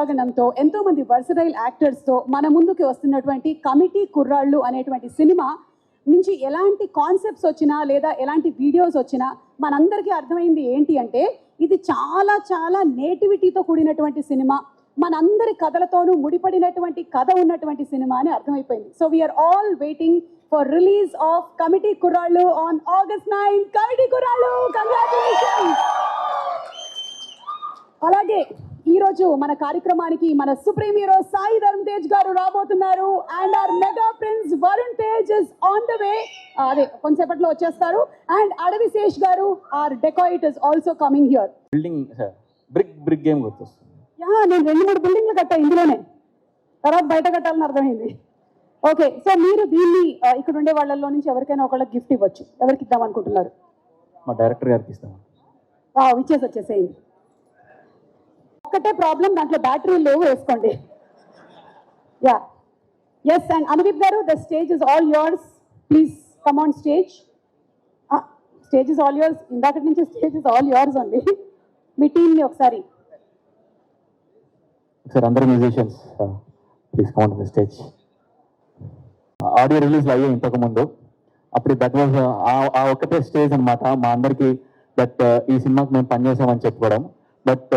తారాగణంతో ఎంతో మంది వర్సటైల్ యాక్టర్స్తో మన ముందుకు వస్తున్నటువంటి కమిటీ కుర్రాళ్ళు అనేటువంటి సినిమా నుంచి ఎలాంటి కాన్సెప్ట్స్ వచ్చినా లేదా ఎలాంటి వీడియోస్ వచ్చినా మనందరికీ అర్థమైంది ఏంటి అంటే ఇది చాలా చాలా నేటివిటీతో కూడినటువంటి సినిమా, మనందరి కథలతోనూ ముడిపడినటువంటి కథ ఉన్నటువంటి సినిమా అని అర్థమైపోయింది. So we are all waiting for release of committee Kurrallu on August 9. Committee Kurrallu, congratulations. అలాగే ఈరోజు మన కార్యక్రమానికి మన సుప్రీం హీరో సాయి ధరమ్ తేజ్ గారు రాబోతున్నారు and our mega prince Varun Tej is on the way. అదే కొంచెంసేపట్లో వచ్చేస్తారు. And Adivi Sesh garu our dacoit is also coming here. Building brick game గుర్తొస్తుంది. నేను 2-3 బిల్డింగ్లు కట్టా ఇందులోనే, తర్వాత బయట కట్టాలని అర్థమైంది. ఓకే, సో మీరు దీన్ని ఇక్కడ ఉండే వాళ్ళల్లో నుంచి ఎవరికైనా ఒకళ్ళకి గిఫ్ట్ ఇవ్వచ్చు. ఎవరికి ఇద్దాం అనుకుంటున్నారు? మా డైరెక్టర్ గారికి ఇస్తాం. వచ్చేసేయండి. ఒక్కటే ప్రాబ్లం, దాంట్లో బ్యాటరీలు లేవు, వేసుకోండి. Yeah yes. అండ్ అనుదీప్ గారు, the stage is all yours. Please come on stage. Stage is all yours. ఇందాకటి నుంచి స్టేజ్ ఇస్ ఆల్ యోర్స్ అండి. మీ టీమ్ని ఒకసారి అందరు musicians please come on the stage. Audio release అయ్యాయి ఇంతకు ముందు, అప్పుడు దట్ వాజ్ ఆ ఒక్కటే స్టేజ్ అనమాట మా అందరికి. బట్ ఈ సినిమాకి మేము పనిచేసామని చెప్పుకోవడం. బట్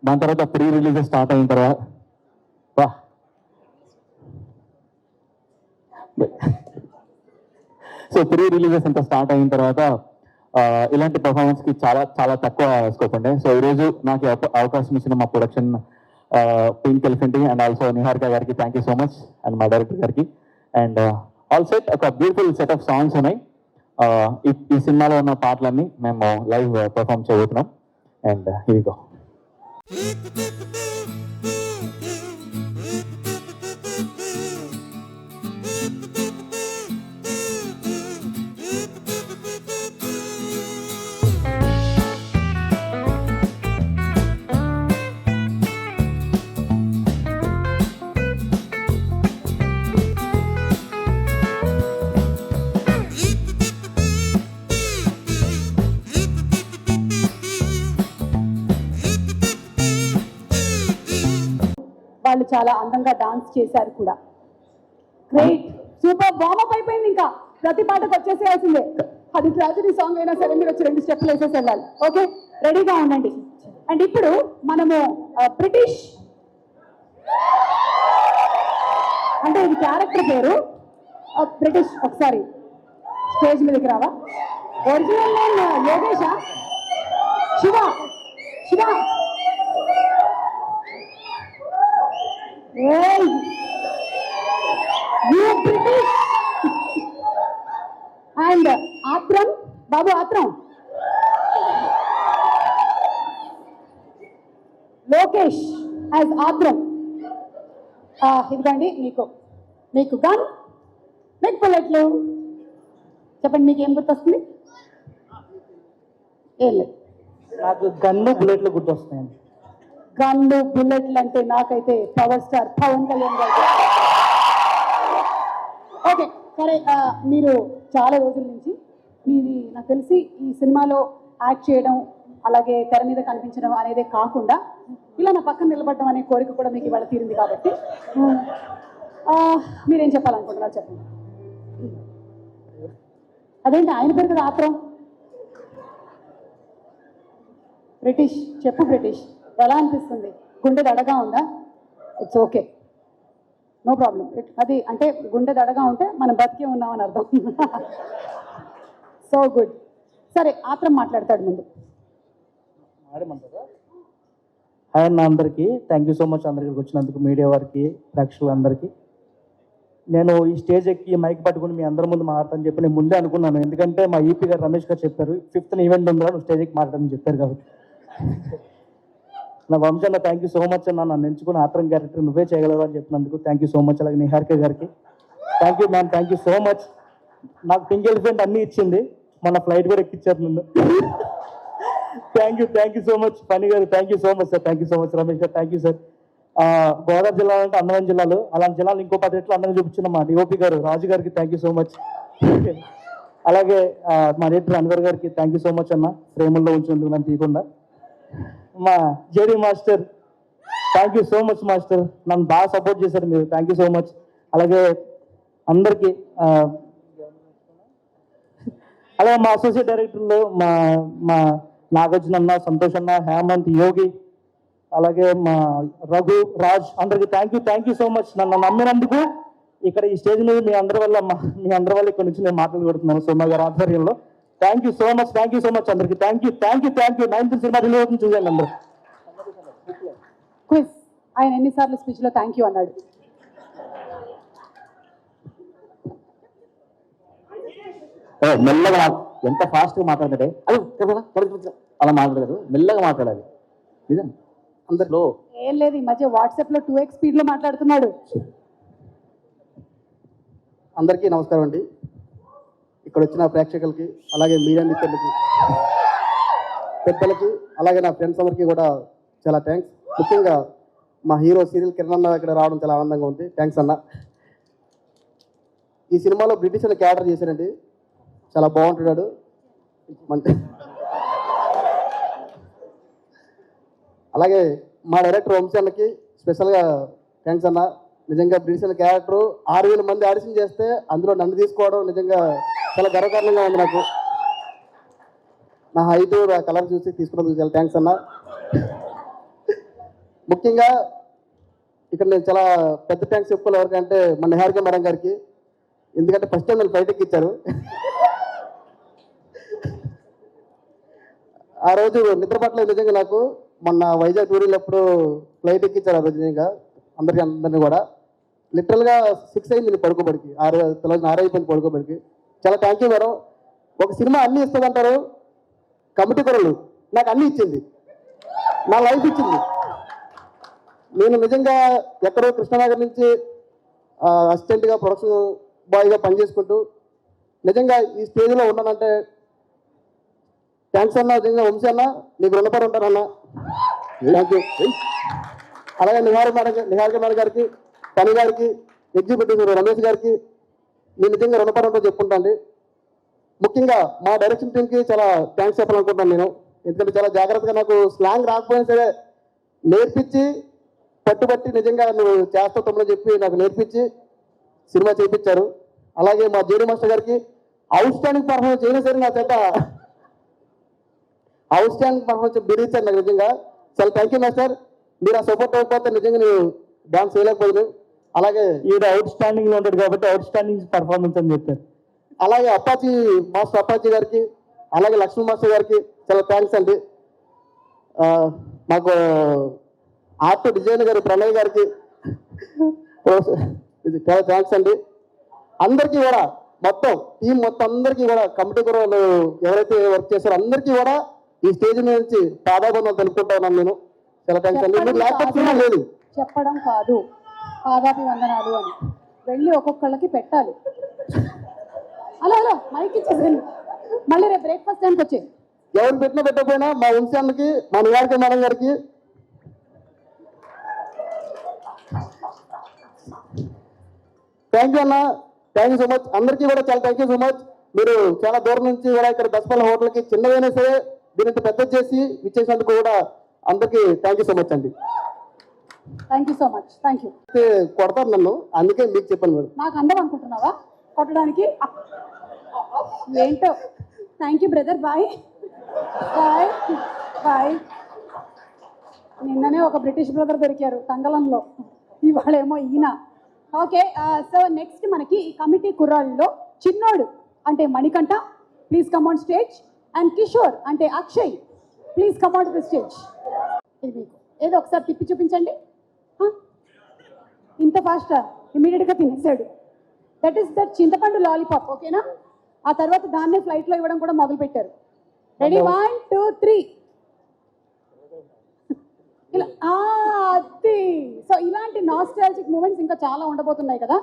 దాని తర్వాత ప్రీ రిలీజ్ స్టార్ట్ అయిన తర్వాత సో ప్రీ రిలీజెస్ అంతా స్టార్ట్ అయిన తర్వాత ఇలాంటి పర్ఫార్మెన్స్కి చాలా చాలా తక్కువ స్కోప్ ఉండే. సో ఈరోజు నాకు అవకాశం ఇచ్చిన మా production pink elephant and also Niharika గారికి thank you so much, and మా డైరెక్టర్ గారికి. అండ్ ఆల్ సెట్ ఒక బ్యూటిఫుల్ సెట్ ఆఫ్ సాంగ్స్ ఉన్నాయి. ఈ సినిమాలో ఉన్న పాటలన్నీ మేము లైవ్ పర్ఫామ్ చేయబోతున్నాం. అండ్ ఇదిగో వాళ్ళు చాలా అందంగా డాన్స్ చేశారు కూడా. గ్రేట్, సూపర్, వార్మప్ అయిపోయింది. ఇంకా ప్రతి పాటకు వచ్చేసేయాల్సిందే. అది ట్రాజడీ సాంగ్ అయినా సరే మీరు వచ్చి 2 స్టెప్పులు వేసేసి వెళ్ళాలి. ఓకే, రెడీగా ఉండండి. అండ్ ఇప్పుడు మనము బ్రిటిష్ అంటే ఇది క్యారెక్టర్ పేరు బ్రిటిష్. ఒకసారి స్టేజ్ మీదకి రావా? ఒరిజినల్ నేమ్ యోగేషా? Shiva Hey, you British. And Atram, Babu Atram. Lokesh as Atram. ఇదిగోండి మీకు గన్, మీకు బుల్లెట్లు. చెప్పండి, మీకు ఏం గుర్తొస్తుంది? ఏం లేదు, నాకు గన్ను బుల్లెట్లు గుర్తొస్తాయండి. గన్లు బుల్లెట్లు అంటే నాకైతే పవర్ స్టార్ పవన్ కళ్యాణ్ గారు. ఓకే సరే, మీరు చాలా రోజుల నుంచి మీది నాకు తెలిసి ఈ సినిమాలో యాక్ట్ చేయడం అలాగే తెర మీద కనిపించడం అనేదే కాకుండా ఇలా నా పక్కన నిలబడడం అనే కోరిక కూడా మీకు ఇవాళ తీరింది. కాబట్టి మీరేం చెప్పాలనుకుంటున్నారు చెప్పండి. అదేంటి ఆయన పేరు కదా ఆత్రం? బ్రిటిష్ చెప్పు, బ్రిటిష్ ఎలా అనిపిస్తుంది? గుండె దడగా ఉందా? It's okay, no problem. అది అంటే గుండె దడగా ఉంటే మనం బతికే ఉన్నామని అర్థం. So good. సరే, ఆత్రం మాట్లాడతాడు ముందు. హాయ్ అన్న, అందరికీ థ్యాంక్ యూ సో మచ్. అందరికి వచ్చినందుకు, మీడియా వారికి, ప్రేక్షకులందరికీ. నేను ఈ స్టేజ్ ఎక్కి మైక్ పట్టుకుని మీ అందరి ముందు మాట్లాడతాను చెప్పి నేను ముందే అనుకున్నాను. ఎందుకంటే మా ఈపీ గారు రమేష్ గారు చెప్పారు 5th ఈవెంట్ ఉందా నువ్వు స్టేజ్ ఎక్కి మాట్లాడని చెప్పారు. కాబట్టి నా వంశాల్లో థ్యాంక్ యూ సో మచ్ అన్న. నన్ను ఎంచుకుని ఆత్రం క్యారెక్టర్ నువ్వే చేయగలవు అని చెప్పినందుకు థ్యాంక్ యూ సో మచ్. అలాగే నిహారిక గారికి thank you ma'am, thank you so much. నాకు పింక్ ఎలిఫెంట్ అన్నీ ఇచ్చింది, మన ఫ్లైట్ కూడా ఎక్కించారు నన్ను. Thank you so much. Phani గారు thank you so much sir. Thank you so much. Ramesh గారు థ్యాంక్ యూ సార్. గోదావరి జిల్లా అంటే అందమైన జిల్లాలు, అలాంటి జిల్లాలు ఇంకో 10 రెట్లు అందంగా చూపించిన మా డిఓపి గారు రాజు గారికి థ్యాంక్ యూ సో మచ్. అలాగే మా ఎడిటర్ అన్వర్ గారికి థ్యాంక్ యూ సో మచ్ అన్న, ప్రేమల్లో ఉంచేందుకు నన్ను తీయకుండా. మా JD master thank you so much master, నన్ను బాగా సపోర్ట్ చేశారు మీరు, థ్యాంక్ యూ సో మచ్. అలాగే అందరికీ అలాగే మా అసోసియేట్ డైరెక్టర్లు మా నాగార్జున అన్న, సంతోష్ అన్న, హేమంత్, యోగి, అలాగే మా రఘు, రాజ్, అందరికీ థ్యాంక్ యూ సో మచ్. నన్ను నమ్మినందుకు ఇక్కడ ఈ స్టేజ్ మీద మీ అందరి వల్ల ఇక్కడ నుంచి నేను మాట్లాడగలుగుతున్నాను సోమ గారి ఆధ్వర్యంలో. థ్యాంక్ యూ సో మచ్ అందరికీ. Thank you 9th cinema release అవుతుంది, చూడండి అందరూ. క్విజ్ ఆయన ఎన్నిసార్లు స్పీచ్లో థ్యాంక్ యూ అన్నాడు? మెల్లగా ఎంత ఫాస్ట్గా మాట్లాడతాడే అది అలా మాట్లాడదు, మెల్లగా మాట్లాడాలి. నిజం అందరిలో ఏం లేదు, ఈ మధ్య వాట్సాప్లో 2x స్పీడ్లో మాట్లాడుతున్నాడు. అందరికీ నమస్కారం అండి. ఇక్కడ వచ్చిన ప్రేక్షకులకి, అలాగే మీడియా మిత్రులకి, పెద్దలకి, అలాగే నా ఫ్రెండ్స్ అందరికీ కూడా చాలా థ్యాంక్స్. ముఖ్యంగా మా హీరో సీరియల్ కిరణ్ అన్న ఇక్కడ రావడం చాలా ఆనందంగా ఉంది. థ్యాంక్స్ అన్న. ఈ సినిమాలో బ్రిటిష్ అనే క్యారెక్టర్ చేశారండి, చాలా బాగుంటున్నాడు. అలాగే మా డైరెక్టర్ వంశీ అన్నకి స్పెషల్గా థ్యాంక్స్ అన్న. నిజంగా బ్రిటిష్ అనే క్యారెక్టర్ 6,000 మంది ఆడిషన్ చేస్తే అందులో నన్ను తీసుకోవడం నిజంగా చాలా గర్వకారణంగా ఉంది నాకు. నా హైట్, నా కలర్ చూసి తీసుకున్నందుకు చాలా థ్యాంక్స్ అన్న. ముఖ్యంగా ఇక్కడ నేను చాలా పెద్ద థ్యాంక్స్ చెప్పుకోవాలి ఎవరికంటే మన నిహారిక మేడం గారికి. ఎందుకంటే ఫస్ట్ టైం నేను బయటకి ఇచ్చారు. ఆ రోజు నిద్ర పట్టలేదు నిజంగా నాకు. మొన్న వైజాగ్ టూరీలప్పుడు ఫ్లైట్ ఎక్కించారు ఆ రోజు. నిజంగా అందరినీ కూడా లిటరల్గా 6 అయింది నేను పడుకోబడికి, 6 అయిపోయింది పడుకోబడికి. చాలా థ్యాంక్ యూ మేడం. ఒక సినిమా అన్నీ ఇస్తుందంటారు, కమిటీ కొరలు నాకు అన్నీ ఇచ్చింది, నా లైఫ్ ఇచ్చింది. నేను నిజంగా ఎక్కడో కృష్ణనగర్ నుంచి అసిస్టెంట్గా, ప్రొడక్షన్ బాయ్గా పనిచేసుకుంటూ నిజంగా ఈ స్టేజ్లో ఉన్నానంటే థ్యాంక్స్ అన్న. నిజంగా వంశీ అన్న నీకు రుణపడి ఉంటానన్న, థ్యాంక్ యూ. అలాగే నిహారిక మేడం గారికి, పని గారికి, ఎగ్జిక్యూటివ్ రమేష్ గారికి నేను నిజంగా రుణపడి ఉంటాను చెప్పుకుంటాండి. ముఖ్యంగా మా డైరెక్షన్ టీంకి చాలా థ్యాంక్స్ చెప్పాలనుకుంటున్నాను నేను. ఎందుకంటే చాలా జాగ్రత్తగా నాకు స్లాంగ్ రాకపోయినా సరే నేర్పించి, పట్టుబట్టి నిజంగా నువ్వు చేస్తావు తమ్ముడు చెప్పి నాకు నేర్పించి సినిమా చేయించారు. అలాగే మా జేడీ మాస్టర్ గారికి అవుట్ స్టాండింగ్ పర్ఫార్మెన్స్ చేయడం సరే నా చేత అవుట్ స్టాండింగ్ పర్ఫార్మెన్స్ బిడిచ్చారు నాకు. నిజంగా చాలా థ్యాంక్ యూ మాస్టర్. మీరు ఆ సపోర్ట్ అవ్వకపోతే నిజంగా నేను డాన్స్ చేయలేకపోయాను. అలాగే ఈడ అవుట్ స్టాండింగ్ లో ఉంటాడు కాబట్టి అవుట్ స్టాండింగ్ పర్ఫార్మెన్స్ అని చెప్పారు. అలాగే మాస్టర్ అప్పాజీ గారికి, అలాగే లక్ష్మణ్ మాస్టర్ గారికి చాలా థ్యాంక్స్ అండి. మాకు ఆర్ట్ డిజైనర్ గారు ప్రణయ్ గారికి చాలా థ్యాంక్స్ అండి. అందరికీ కూడా టీం మొత్తం అందరికీ కూడా, కమిటీ కూడా ఎవరైతే వర్క్ చేస్తారో అందరికీ కూడా ఈ స్టేజ్ మీద నుంచి పాదాబంధం తెలుపుకుంటా ఉన్నాను నేను. చాలా థ్యాంక్స్ అండి. మీరు లేకపోతే లేదు చెప్పడం కాదు, పాదాభివందనాలు అని వెళ్ళి ఒక్కొక్కళ్ళకి పెట్టాలి. అలా మైక్ ఇచ్చేసాను. మళ్ళీ రేపు బ్రేక్ఫాస్ట్ టైంకి వచ్చేది. ఎవరు పెట్టినా పెట్టకపోయినా మా వంశానికి, మా నిహారిక మేడం గారికి థ్యాంక్ యూ అన్న. Thank you so much. అందరికీ కూడా చాలా థ్యాంక్ యూ సో మచ్. మీరు చాలా దూరం నుంచి కూడా ఇక్కడ బస్పల్లి హోటల్కి చిన్నదైనా సరే దీనింత పెద్ద చేసి ఇచ్చేసినందుకు కూడా అందరికీ థ్యాంక్ యూ సో మచ్ అండి. Thank you so much. Thank you. కొడతారు నన్ను, అందుకే మీకు చెప్పాను మేడం. నాకు అందం అనుకుంటున్నావా కొట్టడానికి? ఏంటో. Thank you brother. Bye bye bye. నిన్ననే ఒక బ్రిటిష్ బ్రదర్ దొరికారు తంగలంలో, ఇవాళేమో ఈయన. ఓకే, సో నెక్స్ట్ మనకి ఈ కమిటీ కుర్రాళ్ళలో చిన్నోడు అంటే Manikanta, please come on stage. And Kishore అంటే Akshay, please come on to the stage. ఇది మీకు ఏదో ఒకసారి తిప్పి చూపించండి. ఇంత ఫాస్టా? ఇమీడియట్గా తినేసాడు. దట్ ఈస్ దట్ చింతపండు లాలీపాప్. ఓకేనా? ఆ తర్వాత దాన్నే ఫ్లైట్లో ఇవ్వడం కూడా మొదలు పెట్టారు. రెడీ, 1 2 3 ఇలా. అది. సో ఇలాంటి నాస్టాలజిక్ మూమెంట్స్ ఇంకా చాలా ఉండబోతున్నాయి కదా.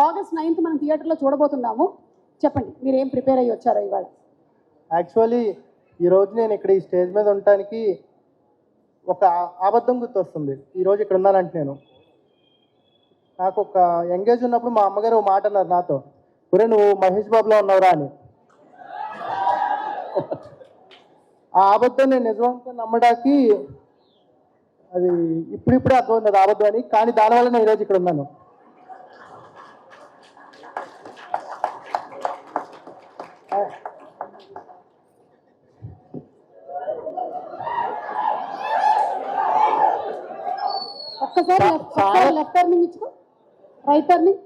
August 9th మనం థియేటర్లో చూడబోతున్నాము. చెప్పండి, మీరు ఏం ప్రిపేర్ అయ్యి వచ్చారో ఇవాళ? యాక్చువల్లీ ఈరోజు నేను ఇక్కడ ఈ స్టేజ్ మీద ఉండటానికి ఒక అబద్ధం గుర్తొస్తుంది. ఈరోజు ఇక్కడ ఉన్నానంటే నాకు ఒక ఎంగేజ్ ఉన్నప్పుడు మా అమ్మగారు ఒక మాట అన్నారు నాతో, ఒరే నువ్వు మహేష్ బాబులో ఉన్నావురా అని. ఆ అబద్ధం నేను నిజం అనుకుని నమ్మడానికి అది ఇప్పుడిప్పుడే అర్థమైంది అది అబద్ధం అని, కానీ దానివల్ల నేను ఈరోజు ఇక్కడ ఉన్నాను. ఒక్కసారి లెఫ్ట్ టర్నింగ్ ఇచ్చుకో, రైట్ టర్నింగ్.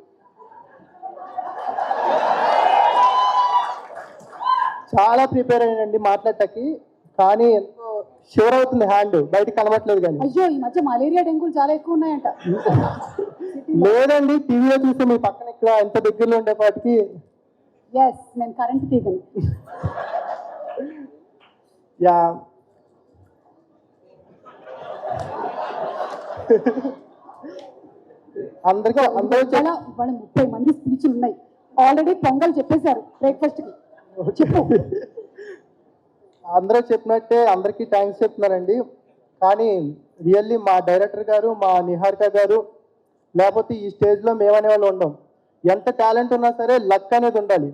చాలా ప్రిపేర్ అయ్యానండి మాట్లాడటానికి, కానీ ఎంతో షూర్ అవుతుంది హ్యాండ్, బయటికి కనబట్లేదు. కానీ అయ్యో ఈ మధ్య మలేరియా డెంగ్యూలు చాలా ఎక్కువ ఉన్నాయంట. లేదండి, టీవీలో చూస్తే మీ పక్కన ఇక్కడ ఎంత దగ్గరలో ఉండేపాటికి. ఎస్, నేను కరెంట్ తీగను. యా అందరికీ అందరూ చాలా వాళ్ళ 30 మంది స్పీచ్లు ఉన్నాయి ఆల్రెడీ. పొంగల్ చెప్పేశారు బ్రేక్ఫాస్ట్ కి. చెప్పు. అందరూ చెప్పినట్టే అందరికీ థ్యాంక్స్ చెప్తున్నారండి. కానీ రియల్లీ మా డైరెక్టర్ గారు, మా నిహారిక గారు లేకపోతే ఈ స్టేజ్లో మేమనే వాళ్ళు ఉండం. ఎంత టాలెంట్ ఉన్నా సరే లక్ అనేది ఉండాలి.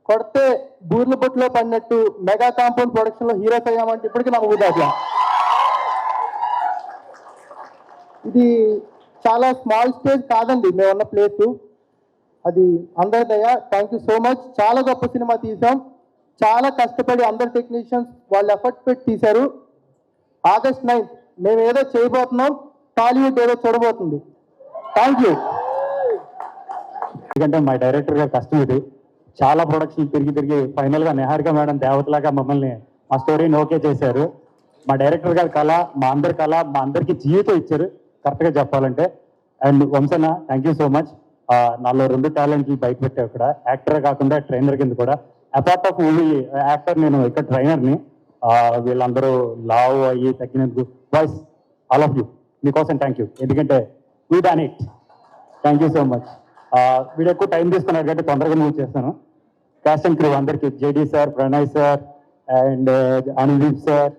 కొడితే బూర్ల బొట్టులో పడినట్టు మెగా కాంపౌండ్ ప్రొడక్షన్లో హీరోస్ అయ్యామంటే ఇప్పటికీ నమ్మకూడదు అట్లా. ఇది చాలా స్మాల్ స్టేజ్ కాదండి మేమున్న ప్లేసు, అది అందరి దయ. Thank you so much. చాలా గొప్ప సినిమా తీసాం, చాలా కష్టపడి అందరు టెక్నీషియన్స్ వాళ్ళు ఎఫర్ట్ పెట్టి తీశారు. August 9th మేము ఏదో చేయబోతున్నాం, టాలీవుడ్ ఏదో చూడబోతుంది. Thank you. ఎందుకంటే మా డైరెక్టర్ గారు కష్టం ఇది. చాలా ప్రొడక్షన్ తిరిగి ఫైనల్గా నిహారిక మేడం దేవతలాగా మమ్మల్ని మా స్టోరీని ఓకే చేశారు. మా డైరెక్టర్ గారి కళ, మా అందరికి జీవితం ఇచ్చారు కరెక్ట్గా చెప్పాలంటే. అండ్ వంశన థ్యాంక్ యూ సో మచ్. నాలో 2 టాలెంట్లు బయట పెట్టావు ఇక్కడ, యాక్టర్ కాకుండా ట్రైనర్ కింద కూడా. అపార్ట్ ఆఫ్ మూవీ యాక్టర్ నేను ఇక్కడ ట్రైనర్ని. వీళ్ళందరూ లావ్ అయ్యి తగ్గినందుకు వాయిస్ ఆల్ ఆఫ్ యూ మీకోసం థ్యాంక్ యూ. ఎందుకంటే we done it. Thank you so much. వీడు ఎక్కువ టైం తీసుకున్నారు కాబట్టి తొందరగా మూవ్ చేస్తాను. క్యాస్ట్ అండ్ క్రూ అందరికీ, JD sir, Pranay sir, and Anudeep sir,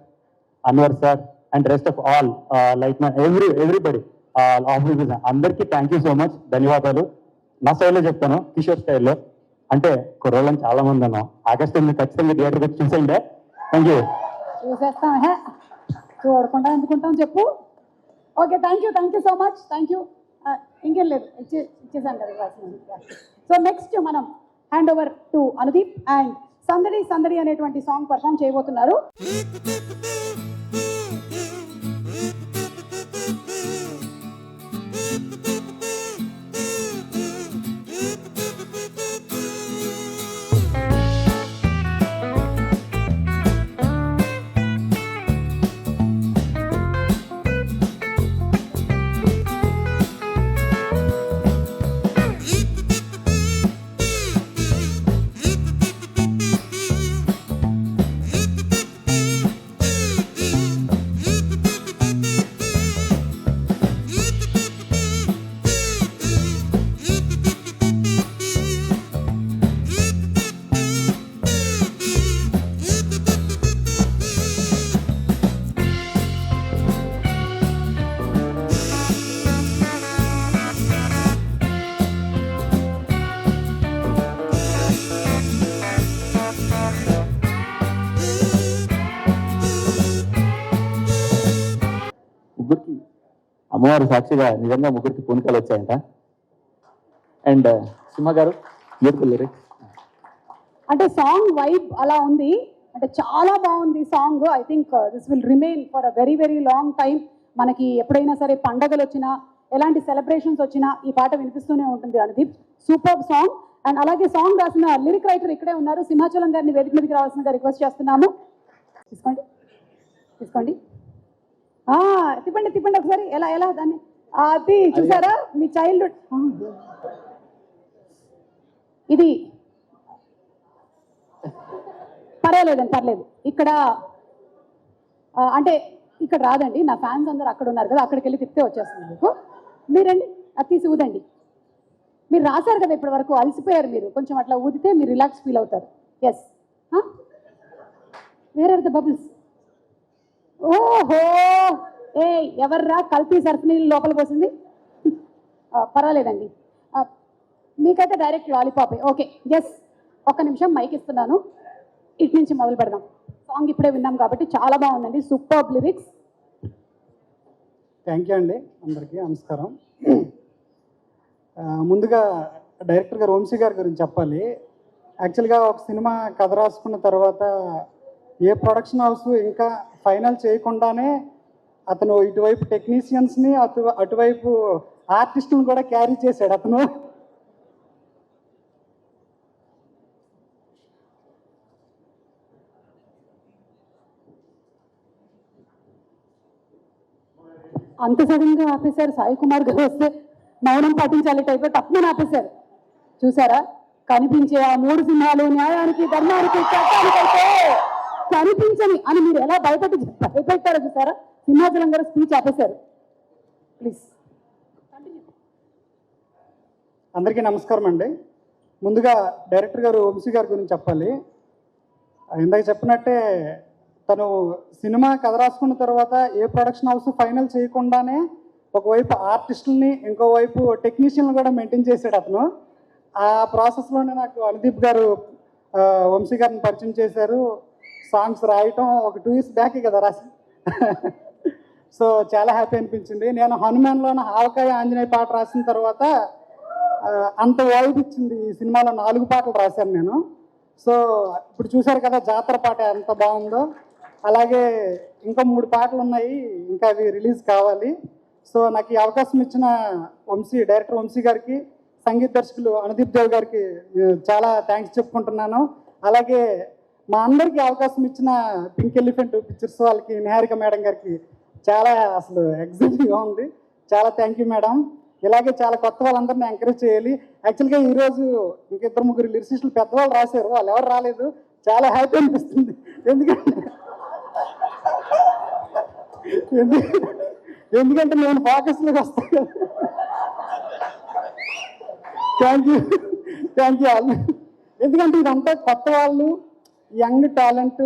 Anwar sir, and rest of all like my everybody office అందరికీ థ్యాంక్ యూ సో మచ్, ధన్యవాదాలు. నా స్టైల్లో చెప్తాను, కిషోర్ స్టైల్లో. అంటే కుర్రోళ్ళని చాలా మంది అన్నాం. ఆగస్ట్ 8 ఖచ్చితంగా థియేటర్కి వచ్చి చూసేయండి. Thank you. చూసేస్తాం, చూడకుండా ఎందుకుంటాం చెప్పు. Okay, thank you so much. Thank you. ఇంకేం లేదు, ఇచ్చేసాను కదా. సో నెక్స్ట్ మనం hand over to Anudeep and సందడి సందడి అనేటువంటి సాంగ్ పర్ఫామ్ చేయబోతున్నారు. ముగ్గురికి అమ్మవారి సాక్షిగా నిజంగా ముగ్గురికి పూనకాలు వచ్చాయంట. అండ్ సింహ గారు బ్యూటిఫుల్ లిరిక్స్. అంటే సాంగ్ వైబ్ అలా ఉంది, అంటే చాలా బాగుంది song. I think this will remain for a very very long time. మనకి ఎప్పుడైనా సరే పండగలు వచ్చినా, ఎలాంటి సెలబ్రేషన్స్ వచ్చినా ఈ పాట వినిపిస్తూనే ఉంటుంది అనుదీప్. Super song. అండ్ అలాగే సాంగ్ రాసిన లిరిక్ రైటర్ ఇక్కడే ఉన్నారు, సింహాచలం గారిని వేదిక మీదకి రావాల్సిందిగా రిక్వెస్ట్ చేస్తున్నాము. తీసుకోండి. తిప్పండి ఒకసారి. ఎలా దాన్ని అది చూసారా మీ చైల్డ్హుడ్. ఇది పర్లేదు. ఇక్కడ అంటే ఇక్కడ రాదండి, నా ఫ్యాన్స్ అందరూ అక్కడ ఉన్నారు కదా, అక్కడికి వెళ్ళి తిప్పితే వచ్చేస్తుంది మీకు. మీరండి అది తీసి ఊదండి. మీరు రాశారు కదా ఇప్పటి వరకు, అలసిపోయారు మీరు, కొంచెం అట్లా ఊదితే మీరు రిలాక్స్ ఫీల్ అవుతారు. Yes, where are the bubbles. ఓహో, ఎవర్రా కల్తీ సర్ఫ్ నీళ్ళు లోపల పోసింది. పర్వాలేదండి, మీకైతే డైరెక్ట్ లాలీపాపే. Okay, yes. ఒక్క నిమిషం మైక్ ఇస్తున్నాను, ఇటు నుంచి మొదలు పెడదాం. సాంగ్ ఇప్పుడే విన్నాం కాబట్టి చాలా బాగుందండి, సూపర్ లిరిక్స్. థ్యాంక్ యూ అండి, అందరికీ నమస్కారం. ముందుగా డైరెక్టర్ గారు వంశీ గారి గురించి చెప్పాలి. యాక్చువల్గా ఒక సినిమా కథ రాసుకున్న తర్వాత ఏ ప్రొడక్షన్ హౌస్ ఇంకా ఫైనల్ చేయకుండానే అతను ఇటువైపు టెక్నీషియన్స్ని అటువైపు ఆర్టిస్టులను కూడా క్యారీ చేశాడు అతను. అంత సడన్గా ఆపేశారు. సాయి కుమార్ గారు వస్తే మౌనం పాటించాలి టైప్ తప్పని ఆపేశారు. చూసారా, కనిపించే ఆ 3 సింహాలు న్యాయానికి, ధర్మానికి, చట్టానికైతే కనిపించని అని మీరు ఎలా భయపెట్టారో చూసారా. సింహాచలం గారు స్పీచ్ ఆపేశారు. ప్లీజ్. అందరికీ నమస్కారం అండి. ముందుగా డైరెక్టర్ గారు వంశీ గారి గురించి చెప్పాలి. ఇందాక చెప్పినట్టే తను సినిమా కథ రాసుకున్న తర్వాత ఏ ప్రొడక్షన్ హౌస్ ఫైనల్ చేయకుండానే ఒకవైపు ఆర్టిస్టుల్ని ఇంకోవైపు టెక్నీషియన్లు కూడా మెయింటైన్ చేశాడు అతను. ఆ ప్రాసెస్లోనే నాకు అనుదీప్ గారు వంశీ గారిని పరిచయం చేశారు. సాంగ్స్ రాయటం ఒక 2 years బ్యాకే కదా రాసి. సో చాలా హ్యాపీ అనిపించింది. నేను హనుమాన్లోని ఆవకాయ ఆంజనేయ పాట రాసిన తర్వాత అంత వైబ్ ఇచ్చింది. ఈ సినిమాలో 4 పాటలు రాశాను నేను. సో ఇప్పుడు చూశారు కదా జాతర పాట ఎంత బాగుందో, అలాగే ఇంకా 3 పాటలు ఉన్నాయి, ఇంకా అవి రిలీజ్ కావాలి. సో నాకు ఈ అవకాశం ఇచ్చిన డైరెక్టర్ వంశీ గారికి, సంగీత దర్శకులు అనుదీప్ దేవ్ గారికి చాలా థ్యాంక్స్ చెప్పుకుంటున్నాను. అలాగే మా అందరికీ అవకాశం ఇచ్చిన పింక్ ఎలిఫెంట్ పిక్చర్స్ వాళ్ళకి, నిహారిక మేడం గారికి చాలా అసలు ఎగ్జైటింగ్గా ఉంది. చాలా థ్యాంక్ యూ మేడం. ఇలాగే చాలా కొత్త వాళ్ళందరినీ ఎంకరేజ్ చేయాలి. యాక్చువల్గా ఈరోజు ఇంక 2-3 లిరిసిస్టులు పెద్దవాళ్ళు రాశారు, వాళ్ళు ఎవరు రాలేదు. చాలా హ్యాపీ అనిపిస్తుంది. ఎందుకంటే నేను ఫోకస్లోకి వస్తాను కదా. Thank you all. ఎందుకంటే ఇదంతా కొత్త వాళ్ళు, యంగ్ టాలెంట్,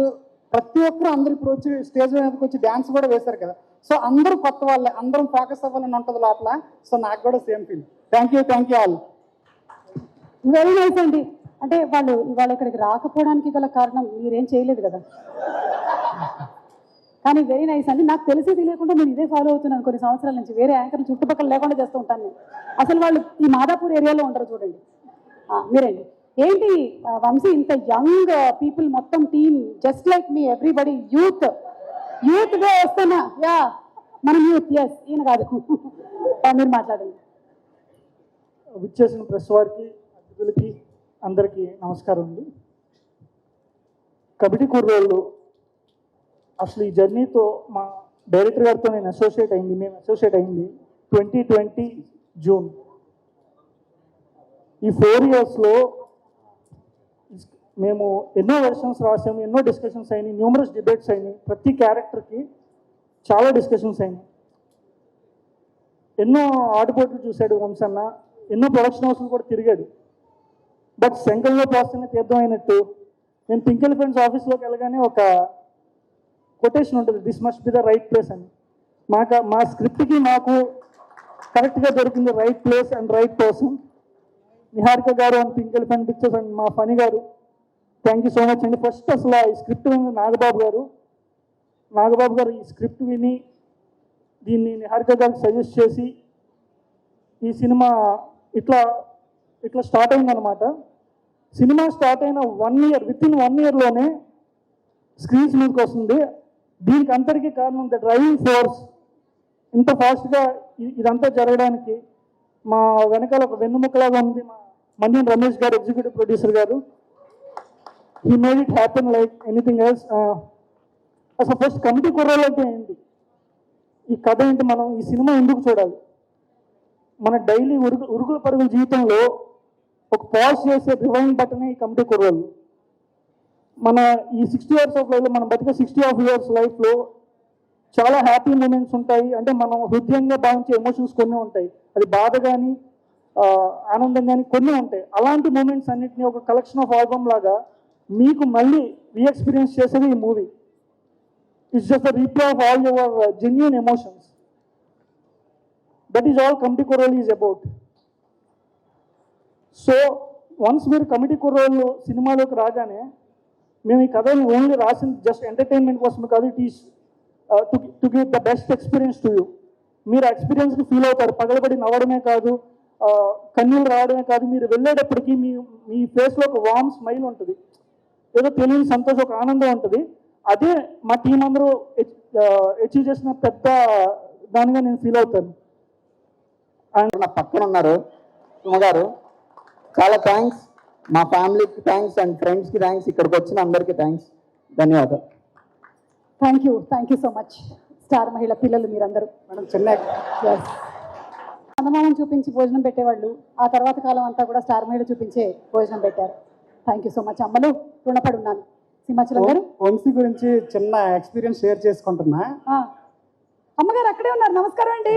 ప్రతి ఒక్కరు అందరూ ఇప్పుడు వచ్చి స్టేజ్ మీదకి వచ్చి డ్యాన్స్ కూడా వేశారు కదా. సో అందరూ కొత్త వాళ్ళే, అందరం ఫోకస్ అవ్వాలని ఉంటుంది లోపల. సో నాకు కూడా same feel. Thank you all. Very nice అండి. అంటే వాళ్ళు ఇవాళ ఇక్కడికి రాకపోవడానికి గల కారణం మీరేం చేయలేదు కదా. కానీ వెరీ నైస్ అండి. నాకు తెలిసి తెలియకుండా నేను ఇదే ఫాలో అవుతున్నాను కొన్ని సంవత్సరాల నుంచి. వేరే యాంకర్లు చుట్టుపక్కల లేకుండా చేస్తూ ఉంటాను నేను. అసలు వాళ్ళు ఈ మాదాపూర్ ఏరియాలో ఉంటారు చూడండి. మీరండి ఏంటి వంశీ, ఇంత యంగ్ పీపుల్ మొత్తం టీమ్, జస్ట్ లైక్ మీ ఎవ్రీబడి యూత్గా వస్తున్నా. యా మనం యూత్. ఎస్, ఈయన కాదు. మీరు మాట్లాడండి. విచ్చేసిన ప్రెస్ వారికి, అతిథులకి అందరికీ నమస్కారం అండి. కబడ్డీ కుర్రోళ్ళు అసలు ఈ జర్నీతో మా డైరెక్టర్ గారితో మేము అసోసియేట్ అయింది 2020 జూన్. ఈ 4 yearsలో మేము ఎన్నో వెర్షన్స్ రాసాము, ఎన్నో డిస్కషన్స్ అయినాయి, న్యూమరస్ డిబేట్స్ అయినాయి. ప్రతి క్యారెక్టర్కి చాలా డిస్కషన్స్ అయినాయి. ఎన్నో ఆటుపోట్లు చూశాడు వంశన్న, ఎన్నో ప్రొడక్షన్ హౌస్లు కూడా తిరిగాడు. బట్ శంకర్లో పోస్తేనే తీర్థం అయినట్టు నేను పింక్ ఎలిఫెంట్స్ ఆఫీస్లోకి వెళ్ళగానే ఒక కొటేషన్ ఉంటుంది, this must be the right place అని. మా స్క్రిప్ట్కి మాకు కరెక్ట్గా దొరికింది right place and right person. Niharika గారు and pink elephant pictures and మా ఫనీ గారు, థ్యాంక్ యూ సో మచ్ అండి. ఫస్ట్ అసలు ఈ స్క్రిప్ట్ నాగబాబు గారు ఈ స్క్రిప్ట్ విని దీన్ని నిహారిక గారికి సజెస్ట్ చేసి ఈ సినిమా ఇట్లా స్టార్ట్ అయిందనమాట. సినిమా స్టార్ట్ అయిన 1 year, విత్-ఇన్ 1 yearలోనే స్క్రీన్స్ మీదకి వస్తుంది. దీనికి అందరికీ కారణం ద డ్రైవింగ్ ఫోర్స్. ఇంత ఫాస్ట్గా ఇదంతా జరగడానికి మా వెనకాల ఒక వెన్నుముక్కలాగా ఉంది మా మన్యం రమేష్ గారు, ఎగ్జిక్యూటివ్ ప్రొడ్యూసర్ గారు. He made it happen like anything else. అసలు ఫస్ట్ కమిటీ కుర్రోళ్ళు అంటే ఏంటి, ఈ కథ ఏంటి, మనం ఈ సినిమా ఎందుకు చూడాలి, మన డైలీ ఉరుగుల పరుగుల జీవితంలో ఒక పాజ్ చేసే రివైండ్ బటనే ఈ కమిటీ కుర్రోళ్ళు. మన ఈ 60 years ఆఫ్ లైఫ్లో, మనం బతికే 60 years లైఫ్లో చాలా హ్యాపీ మూమెంట్స్ ఉంటాయి. అంటే మనం హృదయంగా భావించే ఎమోషన్స్ కొన్ని ఉంటాయి, అది బాధ కానీ ఆనందం కానీ కొన్ని ఉంటాయి. అలాంటి మూమెంట్స్ అన్నింటినీ ఒక కలెక్షన్ ఆఫ్ ఆల్బమ్ లాగా మీకు మళ్ళీ రీఎక్స్పీరియన్స్ చేసేది ఈ movie. It's just the replay of all your genuine emotions. That is all committee కుర్రోల్ ఈజ్ అబౌట్. సో వన్స్ మీరు కమిటీ కుర్రోళ్ళు సినిమాలోకి రాగానే, మేము ఈ కథని ఓన్లీ రాసింది జస్ట్ ఎంటర్టైన్మెంట్ కోసం కాదు, it is to give the best experience to you. మీరు ఎక్స్పీరియన్స్కి ఫీల్ అవుతారు. పగలబడి నవ్వడమే కాదు, కన్నీళ్ళు రావడమే కాదు, మీరు వెళ్ళేటప్పటికి మీ ఫేస్లో ఒక వార్మ్ స్మైల్ ఉంటుంది, ఏదో తెలియని సంతోషం, ఒక ఆనందం ఉంటుంది. అదే మా టీం అందరూ అచీవ్ చేసిన పెద్ద దానిగా నేను ఫీల్ అవుతాను. నా పక్కన ఉన్నారు సుమగారు, చాలా థ్యాంక్స్. మా ఫ్యామిలీకి థ్యాంక్స్ అండ్ ఫ్రెండ్స్కి థ్యాంక్స్, ఇక్కడికి వచ్చిన అందరికీ థ్యాంక్స్, ధన్యవాదాలు. Thank you so much. Star మహిళ పిల్లలు మీరందరూ. మేడం చిన్న Yes. చందమామం చూపించి భోజనం పెట్టేవాళ్ళు ఆ తర్వాత కాలం అంతా కూడా స్టార్ మహిళ చూపించే భోజనం పెట్టారు. Thank you so much. అమ్మలు రుణపడి ఉన్నాను. సింహాచలం గారు, వంశీ గురించి చిన్న ఎక్స్పీరియన్స్ షేర్ చేసుకుంటున్నా. అమ్మగారు అక్కడే ఉన్నారు. నమస్కారం అండి.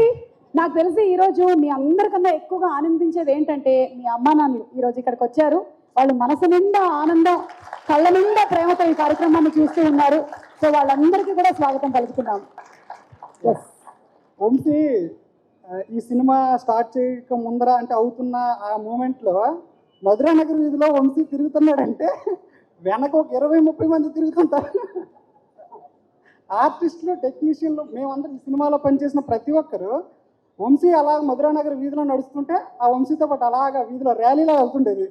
నాకు తెలిసి ఈరోజు మీ అందరికన్నా ఎక్కువగా ఆనందించేది ఏంటంటే మీ అమ్మా నాన్నలు ఈరోజు ఇక్కడికి వచ్చారు. వాళ్ళు మనసు నిండా ఆనందం, కళ్ళ నిండా ప్రేమతో ఈ కార్యక్రమాన్ని చూస్తూ ఉన్నారు. సో వాళ్ళందరికీ కూడా స్వాగతం పలుకుతున్నాము. ఎస్, వంశీ ఈ సినిమా స్టార్ట్ చేయక ముందర అంటే అవుతున్న ఆ మూమెంట్లో మధురానగర్ వీధిలో వంశీ తిరుగుతున్నాడంటే వెనక ఒక 20-30 మంది తిరుగుతుంటారు. ఆర్టిస్టులు, టెక్నీషియన్లు, మేమందరం ఈ సినిమాలో పనిచేసిన ప్రతి ఒక్కరు వంశీ అలా మధురానగర్ వీధిలో నడుస్తుంటే ఆ వంశీతో పాటు అలాగా వీధిలో ర్యాలీలో వెళ్తుండేది.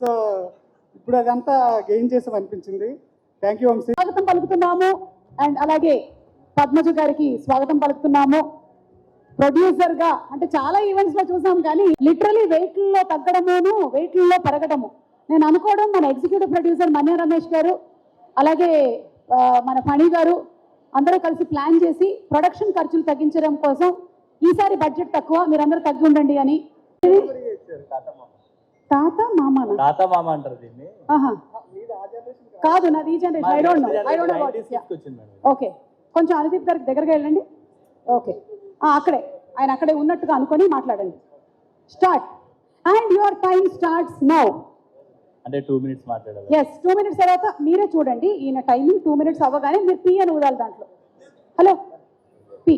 సో ఇప్పుడు అదంతా గెయిన్ చేసాం అనిపించింది. Thank you Vamsi. స్వాగతం పలుకుతున్నాము. అండ్ అలాగే పద్మజ గారికి స్వాగతం పలుకుతున్నాము. ప్రొడ్యూసర్ గా అంటే చాలా ఈవెంట్స్ లో చూసాం, కానీ లిటరలీ వెయిట్లో తగ్గడమును వెయిట్లో పెరగడము నేను అనుకోవడం మన ఎగ్జిక్యూటివ్ ప్రొడ్యూసర్ మన్య రమేష్ గారు, అలాగే మన ఫణి గారు అందరూ కలిసి ప్లాన్ చేసి ప్రొడక్షన్ ఖర్చులు తగ్గించడం కోసం ఈసారి బడ్జెట్ తక్కువ, మీరందరూ తగ్గి ఉండండి అని. తాత మామ అంటారు దీన్ని. ఆహా, కాదు నాది ఈ generation. I don't know. Okay, కొంచెం అనుదీప్ గారికి దగ్గరగా వెళ్ళండి. ఓకే, అక్కడే ఆయన అక్కడే ఉన్నట్టుగా అనుకొని మాట్లాడండి. Start. And your time starts now. అంటే 2 minutes మాట్లాడాలి. ఎస్, 2 minutes తర్వాత మీరే చూడండి. ఈయన టైమింగ్ 2 minutes అవ్వగానే మీరు పి అని ఊదాలి దాంట్లో. Hello P.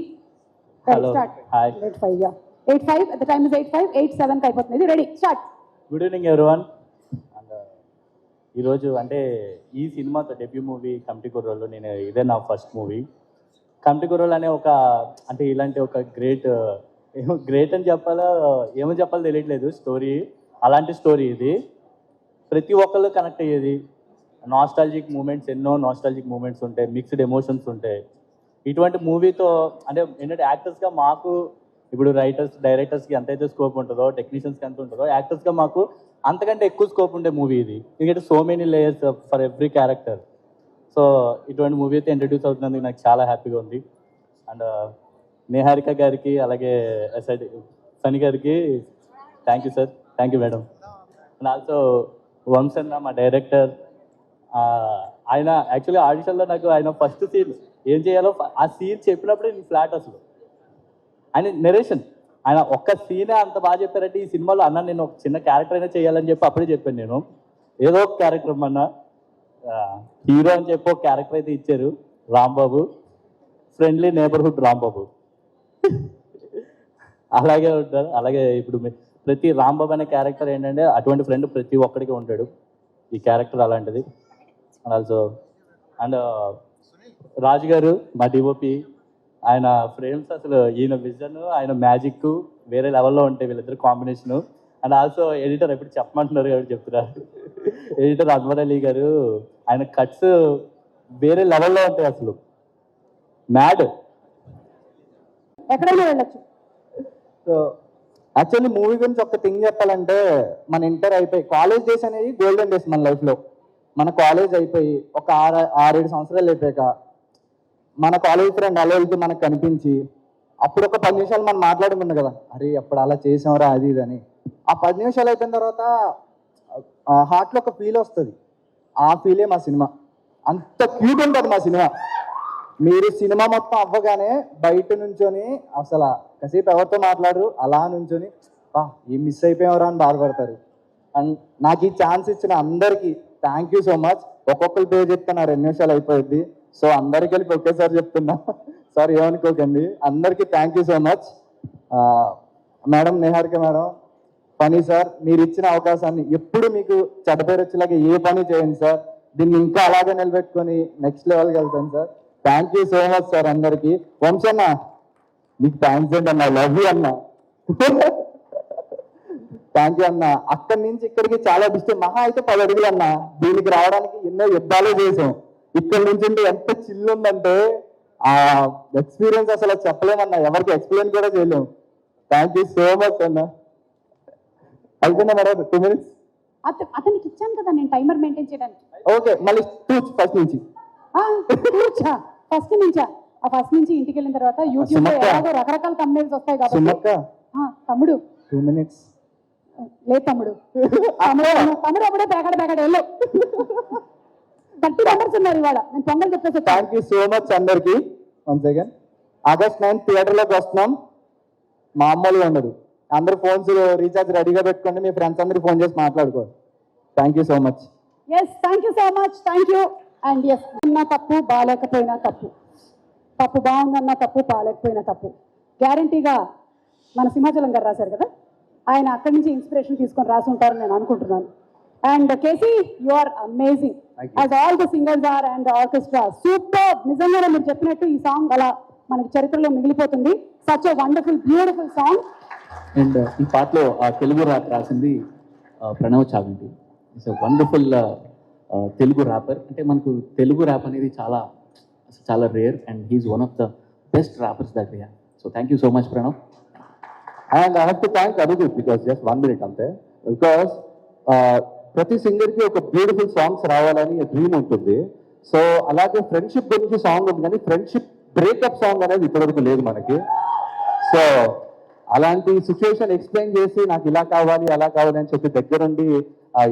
Hello. Start. Hi. 8:05. 8:05 at the time is 8:05. 8:07 అయిపోతుంది. Ready, start. Good evening everyone. And ఈరోజు అంటే ఈ సినిమాతో డెబ్యూ మూవీ కమిటీ కుర్రోళ్ళు, నేను ఇదే నా ఫస్ట్ మూవీ. కమిటీ కుర్రోళ్ళు అనే ఒక అంటే ఇలాంటి ఒక గ్రేట్ అని చెప్పాలో ఏమో చెప్పాలో తెలియట్లేదు స్టోరీ. అలాంటి స్టోరీ ఇది. ప్రతి ఒక్కళ్ళు కనెక్ట్ అయ్యేది. నాస్టాలజిక్ మూమెంట్స్, ఎన్నో నాస్టాలజిక్ మూమెంట్స్ ఉంటాయి, మిక్స్డ్ ఎమోషన్స్ ఉంటాయి. ఇటువంటి మూవీతో అంటే ఏంటంటే యాక్టర్స్గా మాకు ఇప్పుడు రైటర్స్, డైరెక్టర్స్కి ఎంతైతే స్కోప్ ఉంటుందో, టెక్నీషియన్స్కి ఎంత ఉంటుందో, యాక్టర్స్గా మాకు అంతకంటే ఎక్కువ స్కోప్ ఉండే మూవీ ఇది. ఎందుకంటే so many layers for every character. So ఇటువంటి మూవీ అయితే ఇంట్రడ్యూస్ అవుతున్నందుకు నాకు చాలా హ్యాపీగా ఉంది. అండ్ నిహారిక గారికి అలాగే ఫణి గారికి thank you sir, thank you madam. And also వంశన్న మా డైరెక్టర్, ఆయన యాక్చువల్లీ ఆడిషన్లో నాకు ఆయన ఫస్ట్ సీన్ ఏం చేయాలో ఆ సీన్ చెప్పినప్పుడే నేను ఫ్లాట్ అసలు. ఆయన నెరేషన్, ఆయన ఒక్క సీనే అంత బాగా చెప్పారంటే ఈ సినిమాలో అన్న నేను ఒక చిన్న క్యారెక్టర్ అయినా చేయాలని చెప్పి అప్పుడే చెప్పాను. నేను ఏదో ఒక క్యారెక్టర్ అన్న హీరో అని చెప్పి ఒక క్యారెక్టర్ అయితే ఇచ్చారు, రాంబాబు, ఫ్రెండ్లీ నేబర్హుడ్ రాంబాబు. అలాగే ఉంటారు. అలాగే ఇప్పుడు ప్రతి రాంబాబు అనే క్యారెక్టర్ ఏంటంటే అటువంటి ఫ్రెండ్ ప్రతి ఒక్కడికి ఉంటాడు. ఈ క్యారెక్టర్ అలాంటిది. అండ్ ఆల్సో అండ్ రాజు గారు మా డిఓపి, ఆయన ఫ్రేమ్స్ అసలు ఈయన విజన్, ఆయన మ్యాజిక్ వేరే లెవెల్లో ఉంటాయి వీళ్ళిద్దరు కాంబినేషను. అండ్ ఆల్సో ఎడిటర్ ఎప్పుడు చెప్పమంటున్నారు కాబట్టి చెప్తున్నారు. ఎడిటర్ అన్వర్ అలీ గారు, ఆయన కట్స్ వేరే లెవెల్లో ఉంటాయి అసలు. మ్యాడ్. ఎక్కడైనా వెళ్ళొచ్చు. సో యాక్చువల్లీ మూవీ గురించి ఒక థింగ్ చెప్పాలంటే, మన ఇంటర్ అయిపోయి కాలేజ్ డేస్ అనేవి గోల్డెన్ డేస్ మన లైఫ్లో. మన కాలేజ్ అయిపోయి ఒక 6-7 సంవత్సరాలు అయిపోయాక మన కాలేజ్ ఫ్రెండ్ అలా వెళ్తూ మనకు కనిపించి అప్పుడు ఒక 10 నిమిషాలు మనం మాట్లాడుకున్నాం కదా, అరే అప్పుడు అలా చేసాంరా అది ఇది అని. ఆ 10 నిమిషాలు అయిపోయిన తర్వాత హార్ట్లో ఒక ఫీల్ వస్తుంది. ఆ ఫీలే మా సినిమా. అంత క్యూట్ ఉంటుంది మా సినిమా. మీరు సినిమా మొత్తం అవ్వగానే బయట నుంచొని అసలు కాసేపు ఎవరితో మాట్లాడరు, అలా నుంచొని ఏం మిస్ అయిపోయావరా అని బాధపడతారు. అండ్ నాకు ఈ ఛాన్స్ ఇచ్చిన అందరికీ థ్యాంక్ యూ సో మచ్. ఒక్కొక్కరి పేరు చెప్తాను 2 నిమిషాలు అయిపోయింది. సో అందరికి వెళ్ళి ఒకేసారి చెప్తున్నా, సార్ ఏమనుకోకండి. అందరికీ thank you so much. Madam, Niharika madam, పని సార్, మీరు ఇచ్చిన అవకాశాన్ని ఎప్పుడు మీకు చెడ్డ పేరు వచ్చేలాగా ఏ పని చేయండి సార్. దీన్ని ఇంకా అలాగే నిలబెట్టుకొని నెక్స్ట్ లెవెల్కి వెళ్తాను sir. Thank you so much sir అందరికీ. వంశన్న నీకు థ్యాంక్స్ అండి అన్న, లవ్ యూ అన్న. థ్యాంక్ యూ అన్న. అక్కడి నుంచి ఇక్కడికి చాలా డిస్టెన్స్, మహా అయితే 10 అడుగులు అన్న. దీనికి రావడానికి ఎన్నో యుద్ధాలే చేసాం. ఇక్కడ నుంచి ఎంత చిల్లు ఉందంటే ఆ ఎక్స్పీరియన్స్ అసలు చెప్పలేమన్నా, ఎవరికి ఎక్స్ప్లెయిన్ కూడా చేయలేము. థ్యాంక్ యూ సో మచ్ అన్న. అయిపోయిందా మేడం 2 minutes? అతనికి ఇచ్చాను కదా నేను టైమర్ మెయింటైన్ చేయడానికి. ఓకే, మళ్ళీ ఫస్ట్ నుంచి ఫస్ట్ నుంచా? ఆ ఫస్ట్ నుంచి ఇంటికి వెళ్ళిన తర్వాత యూట్యూబ్ లో సుమక్క. ఎలాగో రకరకాల thumbnails వస్తాయి కాబట్టి. సుమక్క తమ్ముడు 2 minutes. లేదు తమ్ముడు, తమ్ముడు అప్పుడే పేకాడ వెళ్ళు. 30 members ఉన్నారు ఇవాళ. నేను పొంగల్ చెప్పేసి వచ్చాను. థ్యాంక్ యూ సో మచ్ అందరికి. వన్ సెకండ్, August 9 థియేటర్లోకి వస్తున్నాం. మామూలుగా ఉండదు. అందరూ ఫోన్స్ రీఛార్జ్ రెడీగా పెట్టుకోండి, మీ ఫ్రెండ్స్ అందరికి ఫోన్ చేసి మాట్లాడుకోండి. Thank you so much. Yes, thank you so much, thank you. And yes, ఉన్న తప్పు బాగాలేకపోయినా తప్పు, పప్పు బాగుందన్న తప్పు, బాగాలేకపోయినా తప్పు. గ్యారంటీగా మన సింహాచలం గారు రాశారు కదా, ఆయన అక్కడి నుంచి ఇన్స్పిరేషన్ తీసుకొని రాసి ఉంటారని నేను అనుకుంటున్నాను. And KC, you are amazing as all the singers are and orchestra. Super. నిజంగానే మీరు చెప్పినట్టు ఈ సాంగ్ అలా మనకి చరిత్రలో మిగిలిపోతుంది. Such a wonderful beautiful song. And ఈ పాటలో తెలుగు ర్యాప్ రాసింది Pranav Chaganti. It's wonderful Telugu rapper. అంటే మనకు తెలుగు ర్యాప్ అనేది చాలా rare and he is one of the best rappers that we have. So thank you so much Pranav. And I have to thank Anudeep because just 1 minute అంతే. Because ప్రతి సింగర్కి ఒక బ్యూటిఫుల్ సాంగ్స్ రావాలని dream ఉంటుంది. So అలాగే ఫ్రెండ్షిప్ గురించి song ఉంది, కానీ friendship breakup song అనేది ఇప్పటివరకు లేదు మనకి. సో అలాంటి సిచ్యువేషన్ ఎక్స్ప్లెయిన్ చేసి నాకు ఇలా కావాలి అలా కావాలి అని చెప్పి దగ్గరుండి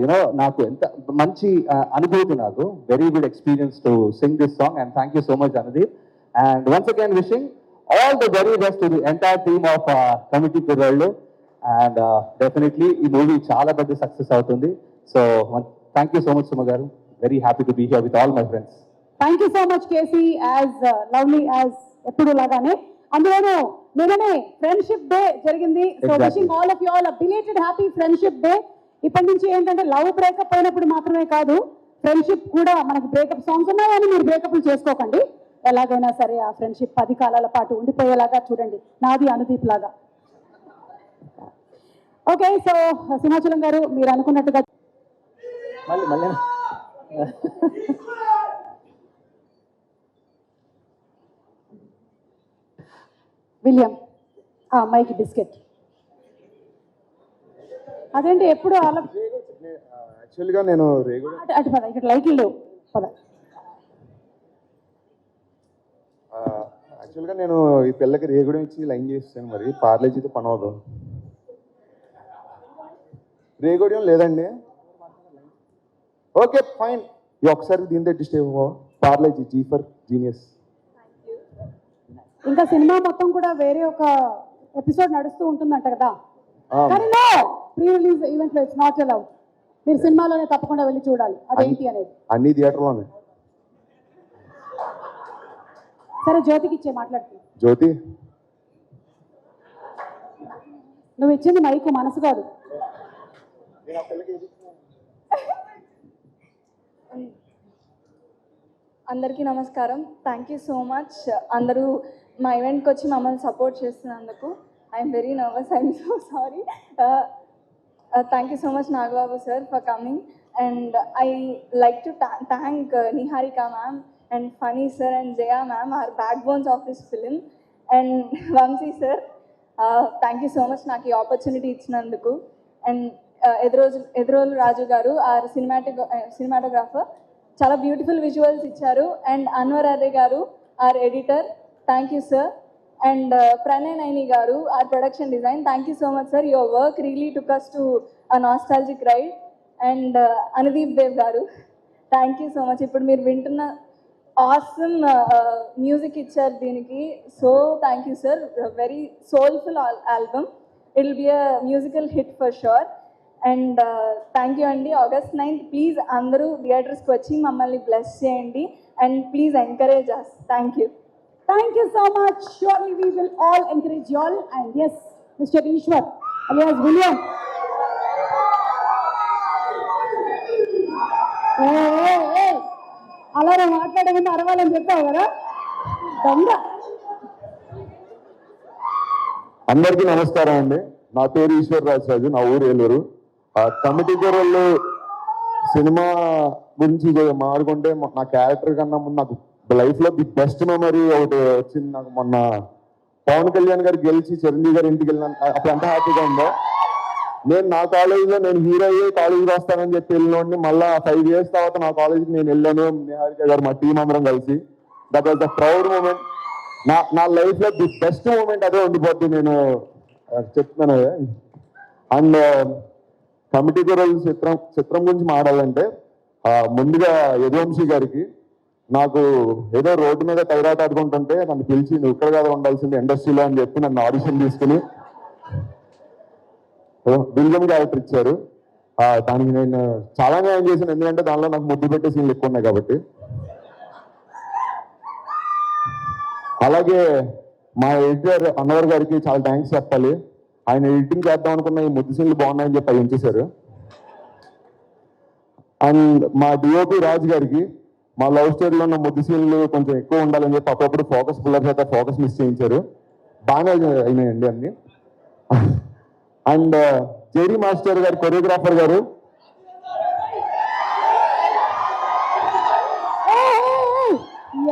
యునో నాకు ఎంత మంచి అనుభూతి, నాకు very good experience to sing this song. And thank you so much Anudeep. And once again wishing all the very best to the entire team of committee కుర్రాళ్ళు. అండ్ డెఫినెట్లీ ఈ మూవీ చాలా పెద్ద సక్సెస్ అవుతుంది. So thank you so much Suma గారు. Very happy to be here with all my friends. Thank you so much KC, as lovely as ఎప్పుడు లాగానే. అందులోనూ నిన్ననే ఫ్రెండ్షిప్ డే జరిగింది. So Exactly. Wishing all of you all a belated happy friendship day. ఇప్పటి నుంచి ఏంటంటే love breakup అయినప్పుడు మాత్రమే కాదు, ఫ్రెండ్షిప్ కూడా మనకి బ్రేకప్ సాంగ్స్ ఉన్నాయని మీరు బ్రేకప్లు చేసుకోకండి. ఎలాగైనా సరే ఆ ఫ్రెండ్షిప్ 10 కాలాల పాటు ఉండిపోయేలాగా చూడండి, నాది అనుదీప్ లాగా. ఓకే, సో సింహాచలం గారు మీరు అనుకున్నట్టుగా మళ్ళీ విలియం ఆ అమ్మాయికి బిస్కెట్. అదేంటి ఎప్పుడు అలా యాక్చువల్గా నేను రేగుడు అటు పద, ఇక్కడ లైట్లు లేవు పద. యాక్చువల్గా నేను ఈ పిల్లకి రేగుడు ఇచ్చి లైన్ చేస్తాను, మరి పార్లేజీతో పని అవదు. రేగుడియం లేదండి. ఓకే ఫైన్, ఈ ఒకసారి దీని అడ్జస్ట్ అయిపో. Parle G G for genius. ఇంకా సినిమా మొత్తం కూడా వేరే ఒక ఎపిసోడ్ నడుస్తూ ఉంటుందంట కదా, కానీ నో ప్రీ రిలీజ్ ఈవెంట్ లో ఇట్స్ నాట్ అలౌడ్. మీరు సినిమాలోనే తప్పకుండా వెళ్ళి చూడాలి అదేంటి అనేది. అన్ని థియేటర్లోనే. సరే జ్యోతికి ఇచ్చే మాట్లాడుతుంది. జ్యోతి నువ్వు ఇచ్చింది మైకు, మనసు కాదు. అందరికీ నమస్కారం. థ్యాంక్ యూ సో మచ్ అందరూ మా ఈవెంట్కి వచ్చి మమ్మల్ని సపోర్ట్ చేస్తున్నందుకు. I'm very nervous, I'm so sorry. Thank you so much Nagababu sir for coming. And I like to thank Niharika ma'am and Funny sir and Jaya ma'am are backbones of this film. And Vamsi sir, thank you so much నాకు ఈ opportunity ఇచ్చినందుకు. And Edurolu Raju గారు our cinematographer చాలా beautiful visuals ఇచ్చారు. And Anwar అర్రే గారు our editor, thank you sir. And Pranay Naini గారు our production design, thank you so much sir. Your work really took us to a nostalgic ride. And Anudeep Dev గారు, thank you so much. ఇప్పుడు మీరు వింటున్న awesome music ఇచ్చారు దీనికి. So thank you sir. Very soulful album. It will be a musical hit for sure. And thank you అండి. August 9th please అందరూ థియేటర్స్కి వచ్చి మమ్మల్ని బ్లెస్ చేయండి and please encourage us. Thank you. Thank you so much. Surely we will all encourage you all. And yes, mister Eshwar alias William. అలా మాట్లాడే ముందు అరవాలని చెప్పావు కదా దొంగ. అందరికీ నమస్కారం అండి. నా పేరు ఈశ్వర్ రాజు, నా ఊరు ఏలూరు. కమిటీ కూరళ్ళు సినిమా గురించి మాట్లాడుకుంటే నా క్యారెక్టర్ కన్నా ముందు నాకు లైఫ్ లో ది బెస్ట్ మెమరీ ఒకటి వచ్చింది. నాకు మొన్న పవన్ కళ్యాణ్ గారు గెలిచి చిరంజీవి గారి ఇంటికి వెళ్ళిన అప్పుడు ఎంత హ్యాపీగా ఉందో. నేను నా కాలేజీలో నేను హీరో అయ్యే కాలేజీకి వస్తానని చెప్పి వెళ్ళినోడిని మళ్ళీ 5 years తర్వాత నా కాలేజీకి నేను వెళ్ళాను. నిహారిక గారు మా టీం అందరం కలిసి. That was the proud moment. నా లైఫ్ లో ది బెస్ట్ మూమెంట్ అదే ఉండిపోద్ది. నేను చెప్తున్నాను. అండ్ కమిటీ కూరలు చిత్రం గురించి మాట్లాడాలంటే ముందుగా యదువంశీ గారికి, నాకు ఏదో రోడ్డు మీద కైరాట ఆడుకుంటుంటే నన్ను పిలిచి నువ్వు ఇక్కడ కదా ఉండాల్సింది ఇండస్ట్రీలో అని చెప్పి నన్ను ఆడిషన్ తీసుకుని బిల్గమ్ క్యారెక్టర్ ఇచ్చారు. దానికి నేను చాలా న్యాయం చేశాను, ఎందుకంటే దానిలో నాకు ముద్దు పెట్టే సీన్లు ఎక్కువ ఉన్నాయి కాబట్టి. అలాగే మా ఎడిటర్ అన్నవర్ గారికి చాలా థ్యాంక్స్ చెప్పాలి. ఆయన ఎడిటింగ్ చేద్దాం అనుకున్న ఈ ముద్దు సీన్లు బాగున్నాయని చెప్పి ఉంచేశారు. అండ్ మా డిఓపి రాజు గారికి మా లవ్ స్టోరీలో ఉన్న ముద్దు సీన్లు కొంచెం ఎక్కువ ఉండాలని చెప్పి అప్పుడప్పుడు ఫోకస్ పుల్లర్ చేత ఫోకస్ మిస్ చేయించారు. బాగానే అయినాయండి అన్ని. అండ్ జేడీ మాస్టర్ గారు, కొరియోగ్రాఫర్ గారు,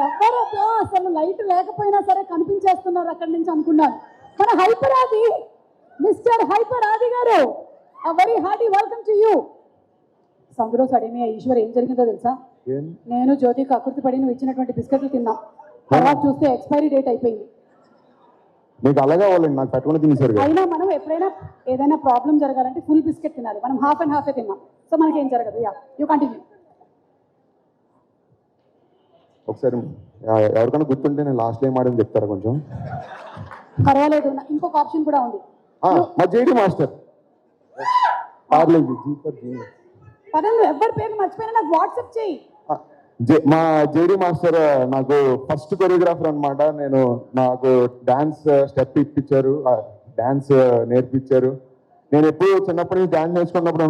ఎవరో అసలు లైట్ లేకపోయినా సరే కనిపించేస్తున్నారు అక్కడి నుంచి అనుకున్నాను. మన హైపర్ ఆది, మిస్టర్ హైపర్ ఆది గారు, very hearty welcome to you. సందులో సడేమి ఈశ్వర్ ఏం జరిగిందో తెలుసా? నేను జ్యోతికి అకృతి పడి నువ్వు ఇచ్చినటువంటి బిస్కెట్లు తిన్నాం. తర్వాత చూస్తే ఎక్స్పైరీ డేట్ అయిపోయింది. మీకు అలాగే అవ్వాలండి, నాకు పెట్టుకుని తినేసారు. అయినా మనం ఎప్పుడైనా ఏదైనా ప్రాబ్లం జరగాలంటే ఫుల్ బిస్కెట్ తినాలి. మనం హాఫ్ అండ్ హాఫే తిన్నాం, సో మనకేం జరగదు. Yeah, you continue. ఒకసారి ఎవరికైనా గుర్తుంటే నేను లాస్ట్ ఏం ఆడని చెప్తారా కొంచెం? పర్వాలేదు, ఇంకొక ఆప్షన్ కూడా ఉంది. మా జేడీ మాస్టర్ పదండి, ఎవరి పేరు మర్చిపోయినా నాకు వాట్సాప్ చేయి. మా జేడీ మాస్టర్ నాకు ఫస్ట్ కొరియోగ్రాఫర్ అనమాట. నాకు డాన్స్ స్టెప్ ఇప్పించారు, డాన్స్ నేర్పించారు. నేను ఎప్పుడు చిన్నప్పటి నుంచి డాన్స్ నేర్చుకున్నప్పుడు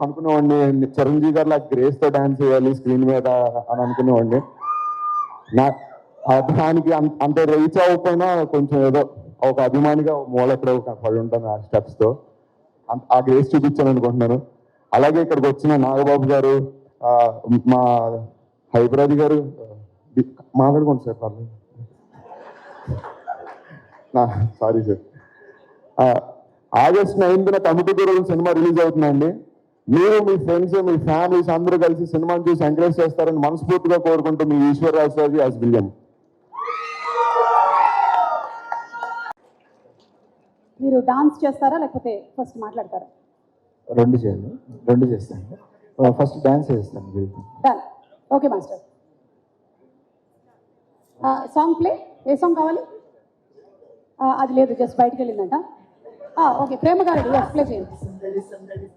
అనుకునేవాడిని చిరంజీవి గారు నాకు గ్రేస్తో డాన్స్ చేయాలి స్క్రీన్ మీద అని అనుకునేవాడిని. దానికి అంత రీచ్ అవ్వకపోయినా కొంచెం ఏదో ఒక అభిమానిగా మూలెక్కడో పడి ఉంటాను ఆ స్టెప్స్తో. ఆ గ్రేస్ చూపించాను అనుకుంటున్నాను. అలాగే ఇక్కడికి వచ్చిన నాగబాబు గారు, మా హైదరాబాద్ గారు, మాట్లాడుకోండి సార్ పర్లేదు. Sorry sir. August 9th committee కూరలు సినిమా రిలీజ్ అవుతుందండి. మీరు మీ ఫ్రెండ్స్, మీ ఫ్యామిలీస్ అందరూ కలిసి సినిమాని చూసి ఎంకరేజ్ చేస్తారని మనస్ఫూర్తిగా కోరుకుంటూ మీ ఈశ్వర్ రాజు యాజ్ విలియం. మీరు డాన్స్ చేస్తారా లేకపోతే ఫస్ట్ మాట్లాడతారా? రెండు చేస్తాను. ఫస్ట్ డాన్స్ చేస్తాను. Done. Okay master, song play. ఏ సాంగ్ కావాలి? అది లేదు, జస్ట్ బయటికి వెళ్ళిందంట. ఓకే, ప్రేమ గారు ప్లే చేయండి.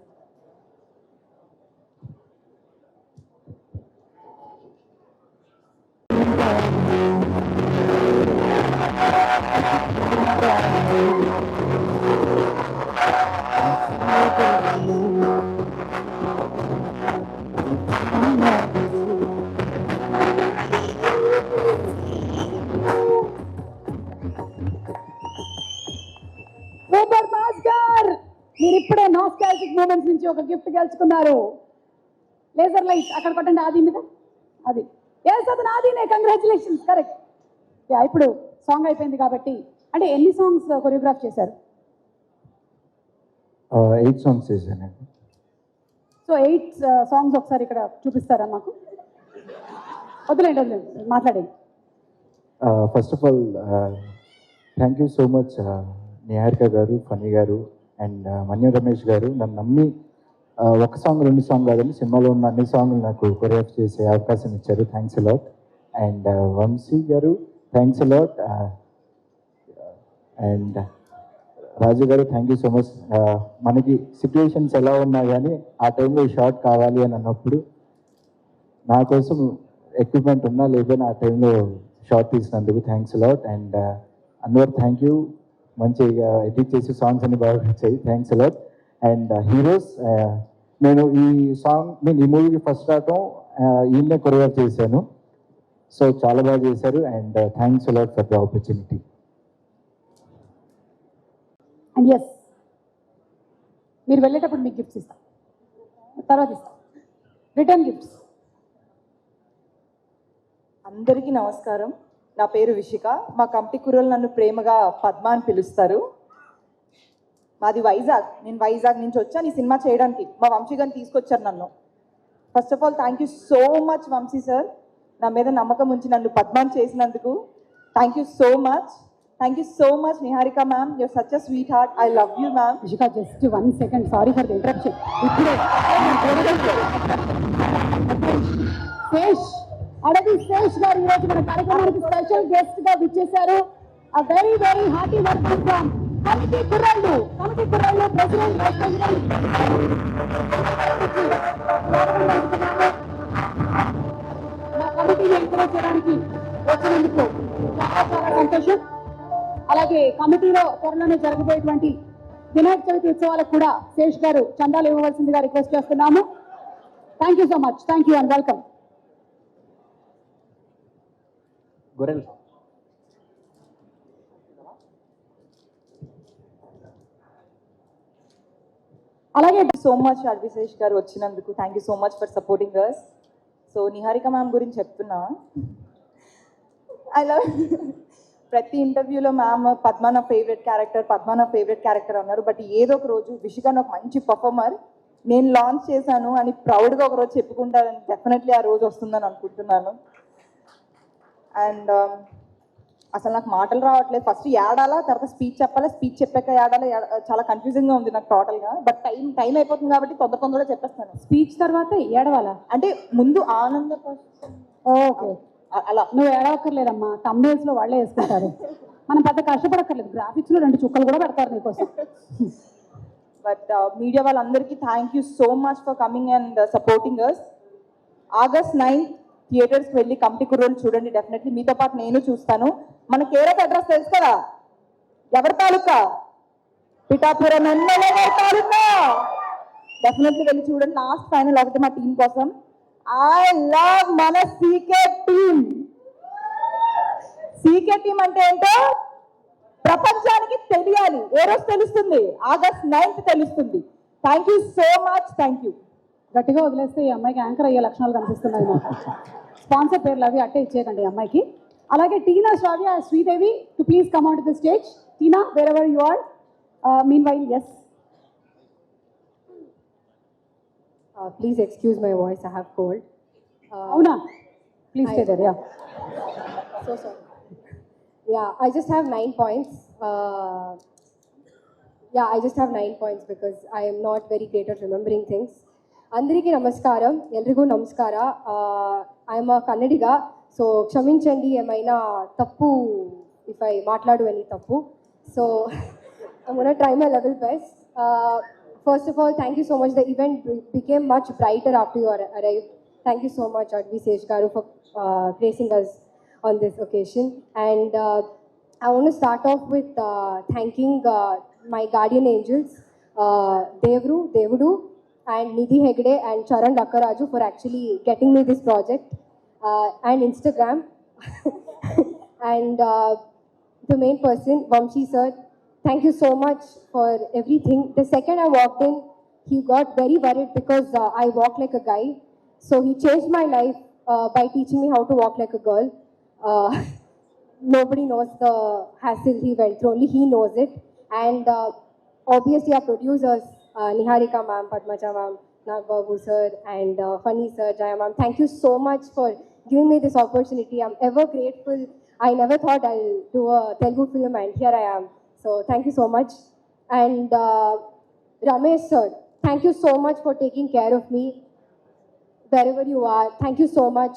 సూపర్ మాస్టర్, మీరు ఇప్పుడే నాస్టాల్జిక్ మూమెంట్స్ నుంచి ఒక గిఫ్ట్ గెలుచుకున్నారు. లేజర్ లైట్ అక్కడ కొట్టండి, ఆది మీద. అది అది నాదినే, కంగ్రాచులేషన్స్. కరెక్ట్. ఇప్పుడు సాంగ్ అయిపోయింది కాబట్టి, అంటే ఎన్ని సాంగ్స్ కొరియోగ్రాఫ్ చేశారు? 8 songs చేశానండి. సో 8 songs ఒకసారి ఇక్కడ చూపిస్తారా మాకు? వదిలేండి మాట్లాడండి. First of all thank you so much Niharika గారు, ఫనీ గారు అండ్ మన్యం రమేష్ గారు నన్ను నమ్మి ఒక సాంగ్ 2 సాంగ్ కాదండి, సినిమాలో ఉన్న అన్ని సాంగ్లు నాకు కొరియోగ్రాఫ్ చేసే అవకాశం ఇచ్చారు. Thanks a lot. అండ్ వంశీ గారు థ్యాంక్స్ అలాట్. అండ్ రాజు గారు థ్యాంక్ యూ సో మచ్. మనకి సిచ్యువేషన్స్ ఎలా ఉన్నా కానీ ఆ టైంలో ఈ షాట్ కావాలి అని అన్నప్పుడు నా కోసం ఎక్విప్మెంట్ ఉన్నా లేకపోయినా ఆ టైంలో షాట్ తీసినందుకు thanks a lot. And Anwar thank you, మంచిగా ఎడిట్ చేసి సాంగ్స్ అన్ని బాగా వచ్చాయి. Thanks a lot. అండ్ హీరోస్, నేను ఈ మూవీకి ఫస్ట్ రావటం ఈయన్నే కొరియోగ్రాఫ్ చేశాను. సో చాలా బాగా చేశారు. And thanks a lot for the opportunity. And yes, మీరు వెళ్ళేటప్పుడు మీకు గిఫ్ట్స్ ఇస్తాం, తర్వాత ఇస్తాం, రిటర్న్ గిఫ్ట్స్. అందరికీ నమస్కారం. నా పేరు విషిక. మా కమిటీ కుర్రలు నన్ను ప్రేమగా పద్మ అని పిలుస్తారు. మాది వైజాగ్. నేను వైజాగ్ నుంచి వచ్చాను ఈ సినిమా చేయడానికి. మా వంశీ గారిని తీసుకొచ్చారు నన్ను. First of all thank you so much Vamsi sir, నా మీద నమ్మకం ఉంచి నన్ను పద్మాని చేసినందుకు. Thank you so much. Thank you so much Niharika ma'am, you're such a sweet heart. I love you ma'am. Rishika, just 1 second, sorry for the interruption. ఇప్పుడే శేష్, అడవి శేష్ గారు ఈరోజు మన కార్యక్రమానికి స్పెషల్ గెస్ట్ గా విచ్చేశారు. A very very hearty welcome from committee కుర్రాళ్ళు president, vice president. నా కమిటీని ఎంకరేజ్ చేయడానికి వచ్చినందుకు చాలా చాలా సంతోషం. అలాగే కమిటీలో త్వరలోనే జరగబోయేటువంటి వినాయక చవితి ఉత్సవాలకు కూడా శేష్ గారు చందాలు ఇవ్వవలసిందిగా రిక్వెస్ట్ చేస్తున్నాము. Thank you so much. Thank you and welcome. గొర్రెలు అలాగే సో మచ్ అడ్విశేష్ గారు వచ్చినందుకు. Thank you so much for supporting us. So Niharika ma'am గురించి చెప్తున్నా. ఐ లవ్ ప్రతి ఇంటర్వ్యూలో మ్యామ్ పద్మ నా ఫేవరెట్ క్యారెక్టర్ అన్నారు. బట్ ఏదో ఒక రోజు విషికాన్ ఒక మంచి పర్ఫార్మర్ నేను లాంచ్ చేశాను అని ప్రౌడ్గా ఒక రోజు చెప్పుకుంటారని డెఫినెట్లీ ఆ రోజు వస్తుందని అనుకుంటున్నాను. అండ్ అసలు నాకు మాటలు రావట్లేదు. ఫస్ట్ ఏడాలా, తర్వాత స్పీచ్ చెప్పాలా, స్పీచ్ చెప్పాక ఏడాలా, చాలా కన్ఫ్యూజింగ్గా ఉంది నాకు టోటల్గా. బట్ టైం అయిపోతుంది కాబట్టి తొందరగా చెప్పేస్తాను. స్పీచ్ తర్వాత ఏడవాలా అంటే ముందు ఆనంద ఓకే, అలా నువ్వు ఏడవక్కర్లేదమ్మా, thumbnails లో వాళ్ళే వేసుకుంటారు. మనం పెద్ద కష్టపడక్కర్లేదు, గ్రాఫిక్స్ లో 2 చుక్కలు కూడా పెడతారు నీకోసం. బట్ మీడియా వాళ్ళందరికీ thank you so much for coming and supporting us. August 9th థియేటర్స్కి వెళ్ళి కమిటీ కుర్రోలు చూడండి. డెఫినెట్లీ మీతో పాటు నేను చూస్తాను. మన కేరఫ్ అడ్రస్ తెలుసు కదా, ఎవరి తాలూకా? పిఠాపురం ఎమ్మెల్యే గారి తాలూకా. డెఫినెట్లీ వెళ్ళి చూడండి. లాస్ట్ ఫైనల్ ఒకటి మా టీం కోసం. ఐ లవ్ మన సీకే టీమ్. సీకే టీం అంటే ఏంటో ప్రపంచానికి తెలియాలి. ఏ రోజు తెలుస్తుంది? August 9th తెలుస్తుంది. Thank you so much. Thank you. గట్టిగా వదిలేస్తే ఈ అమ్మాయికి యాంకర్ అయ్యే లక్షణాలు కనిపిస్తున్నాయి మాకు. స్పాన్సర్ పేర్లు అవి అట్టే ఇచ్చేయకండి ఈ అమ్మాయికి. అలాగే Tina, Shravya, Sridevi to please come on to the stage. Tina, wherever you are. Meanwhile, yes. Please excuse my voice, I have cold. అవునా, please stay there. Yeah, So sorry. Yeah, I just have 9 points. I just have 9 points because I am not very great at remembering things. Andariki namaskaram, elrigu namaskara. I am a Kannadiga, so kshaminchandi emaina tappu if I maatladu any tappu. So I'm going to try my level best. First of all, thank you so much. The event became much brighter after you arrived. Thank you so much, Advisesh Garu, for gracing us on this occasion. And I want to start off with thanking my guardian angels, Devudu, and Nidhi Hegde and Charan Rakkaraju for actually getting me this project, and Instagram. And the main person, Vamshi sir, thank you so much for everything. The second I walked in, he got very worried because I walk like a guy. So he changed my life by teaching me how to walk like a girl. Nobody knows the hassle he went through, only he knows it. And obviously our producers, Niharika ma'am, Padmaja ma'am, Nagbabu sir, and Funny sir, Jaya ma'am, thank you so much for giving me this opportunity. I'm ever grateful. I never thought I'll do a Telugu film, and here I am. So thank you so much. And Ramesh sir, thank you so much for taking care of me wherever you are. Thank you so much.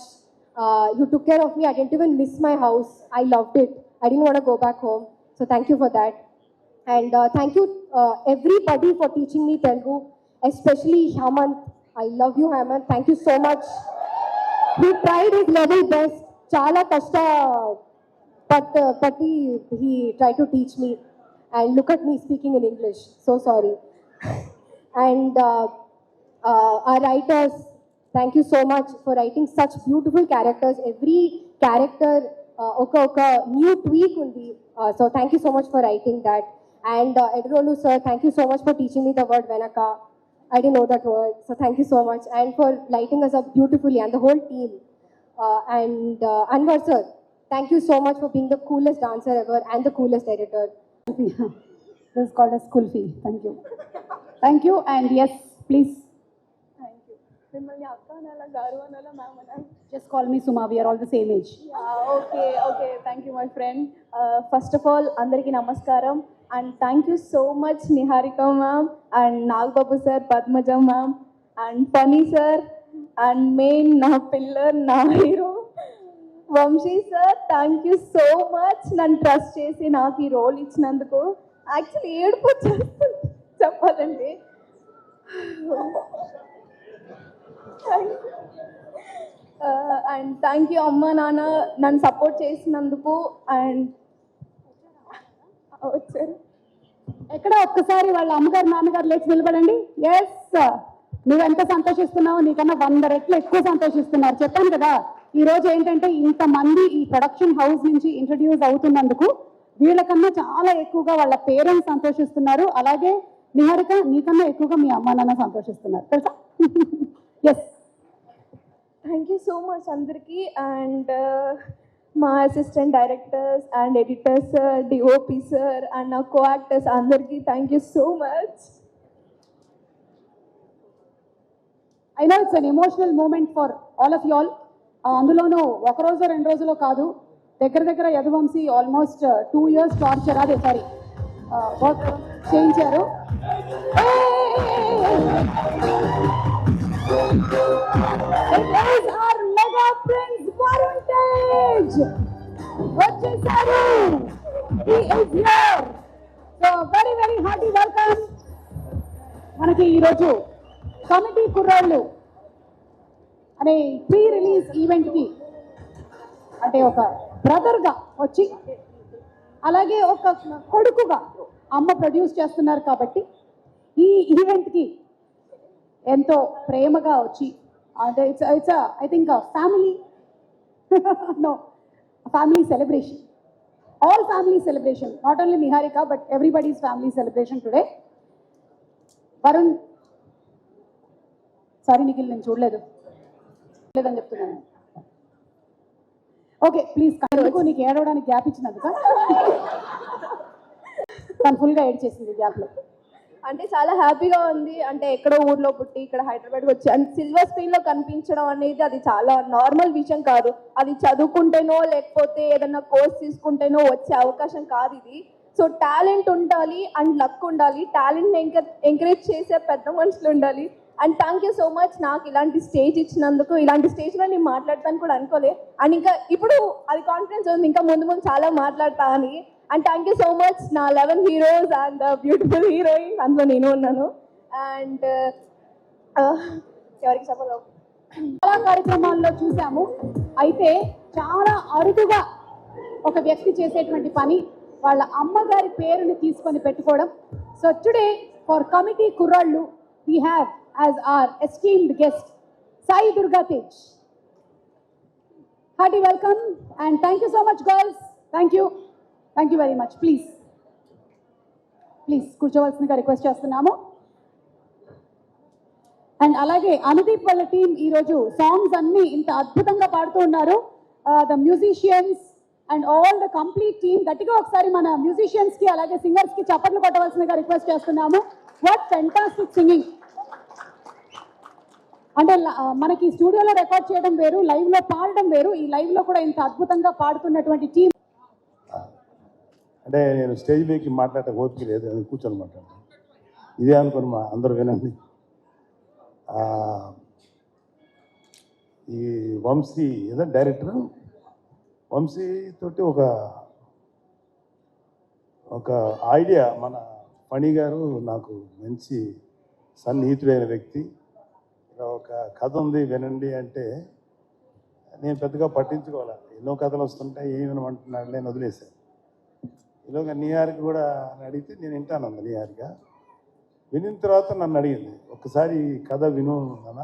You took care of me. I didn't even miss my house. I loved it. I didn't want to go back home. So thank you for that. And thank you everybody for teaching me Telugu, especially Hemant. I love you, Hemant. Thank you so much. He tried his level best. Chala kashta but he tried to teach me. And look at me speaking in English. So sorry. And our writers, thank you so much for writing such beautiful characters. Every character oka new tweak undi. So thank you so much for writing that. And Edrolu sir, thank you so much for teaching me the word Venaka. I didn't know that word, so thank you so much. And for lighting us up beautifully and the whole team. Anwar sir, thank you so much for being the coolest dancer ever and the coolest editor. This is called a school fee. Thank you. Thank you. And yes, please thank you. మిమ్మల్ని అక్క అనాలా, గారు అనాలా, ma'am అనాలా? just call me Suma. We are all the same age. Okay okay, thank you my friend. First of all అందరికీ నమస్కారం and thank you so much Niharika ma'am and Nagababu sir, Padmaja ma'am and Phani sir and main నా pillar, నా hero Vamsi sir. Thank you so much నన్ను trust చేసి నాకు ఈ role ఇచ్చినందుకు. Actually ఏడుపు వచ్చేస్తుంది చెప్పాలండి. అండ్ థ్యాంక్ యూ అమ్మ నాన్న నన్ను సపోర్ట్ చేసినందుకు. అండ్ వచ్చారు ఎక్కడ ఒక్కసారి వాళ్ళ అమ్మగారు నాన్నగారు లేచి నిలబడండి. ఎస్, నువ్వెంత సంతోషిస్తున్నావు, నీకన్నా 100 రెట్లు ఎక్కువ సంతోషిస్తున్నారు. చెప్పాను కదా, ఈ రోజు ఏంటంటే ఇంతమంది ఈ ప్రొడక్షన్ హౌస్ నుంచి ఇంట్రడ్యూస్ అవుతున్నందుకు వీళ్ళకన్నా చాలా ఎక్కువగా వాళ్ళ పేరెంట్స్ సంతోషిస్తున్నారు. అలాగే నిహారిక, నీకన్నా ఎక్కువగా మీ అమ్మ నాన్న సంతోషిస్తున్నారు తెలుసా. Yes, thank you so much అందరికీ. అండ్ మా assistant directors and editors sir, DOP sir and నా కో యాక్టర్స్ అందరికీ thank you so much. I know it's an emotional moment for all of you all. అందులోనూ ఒక రోజు 2 రోజులో కాదు, దగ్గర యదువంశీ ఆల్మోస్ట్ 2 years టార్చర్, అదే సారీ వర్క్ చేయించారు. వచ్చేసారు. So very very hearty welcome. మనకి ఈరోజు కమిటీ కుర్రాళ్ళు అనే ప్రీ రిలీజ్ ఈవెంట్కి అంటే ఒక బ్రదర్గా వచ్చి అలాగే ఒక కొడుకుగా అమ్మ ప్రొడ్యూస్ చేస్తున్నారు కాబట్టి ఈ ఈవెంట్కి ఎంతో ప్రేమగా వచ్చి అంటే it's I think family no family celebration, all family celebration, not only Niharika but everybody's family celebration today. Varun, sorry Nikhil, నేను చూడలేదు లేదని చెప్తున్నాను. ఓకే ప్లీజ్, ఎందుకు నీకు ఏడవడానికి గ్యాప్ ఇచ్చినందుక? తను ఫుల్గా ఏడ్ చేసింది గ్యాప్లో. అంటే చాలా హ్యాపీగా ఉంది. అంటే ఎక్కడో ఊర్లో పుట్టి ఇక్కడ హైదరాబాద్కి వచ్చి అండ్ సిల్వర్ స్క్రీన్లో కనిపించడం అనేది అది చాలా నార్మల్ విషయం కాదు. అది చదువుకుంటేనో లేకపోతే ఏదన్నా కోర్స్ తీసుకుంటేనో వచ్చే అవకాశం కాదు ఇది. సో టాలెంట్ ఉండాలి అండ్ లక్ ఉండాలి. టాలెంట్ని ఎంకరేజ్ చేసే పెద్ద మనుషులు ఉండాలి. And thank you so much నాకు ఇలాంటి స్టేజ్ ఇచ్చినందుకు. ఇలాంటి స్టేజ్లో నేను మాట్లాడతాను కూడా అనుకోలే. అండ్ ఇంకా ఇప్పుడు అది కాన్ఫిడెన్స్ ఉంది ఇంకా ముందు చాలా మాట్లాడతా అని. And thank you so much నా 11 హీరోస్ అండ్ బ్యూటిఫుల్ హీరోయిన్, అందులో నేను ఉన్నాను. అండ్ ఎవరికి చెప్పలేదు, చాలా కార్యక్రమాల్లో చూసాము. అయితే చాలా అరుదుగా ఒక వ్యక్తి చేసేటువంటి పని వాళ్ళ అమ్మగారి పేరుని తీసుకొని పెట్టుకోవడం. సో టుడే ఫర్ కమిటీ కుర్రాళ్ళు we have as our esteemed guest Sai Durga Tej. Hearty welcome and thank you so much girls. Thank you very much. Please కూర్చోవలసిందిగా రిక్వెస్ట్ చేస్తున్నాము. అండ్ అలాగే అనుదీప్ వాళ్ళ టీం ఈరోజు సాంగ్స్ అన్ని ఇంత అద్భుతంగా పాడుతూ ఉన్నారు. The musicians and all the complete team. గట్టిగా ఒకసారి మన మ్యూజిషియన్స్ కి అలాగే సింగర్స్ కి చప్పట్లు కొట్టవలసిందిగా రిక్వెస్ట్ చేస్తున్నాము. What fantastic singing. అంటే మనకి స్టూడియోలో రికార్డ్ చేయడం వేరు, లైవ్ లో పాడడం వేరు. ఈ లైవ్ లో కూడా ఇంత అద్భుతంగా పాడుతున్నటువంటి టీం. అంటే నేను స్టేజ్ మీదకి మాట్లాడే ఓపిక లేదు, అది కూర్చొని మాట్లాడతాను. ఇదే అనుకుని మా అందరూ వినండి. ఈ వంశీ ఏదో డైరెక్టర్ వంశీ తోటి ఒక ఐడియా, మన ఫణి గారు నాకు మంచి సన్నిహితుడైన వ్యక్తి. ఒక కథ ఉంది వినండి అంటే నేను పెద్దగా పట్టించుకోవాలి. ఎన్నో కథలు వస్తుంటాయి, ఏమి వినమంటున్నాడు, నేను వదిలేశాను. ఈలోగా నిహారిక కూడా అడిగితే నేను వింటాను అంది. నిహారిక వినిన తర్వాత నన్ను అడిగింది, ఒక్కసారి కథ విను అన్న,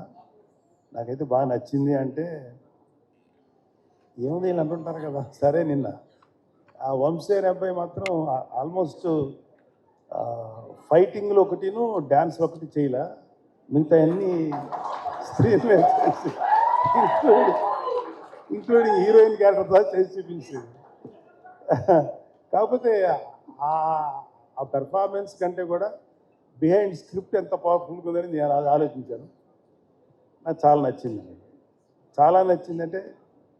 నాకైతే బాగా నచ్చింది అంటే, ఏముంది వీళ్ళు అంటుంటారు కదా. సరే నిన్న ఆ వంశీ అనే అబ్బాయి మాత్రం ఆల్మోస్ట్ ఫైటింగ్లో ఒకటిను డ్యాన్స్లో ఒకటి చేయలే, మిగతా అన్ని స్క్రీన్ మీద చేసి ఇంక్లూడింగ్ హీరోయిన్ క్యారెక్టర్తో చేసి చూపించేది. కాకపోతే ఆ పెర్ఫార్మెన్స్ కంటే కూడా బిహైండ్ స్క్రిప్ట్ ఎంత పవర్ఫుల్గా ఉందని నేను అది ఆలోచించాను. నాకు చాలా నచ్చింది. చాలా నచ్చిందంటే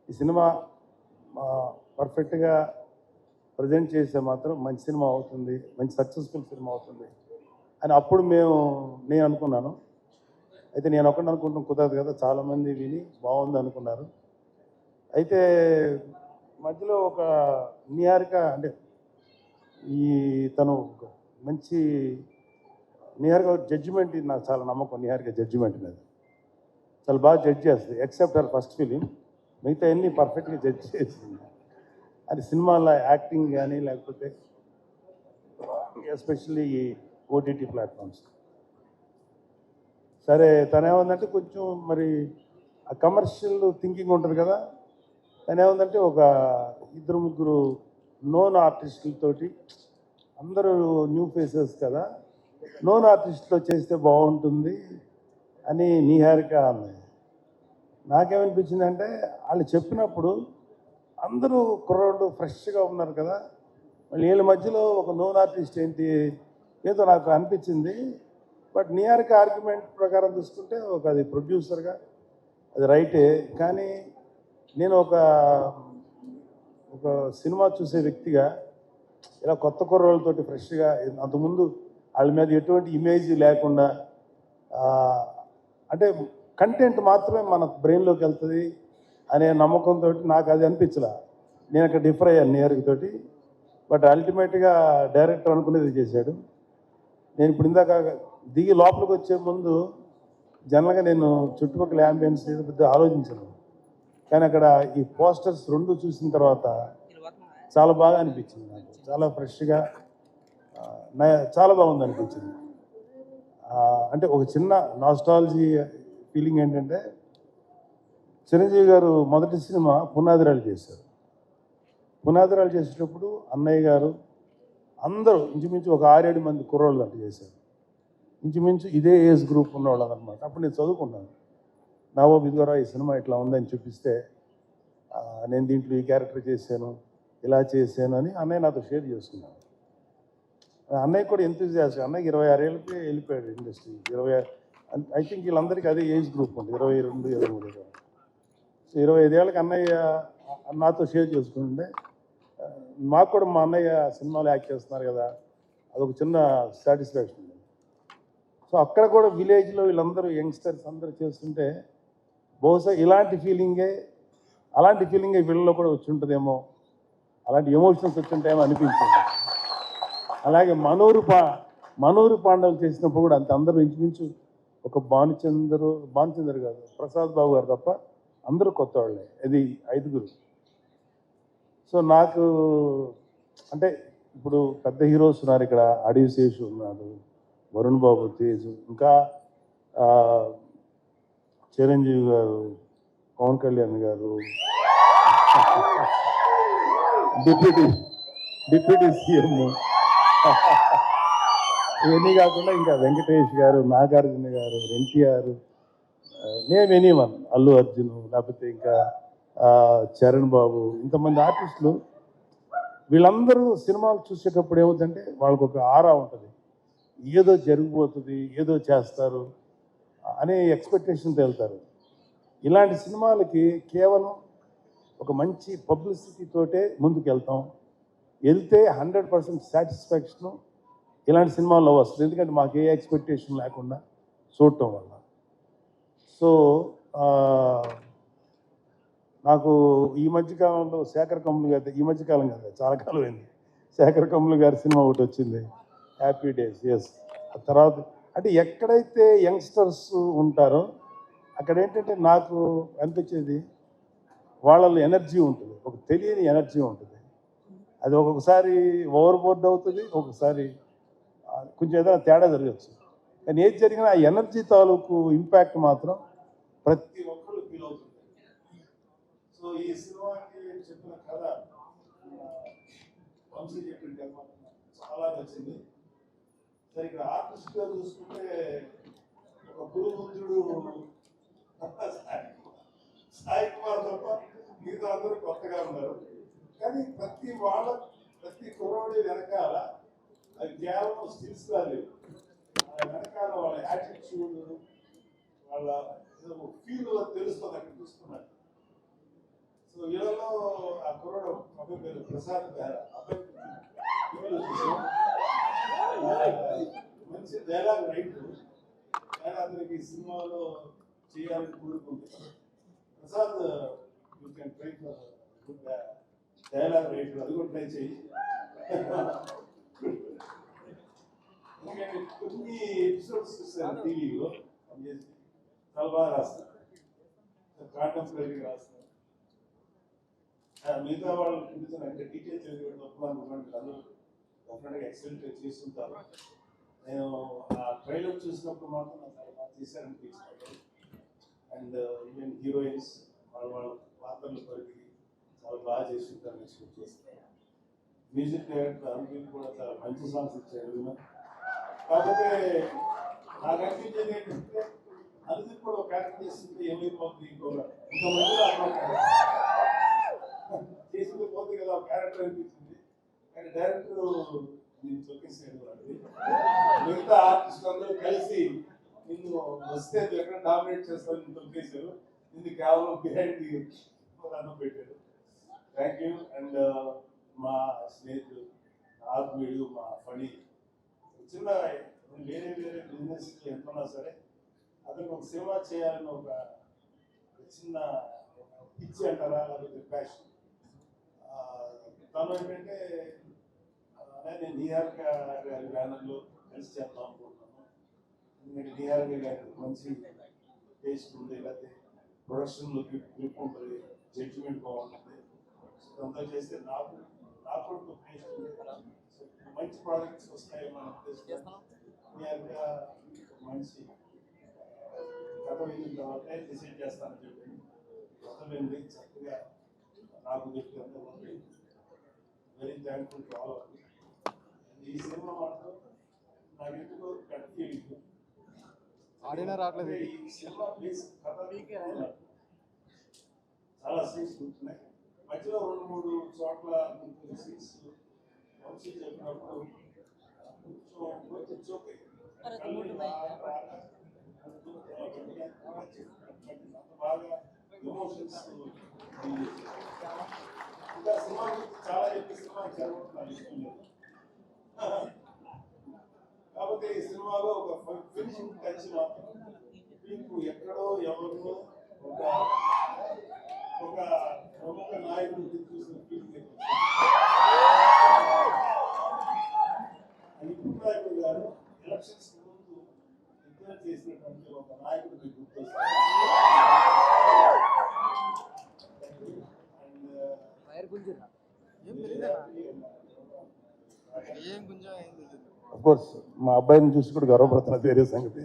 ఈ సినిమా పర్ఫెక్ట్గా ప్రజెంట్ చేస్తే మాత్రం మంచి సినిమా అవుతుంది, మంచి సక్సెస్ఫుల్ సినిమా అవుతుంది అని అప్పుడు నేను అనుకున్నాను. అయితే నేను ఒకటి అనుకుంటాం కుదరదు కదా, చాలామంది విని బాగుంది అనుకున్నారు. అయితే మధ్యలో ఒక నిహారిక అంటే తను మంచి నిహారిక జడ్జిమెంట్, నాకు చాలా నమ్మకం నిహారిక జడ్జిమెంట్ మీద. చాలా బాగా జడ్జ్ చేస్తుంది, ఎక్సెప్ట్ హర్ ఫస్ట్ ఫిలిం, మిగతా అన్నీ పర్ఫెక్ట్గా జడ్జ్ చేసింది. అది సినిమాలో యాక్టింగ్ కానీ లేకపోతే ఎస్పెషల్లీ ఈ ఓటీటీ ప్లాట్ఫామ్స్. సరే తనేముందంటే కొంచెం మరి ఆ కమర్షియల్ థింకింగ్ ఉంటుంది కదా, తనేముందంటే ఒక 2-3 నోన్ ఆర్టిస్టులతోటి, అందరూ న్యూ ఫేసెస్ కదా, నోన్ ఆర్టిస్టుతో చేస్తే బాగుంటుంది అని నిహారిక అన్నది. నాకేమనిపించిందంటే వాళ్ళు చెప్పినప్పుడు అందరూ కుర్రోళ్ళు ఫ్రెష్గా ఉన్నారు కదా, మళ్ళీ వీళ్ళ మధ్యలో ఒక నోన్ ఆర్టిస్ట్ ఏంటి ఏదో నాకు అనిపించింది. బట్ నిహారిక ఆర్గ్యుమెంట్ ప్రకారం చూసుకుంటే అది ప్రొడ్యూసర్గా అది రైటే, కానీ నేను ఒక సినిమా చూసే వ్యక్తిగా ఇలా కొత్త కుర్రోళ్ళతోటి ఫ్రెష్గా, అంతకుముందు వాళ్ళ మీద ఎటువంటి ఇమేజ్ లేకుండా అంటే కంటెంట్ మాత్రమే మన బ్రెయిన్లోకి వెళ్తుంది అనే నమ్మకంతో నాకు అది అనిపించలే. నేను అక్కడ డిఫర్ అయ్యాను నిహారికతోటి. బట్ అల్టిమేట్గా డైరెక్టర్ అనుకునేది చేశాడు. నేను ఇప్పుడు ఇందాక దిగి లోపలికి వచ్చే ముందు జనరల్గా నేను చుట్టుపక్కల యాంబియన్స్ ఏదో పెద్ద ఆలోచించాను, కానీ అక్కడ ఈ పోస్టర్స్ 2 చూసిన తర్వాత చాలా బాగా అనిపించింది. నాకు చాలా ఫ్రెష్గా చాలా బాగుంది అనిపించింది. అంటే ఒక చిన్న నాస్టాలజీ ఫీలింగ్ ఏంటంటే, చిరంజీవి గారు మొదటి సినిమా పునాదిరాలు చేశారు. పునాదిరాలు చేసేటప్పుడు అన్నయ్య గారు అందరూ ఇంచుమించు ఒక 6-7 మంది కుర్రోళ్ళు అంటే చేశారు. ఇంచుమించు ఇదే ఏజ్ గ్రూప్ ఉన్నవాళ్ళు అనమాట. అప్పుడు నేను చదువుకున్నాను. నావో ఇదిగోరా ఈ సినిమా ఇట్లా ఉందని చూపిస్తే, నేను దీంట్లో ఈ క్యారెక్టర్ చేశాను, ఇలా చేశాను అని అన్నయ్య నాతో షేర్ చేసుకున్నాను. అన్నయ్య కూడా ఎంతూజియాస్టిక్. అన్నయ్యకి 26 ఏళ్ళకి వెళ్ళిపోయాడు ఇండస్ట్రీ. 20 ఐ థింక్ వీళ్ళందరికీ అదే ఏజ్ గ్రూప్ ఉంది, 22, 23. సో 25 ఏళ్ళకి అన్నయ్య నాతో షేర్ చేసుకుంటే, మాకు కూడా మా అన్నయ్య సినిమాలో యాక్ట్ చేస్తున్నారు కదా, అదొక చిన్న సాటిస్ఫాక్షన్ ఉంది. సో అక్కడ కూడా విలేజ్లో వీళ్ళందరూ యంగ్స్టర్స్ అందరూ చేస్తుంటే బహుశా అలాంటి ఫీలింగే వీళ్ళలో కూడా వచ్చి ఉంటుందేమో, అలాంటి ఎమోషన్స్ వచ్చి ఉంటాయేమో అనిపించింది. అలాగే మనూరు పాండవులు చేసినప్పుడు కూడా అంత అందరూ ఇంచుమించు ఒక భానుచందర్ కాదు, ప్రసాద్ బాబు గారు తప్ప అందరూ కొత్త వాళ్ళే, అది 5గురు. సో నాకు అంటే ఇప్పుడు పెద్ద హీరోస్ ఉన్నారు ఇక్కడ, అడవి శేషు ఉన్నాడు, వరుణ్ బాబు, తేజ్, ఇంకా చిరంజీవి గారు, పవన్ కళ్యాణ్ గారు, డిప్యూటీ సీఎం, ఇవన్నీ కాకుండా ఇంకా వెంకటేష్ గారు, నాగార్జున గారు, ఎన్టీఆర్, నేమ్ ఎనీవన్, అల్లు అర్జున్, లేకపోతే ఇంకా చరణ్ బాబు, ఇంతమంది ఆర్టిస్టులు. వీళ్ళందరూ సినిమాలు చూసేటప్పుడు ఏమవుతుందంటే వాళ్ళకు ఒక ఆరా ఉంటుంది, ఏదో జరిగిపోతుంది, ఏదో చేస్తారు అనే ఎక్స్పెక్టేషన్తో వెళ్తారు. ఇలాంటి సినిమాలకి కేవలం ఒక మంచి పబ్లిసిటీతోటే ముందుకు వెళ్తే 100% సాటిస్ఫాక్షను ఇలాంటి సినిమాల్లో వస్తుంది. ఎందుకంటే మాకు ఏ ఎక్స్పెక్టేషన్ లేకుండా చూడటం వల్ల. సో నాకు ఈ మధ్యకాలంలో శేఖర్ కమ్ములు గారి, ఈ మధ్యకాలం కాదు చాలా కాలం అయింది, శేఖర్ కమ్ములు గారి సినిమా ఒకటి వచ్చింది, హ్యాపీ డేస్. ఎస్, ఆ తర్వాత అంటే ఎక్కడైతే యంగ్స్టర్స్ ఉంటారో అక్కడ ఏంటంటే నాకు అనిపించేది వాళ్ళలో ఎనర్జీ ఉంటుంది, ఒక తెలియని ఎనర్జీ ఉంటుంది. అది ఒక్కొక్కసారి ఓవర్బోర్డ్ అవుతుంది, ఒక్కొక్కసారి కొంచెం ఏదైనా తేడా జరగచ్చు. కానీ ఏది జరిగినా ఆ ఎనర్జీ తాలూకు ఇంపాక్ట్ మాత్రం ప్రతి ఒక్కరు ఫీల్ అవుతుంది. సో ఈ సినిమాకి చెప్పిన కథ వంశీ చెప్పిన కథ చాలా నచ్చింది. సరే ఇక్కడ ఆర్టిస్ట్గా చూసుకుంటే ఒక గురుముద్రుడు సాయి కుమార్ తప్ప మిగతా అందరూ కొత్తగా ఉన్నారు. కానీ ప్రతి కుర్రోడి వెనకాల అది కేవలం స్కిల్స్ లేవు, వెనకాల వాళ్ళ యాటిట్యూడ్, వాళ్ళ ఫీల్ తెలుస్తుంది అక్కడ చూస్తున్నారు. సో వీళ్ళలో ఆ కుర్రోడు అబ్బాయి పేరు ప్రసాద్ గారు, అబ్బాయి మంచి డైలాగ్ రైటర్, కానీ అతనికి సినిమాలో చేయాలని కోరుకుంది. Prasad you can try for good dialogue writer, అది కూడా ట్రై చేయి. ఎందుకంటే కొన్ని ఎపిసోడ్స్ చూస్తాను టీవీలో పనిచేసి, చాలా బాగా రాస్తారు, కాంటెంపరీ రాస్తారు. మిగతా వాళ్ళు అంటే డీటెయిల్స్ అందరూ డెఫినెట్గా ఎక్సలెంట్ చేస్తుంటారు. నేను ఆ ట్రైలర్ చూసినప్పుడు మాత్రం నాకు చాలా బాగా చేశారనిపించింది. అండ్ ఈవెన్ హీరోయిన్స్ వాళ్ళ పాత్రలు పరిధి చాలా బాగా చేస్తుంటారు ఎక్స్పెక్ట్ చేస్తారు. మ్యూజిక్ డైరెక్టర్ అనుకుని కూడా చాలా మంచి సాంగ్స్ ఇచ్చారు. కాకపోతే నాకు అనిపించేది ఏంటంటే అనుకుని కూడా ఒక క్యారెక్టర్ చేస్తుంటే ఏమైపోతుంది, ఇంకో మంది చేసింది పోతుంది కదా ఒక క్యారెక్టర్ అనిపించింది. కానీ డైరెక్టర్ నేను తొక్కేసాడు. మిగతా ఆర్టిస్ట్ అందరూ కలిసి నిన్ను వస్తే ఎక్కడ డామినేట్ చేస్తాను నేను తొక్కేశారు. నిన్ను కేవలం బిహైండ్ అన్నం పెట్టాడు. Thank you. అండ్ మా స్నేహితుడు ఆత్మీయుడు మా ఫణి చిన్న వేరే బిజినెస్ ఎంతున్నా సరే అతనికి ఒక సినిమా చేయాలని ఒక చిన్న పిచ్చి అంటారా, లేకపోతే ప్యాషన్. తను ఏంటంటే నేను నిహారిక గారి బ్యానర్లో కలిసి చేద్దాం అనుకుంటున్నాను. ఎందుకంటే నిహారిక గారికి మంచి టేస్ట్ ఉంది, లేకపోతే ప్రొడక్షన్లో గ్రిప్ ఉంటుంది, జడ్జిమెంట్ బాగుంటుంది. అంతా చేస్తే నాకు టేస్ట్ ఉంది, మంచి ప్రాజెక్ట్స్ వస్తాయి. మన నిహారిక మంచి కథ విన్న తర్వాత డిసైడ్ చేస్తానని చెప్పి కథ వింది చక్కగా నాకు చెప్పి అంత very thankful to all of you. ఈ సినిమా మాత్రం నాకు ఎందుకో గట్ ఫీలింగ్ ఈ సినిమా ప్లీజ్ కథ చాలా సీన్స్ ఉంటున్నాయి. మధ్యలో 2-3 చోట్ల సీన్స్ వంశీ చెప్పినప్పుడు కొంచెం చోకే బాగా ఎమోషన్స్. ఇంకా సినిమా చాలా చెప్పి సినిమా జరుగుతున్నాను ఇష్టం లేదు. కాబట్టి ఈ సినిమాలో ఒక ఫినిషింగ్ టచ్ మాత్రం మీకు ఎక్కడో ఎవరినో ఒక ప్రముఖ నాయకుడు చూసిన ఫీలింగ్. ఇప్పుడు నాయకుడు గారు ఎలక్షన్స్ ముందు డిక్లేర్ చేసినటువంటి ఒక నాయకుడు మీకు గుర్తొస్తారు. అఫ్కోర్స్ మా అబ్బాయిని చూసి కూడా గర్వపడుతున్నా, వేరే సంగతి.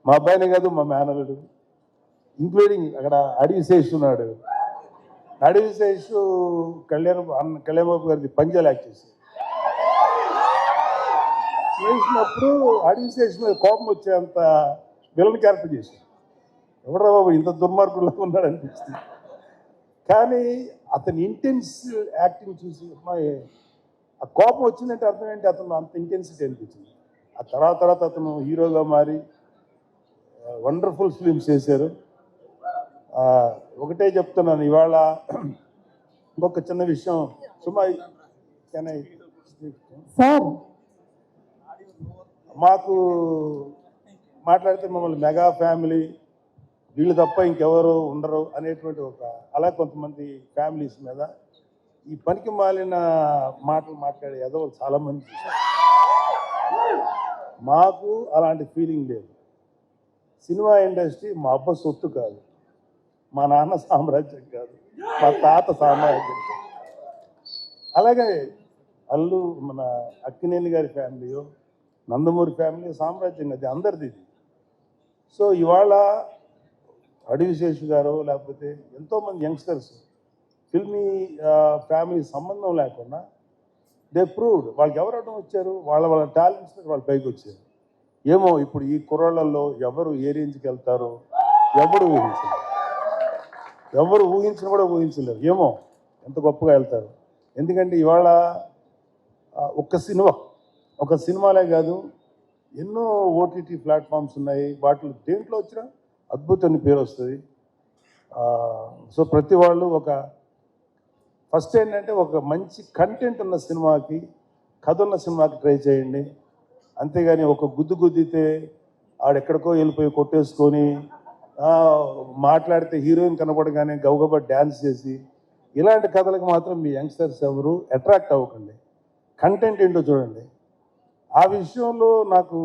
మా అబ్బాయినే కాదు, మా మేనలుడు ఇంక్లూడింగ్ అక్కడ అడవి శేషు ఉన్నాడు. అడవి శేషు కళ్యాణబాబు గారికి పంజాలు యాక్ట్ చేసినప్పుడు అడవి శేషు మీద కోపం వచ్చేంత విలన్ క్యారెక్టర్ చేశాడు. ఎవడరా బాబు ఇంత దుర్మార్గుల్లో ఉన్నాడు అనిపిస్తుంది. కానీ అతని ఇంటెన్స్ యాక్టింగ్ చూసి ఆ కోపం వచ్చిందంటే అర్థం ఏంటి, అతను అంత ఇంటెన్సిటీ అనిపించింది. ఆ తర్వాత అతను హీరోగా మారి వండర్ఫుల్ ఫిల్మ్స్ చేశారు. ఒకటే చెప్తున్నాను ఇవాళ ఇంకొక చిన్న విషయం. సుమా సార్ మాకు మాట్లాడితే మమ్మల్ని మెగా ఫ్యామిలీ, వీళ్ళు తప్ప ఇంకెవరు ఉండరు అనేటువంటి అలా కొంతమంది ఫ్యామిలీస్ మీద ఈ పనికి మాలిన మాటలు మాట్లాడే ఎదవలు చాలామంది. మాకు అలాంటి ఫీలింగ్ లేదు. సినిమా ఇండస్ట్రీ మా అబ్బ సొత్తు కాదు, మా నాన్న సామ్రాజ్యం కాదు, మా తాత సామ్రాజ్యం కాదు. అలాగే మన అక్కినేని గారి ఫ్యామిలీయో నందమూరి ఫ్యామిలీ సామ్రాజ్యం అది అందరిది. సో ఇవాళ అడవి శేషు గారు లేకపోతే ఎంతోమంది యంగ్స్టర్స్ ఫిల్మీ ఫ్యామిలీ సంబంధం లేకుండా దే ప్రూవ్డ్. వాళ్ళకి ఎవరు అడ్డం వచ్చారు? వాళ్ళ టాలెంట్స్ వాళ్ళు పైకి వచ్చారు. ఏమో ఇప్పుడు ఈ కుర్రాళ్ళల్లో ఎవరు ఏ రేంజ్కి వెళ్తారో ఎవరు ఊహించిన కూడా ఊహించలేరు. ఏమో ఎంత గొప్పగా వెళ్తారు. ఎందుకంటే ఇవాళ ఒక సినిమాలే కాదు, ఎన్నో ఓటీటీ ప్లాట్ఫామ్స్ ఉన్నాయి. వాటిలో దేంట్లో వచ్చినా అద్భుతమైన పేరు వస్తుంది. సో ప్రతి వాళ్ళు ఫస్ట్ ఏంటంటే ఒక మంచి కంటెంట్ ఉన్న సినిమాకి, కథ ఉన్న సినిమాకి ట్రై చేయండి. అంతేగాని ఒక గుద్దితే ఆడెక్కడికో వెళ్ళిపోయి కొట్టేసుకొని మాట్లాడితే హీరోయిన్ కనపడగానే గబగబా డ్యాన్స్ చేసి ఇలాంటి కథలకు మాత్రం మీ యంగ్స్టర్స్ ఎవరు అట్రాక్ట్ అవ్వకండి. కంటెంట్ ఏంటో చూడండి. ఆ విషయంలో నాకు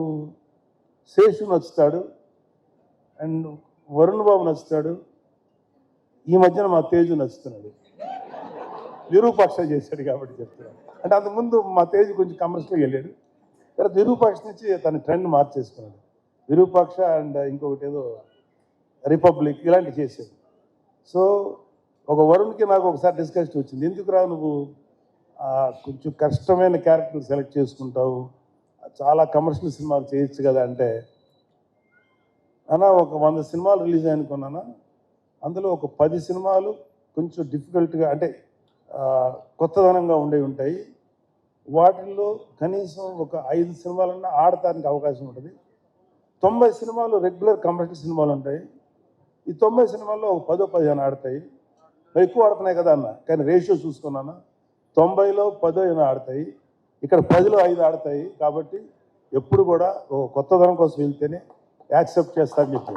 శేషు నచ్చుతాడు అండ్ వరుణ్ బాబు నచ్చుతాడు. ఈ మధ్యన మా తేజు నచ్చుతున్నాడు. విరూపాక్ష చేశాడు కాబట్టి చెప్తున్నాడు. అంటే అంతకుముందు మా తేజు కొంచెం కమర్షియల్గా వెళ్ళాడు. తర్వాత విరూపాక్ష నుంచి తన ట్రెండ్ మార్చేసుకున్నాడు. విరూపాక్ష అండ్ ఇంకొకటి ఏదో రిపబ్లిక్ ఇలాంటివి చేశాడు. సో ఒక వరుణ్కి నాకు ఒకసారి డిస్కషన్ వచ్చింది, ఎందుకురా నువ్వు కొంచెం కష్టమైన క్యారెక్టర్ సెలెక్ట్ చేసుకుంటావు, చాలా కమర్షియల్ సినిమాలు చేయొచ్చు కదా అంటే, అన్నా ఒక 100 సినిమాలు రిలీజ్ అనుకున్నానా, అందులో ఒక 10 సినిమాలు కొంచెం డిఫికల్ట్గా అంటే కొత్తదనంగా ఉండేవి ఉంటాయి. వాటిల్లో కనీసం ఒక 5 సినిమాలన్నా ఆడటానికి అవకాశం ఉంటుంది. 90 సినిమాలు రెగ్యులర్ కమర్షియల్ సినిమాలు ఉంటాయి. ఈ 90 సినిమాల్లో ఒక 10-15 ఆడతాయి. ఎక్కువ ఆడుతున్నాయి కదా అన్న, కానీ రేషియో చూసుకున్నాను 90లో 10 ఆడతాయి, ఇక్కడ 10లో 5 ఆడతాయి. కాబట్టి ఎప్పుడు కూడా ఒక కొత్తదనం కోసం వెళ్తేనే యాక్సెప్ట్ చేస్తారని చెప్పి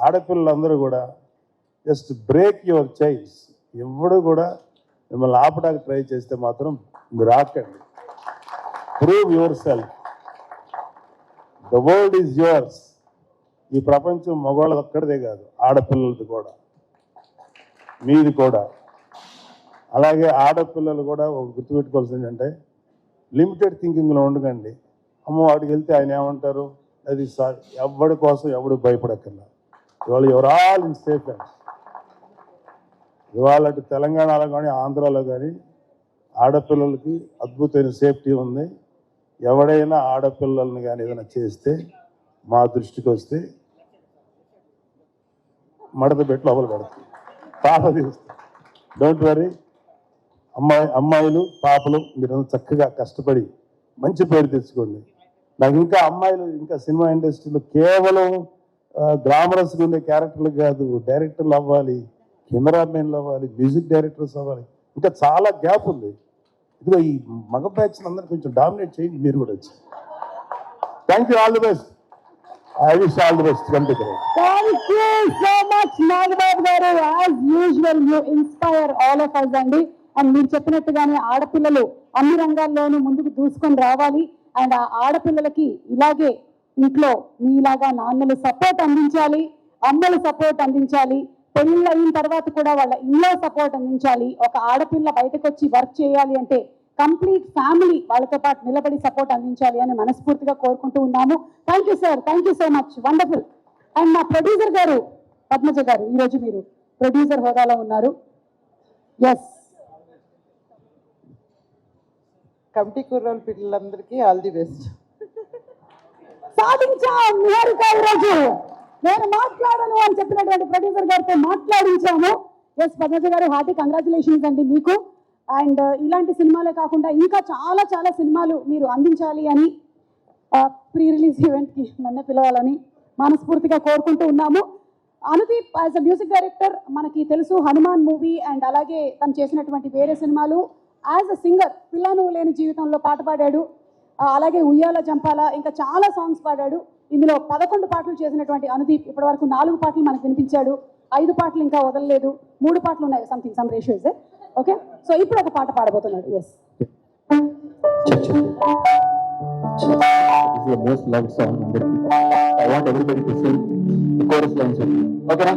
ఆడపిల్లలందరూ కూడా జస్ట్ బ్రేక్ యువర్ చైల్డ్స్. ఎవడు కూడా మిమ్మల్ని ఆపడానికి ట్రై చేస్తే మాత్రం మీరు ఆకండి. Prove yourself. The world is yours. ఈ ప్రపంచం మగవాళ్ళది ఒక్కడిదే కాదు, ఆడపిల్లలది కూడా, మీది కూడా. అలాగే ఆడపిల్లలు కూడా ఒక గుర్తుపెట్టుకోవాల్సింది ఏంటంటే లిమిటెడ్ థింకింగ్లో ఉండకండి. అమ్మో వాడికి వెళ్తే ఆయన ఏమంటారు, అది ఎవరి కోసం ఎవడు భయపడక్కర్లా. ఇవాళ your all in safe hands. ఇవాళ అటు తెలంగాణలో కానీ ఆంధ్రాలో కానీ ఆడపిల్లలకి అద్భుతమైన సేఫ్టీ ఉంది. ఎవడైనా ఆడపిల్లల్ని కానీ ఏదైనా చేస్తే మా దృష్టికి వస్తే మడత పెట్టి లోపల పెడతాం, పాప తీస్తాం. Don't worry. అమ్మాయిలు పాపలు మీరు చక్కగా కష్టపడి మంచి పేరు తెచ్చుకోండి. నాకు ఇంకా అమ్మాయిలు ఇంకా సినిమా ఇండస్ట్రీలో కేవలం గ్లామరస్గా ఉండే క్యారెక్టర్లు కాదు, డైరెక్టర్లు అవ్వాలి, కెమెరామెన్లు అవ్వాలి, మ్యూజిక్ డైరెక్టర్స్ అవ్వాలి. ఇంకా చాలా గ్యాప్ ఉంది. ఇదిగో ఈ మగ బ్యాచ్ని అందరూ కొంచెం డామినేట్ చేయండి, మీరు కూడా వచ్చి. Thank you, all the best. I wish all the best. Thank you so much, Nagababu గారు. As usual, you inspire all of us అండి. అండ్ మీరు చెప్పినట్టుగానే ఆడపిల్లలు అన్ని రంగాల్లోనూ ముందుకు దూసుకొని రావాలి. అండ్ ఆ ఆడపిల్లలకి ఇలాగే ఇంట్లో మీలాగా నాన్నలు సపోర్ట్ అందించాలి, అమ్మలు సపోర్ట్ అందించాలి, పెళ్ళిళ్ళు అయిన తర్వాత కూడా వాళ్ళ ఇంట్లో సపోర్ట్ అందించాలి. ఒక ఆడపిల్ల బయటకు వచ్చి వర్క్ చేయాలి అంటే కంప్లీట్ ఫ్యామిలీ వాళ్ళతో పాటు నిలబడి సపోర్ట్ అందించాలి అని మనస్ఫూర్తిగా కోరుకుంటూ ఉన్నాము. Thank you sir, thank you so much, wonderful. And మా ప్రొడ్యూసర్ గారు పద్మజ గారు, ఈరోజు మీరు ప్రొడ్యూసర్ హోదాలో ఉన్నారు. ఎస్, కమిటీ కుర్రాళ్ళ పిల్లలందరికీ ఆల్ ది బెస్ట్. సాధించాం నిహారిక. ఈరోజు నేను మాట్లాడను అని చెప్పినటువంటి ప్రొడ్యూసర్ గారితో మాట్లాడించాము. ఎస్ పద్మజ గారు, హార్టీ కంగ్రాచులేషన్స్ అండి మీకు. అండ్ ఇలాంటి సినిమాలే కాకుండా ఇంకా చాలా చాలా సినిమాలు మీరు అందించాలి అని ప్రీ రిలీజ్ ఈవెంట్కి నన్ను పిలవాలని మనస్ఫూర్తిగా కోరుకుంటూ ఉన్నాము. Anudeep as a music director మనకి తెలుసు, హనుమాన్ మూవీ అండ్ అలాగే తను చేసినటువంటి వేరే సినిమాలు. యాజ్ అ సింగర్ పిల్లను లేని జీవితంలో పాట పాడాడు, అలాగే ఉయ్యాల జంపాల, ఇంకా చాలా సాంగ్స్ పాడాడు. ఇందులో 11 పాటలు చేసినటువంటి అనుదీప్ ఇప్పటి వరకు 4 పాటలు మనకు వినిపించాడు. 5 పాటలు ఇంకా వదలలేదు, 3 పాటలు ఉన్నాయి, something some ratios. Okay, so ఇప్పుడు ఒక పాట పాడబోతున్నాడు. Yes, This is the most loved song. I want everybody to sing the chorus lines with me. Okay,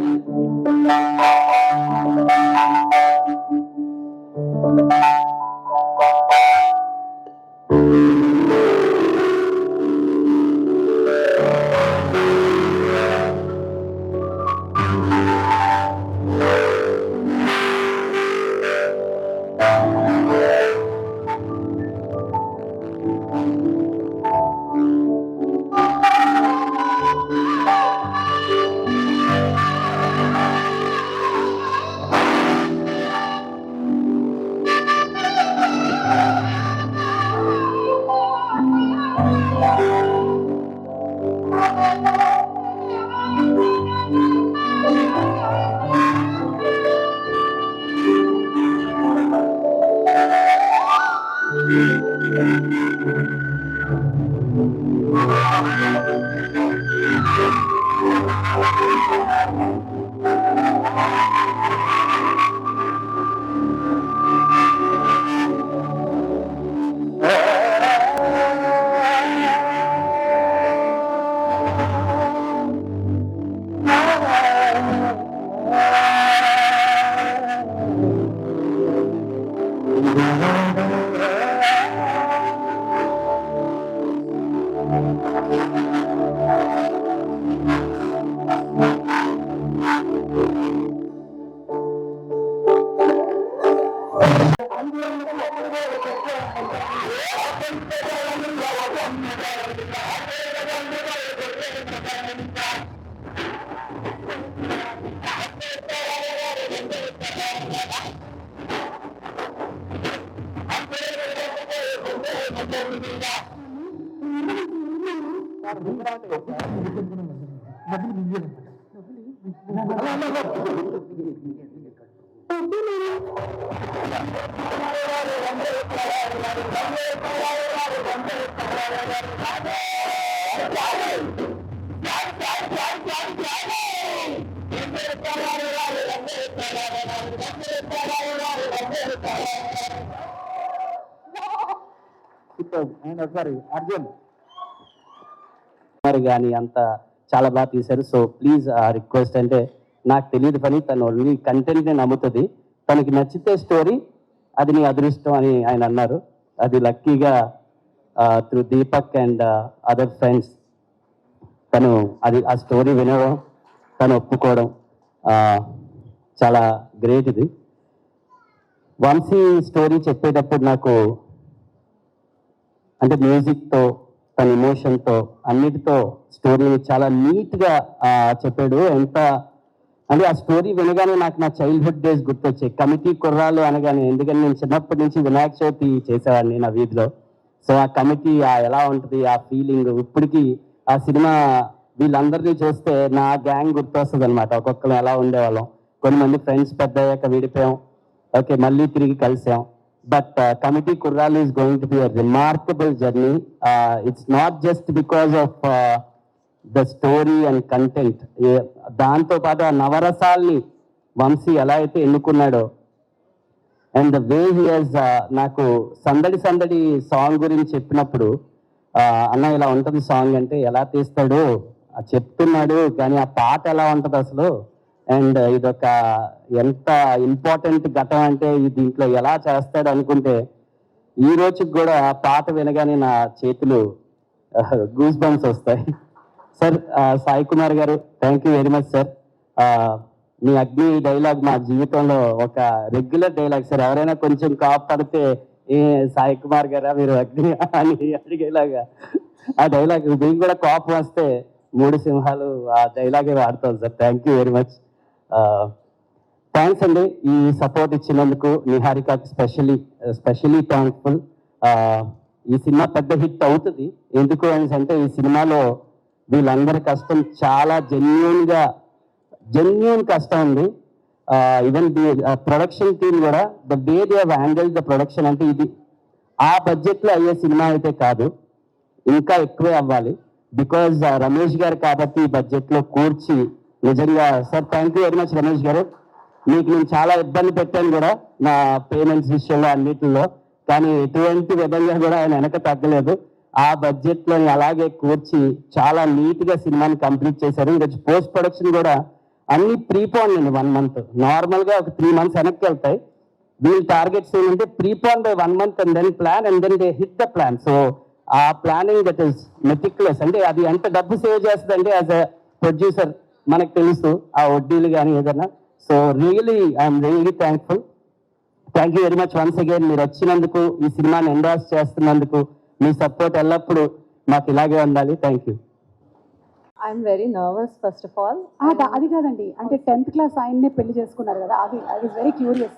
Arjun కానీ అంత చాలా బాగా తీశారు. సో ప్లీజ్ రిక్వెస్ట్ అంటే నాకు తెలియదు పని, తను ఓన్లీ కంటెంట్ని నమ్ముతుంది. తనకి నచ్చితే స్టోరీ అది నీ అదృష్టం అని ఆయన అన్నారు. అది లక్కీగా through Deepak and other friends తను అది ఆ స్టోరీ వినడం, తను ఒప్పుకోవడం చాలా గ్రేట్. ఇది వంశీ స్టోరీ చెప్పేటప్పుడు నాకు అంటే మ్యూజిక్తో తన ఎమోషన్తో అన్నిటితో స్టోరీని చాలా నీట్గా చెప్పాడు. ఎంత అంటే ఆ స్టోరీ వినగానే నాకు నా చైల్డ్హుడ్ డేస్ గుర్తొచ్చాయి. కమిటీ కుర్రాలు అనగానే, ఎందుకంటే నేను చిన్నప్పటి నుంచి వినాయక చవితి చేసేవాడిని నా వీధిలో. సో ఆ కమిటీ ఎలా ఉంటుంది ఆ ఫీలింగ్ ఇప్పటికీ ఆ సినిమా వీళ్ళందరినీ చూస్తే నా గ్యాంగ్ గుర్తొస్తుంది అనమాట. ఒక్కొక్కరు ఎలా ఉండేవాళ్ళం, కొంతమంది ఫ్రెండ్స్ పెద్ద అయ్యాక విడిపోయాం, ఓకే మళ్ళీ తిరిగి కలిసాం. బట్ కమిటీ కుర్రాలు is going to be a remarkable journey. It's not just because of the story and content, దాంతోపాటు ఆ నవరసాల్ని వంశీ ఎలా అయితే ఎన్నుకున్నాడో and the way he has నాకు సందడి సందడి సాంగ్ గురించి చెప్పినప్పుడు అన్న ఇలా ఉంటుంది సాంగ్ అంటే ఎలా తీస్తాడు చెప్తున్నాడు, కానీ ఆ పాట ఎలా ఉంటుంది అసలు, అండ్ ఇదొక ఎంత ఇంపార్టెంట్ ఘటన అంటే దీంట్లో ఎలా చేస్తాడు అనుకుంటే ఈ రోజుకి కూడా ఆ పాట వినగానే నా చేతులు గూస్ బంప్స్ వస్తాయి. Sir Sai Kumar garu, thank you very much sir. మీ అగ్ని డైలాగ్ మా జీవితంలో ఒక రెగ్యులర్ డైలాగ్ సార్. ఎవరైనా కొంచెం కాపాడితే ఏ సాయి కుమార్ గారా మీరు అగ్ని అని అడిగేలాగా ఆ డైలాగ్ మీకు కూడా కోపం వస్తే 3 సింహాలు ఆ డైలాగే వాడతాం sir. Thank you very much. Thanks అండి ఈ సపోర్ట్ ఇచ్చినందుకు. నిహారికకి స్పెషలీ థ్యాంక్ఫుల్. ఈ సినిమా పెద్ద హిట్ అవుతుంది. ఎందుకు అంటే ఈ సినిమాలో వీళ్ళందరి కష్టం చాలా జెన్యూన్ కష్టం ఉంది. ఈవెన్ ది ప్రొడక్షన్ టీమ్ కూడా the way they have handle the production అంటే ఇది ఆ బడ్జెట్లో అయ్యే సినిమా అయితే కాదు, ఇంకా ఎక్కువే అవ్వాలి. బికాజ్ రమేష్ గారు కాబట్టి ఈ బడ్జెట్లో కూర్చి నిజంగా sir thank you very much Ramesh గారు. మీకు నేను చాలా ఇబ్బంది పెట్టాను కూడా నా పేమెంట్స్ విషయంలో అన్నిటిలో, కానీ ఎటువంటి విధంగా కూడా ఆయన వెనక తగ్గలేదు. ఆ బడ్జెట్లో అలాగే కూర్చి చాలా నీట్గా సినిమాని కంప్లీట్ చేశారు. ఈరోజు పోస్ట్ ప్రొడక్షన్ కూడా అన్ని ప్రీపోన్ అండి 1 month. నార్మల్గా ఒక 3 months వెనక్కి వెళ్తాయి. వీళ్ళ టార్గెట్స్ ఏంటంటే prepone by 1 month and then plan and then they hit the plan. So ఆ ప్లానింగ్ దట్ ఈస్ మెటిక్యులస్. అంటే అది ఎంత డబ్బు సేవ్ చేస్తుంది అంటే యాజ్ ఎ ప్రొడ్యూసర్ మనకు తెలుసు ఆ వడ్డీలు కానీ ఏదైనా. So really I'm really thankful. Thank you very much once again. మీరు వచ్చినందుకు, ఈ సినిమాని ఎండార్స్ చేస్తున్నందుకు మీ సపోర్ట్ ఎల్లప్పుడూ మాకు ఇలాగే ఉండాలి. Thank you. I'm very nervous first of all. అది కాదండి, అంటే 10th క్లాస్ ఆయన్నే పెళ్లి చేసుకున్నారు కదా, అది ఐ వాజ్ వెరీ క్యూరియస్.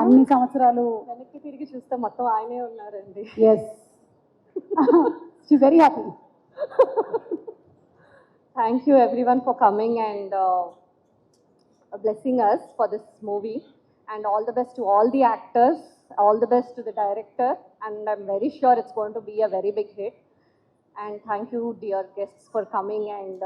అన్ని సంవత్సరాలు వెనక్కి తిరిగి చూస్తే మొత్తం ఆయనే ఉన్నారండి. Yes she is very happy. Thank you everyone for coming and blessing us for this movie, and all the best to all the actors All the best to the director, and I'm very sure it's going to be a very big hit. And thank you, dear guests, for coming and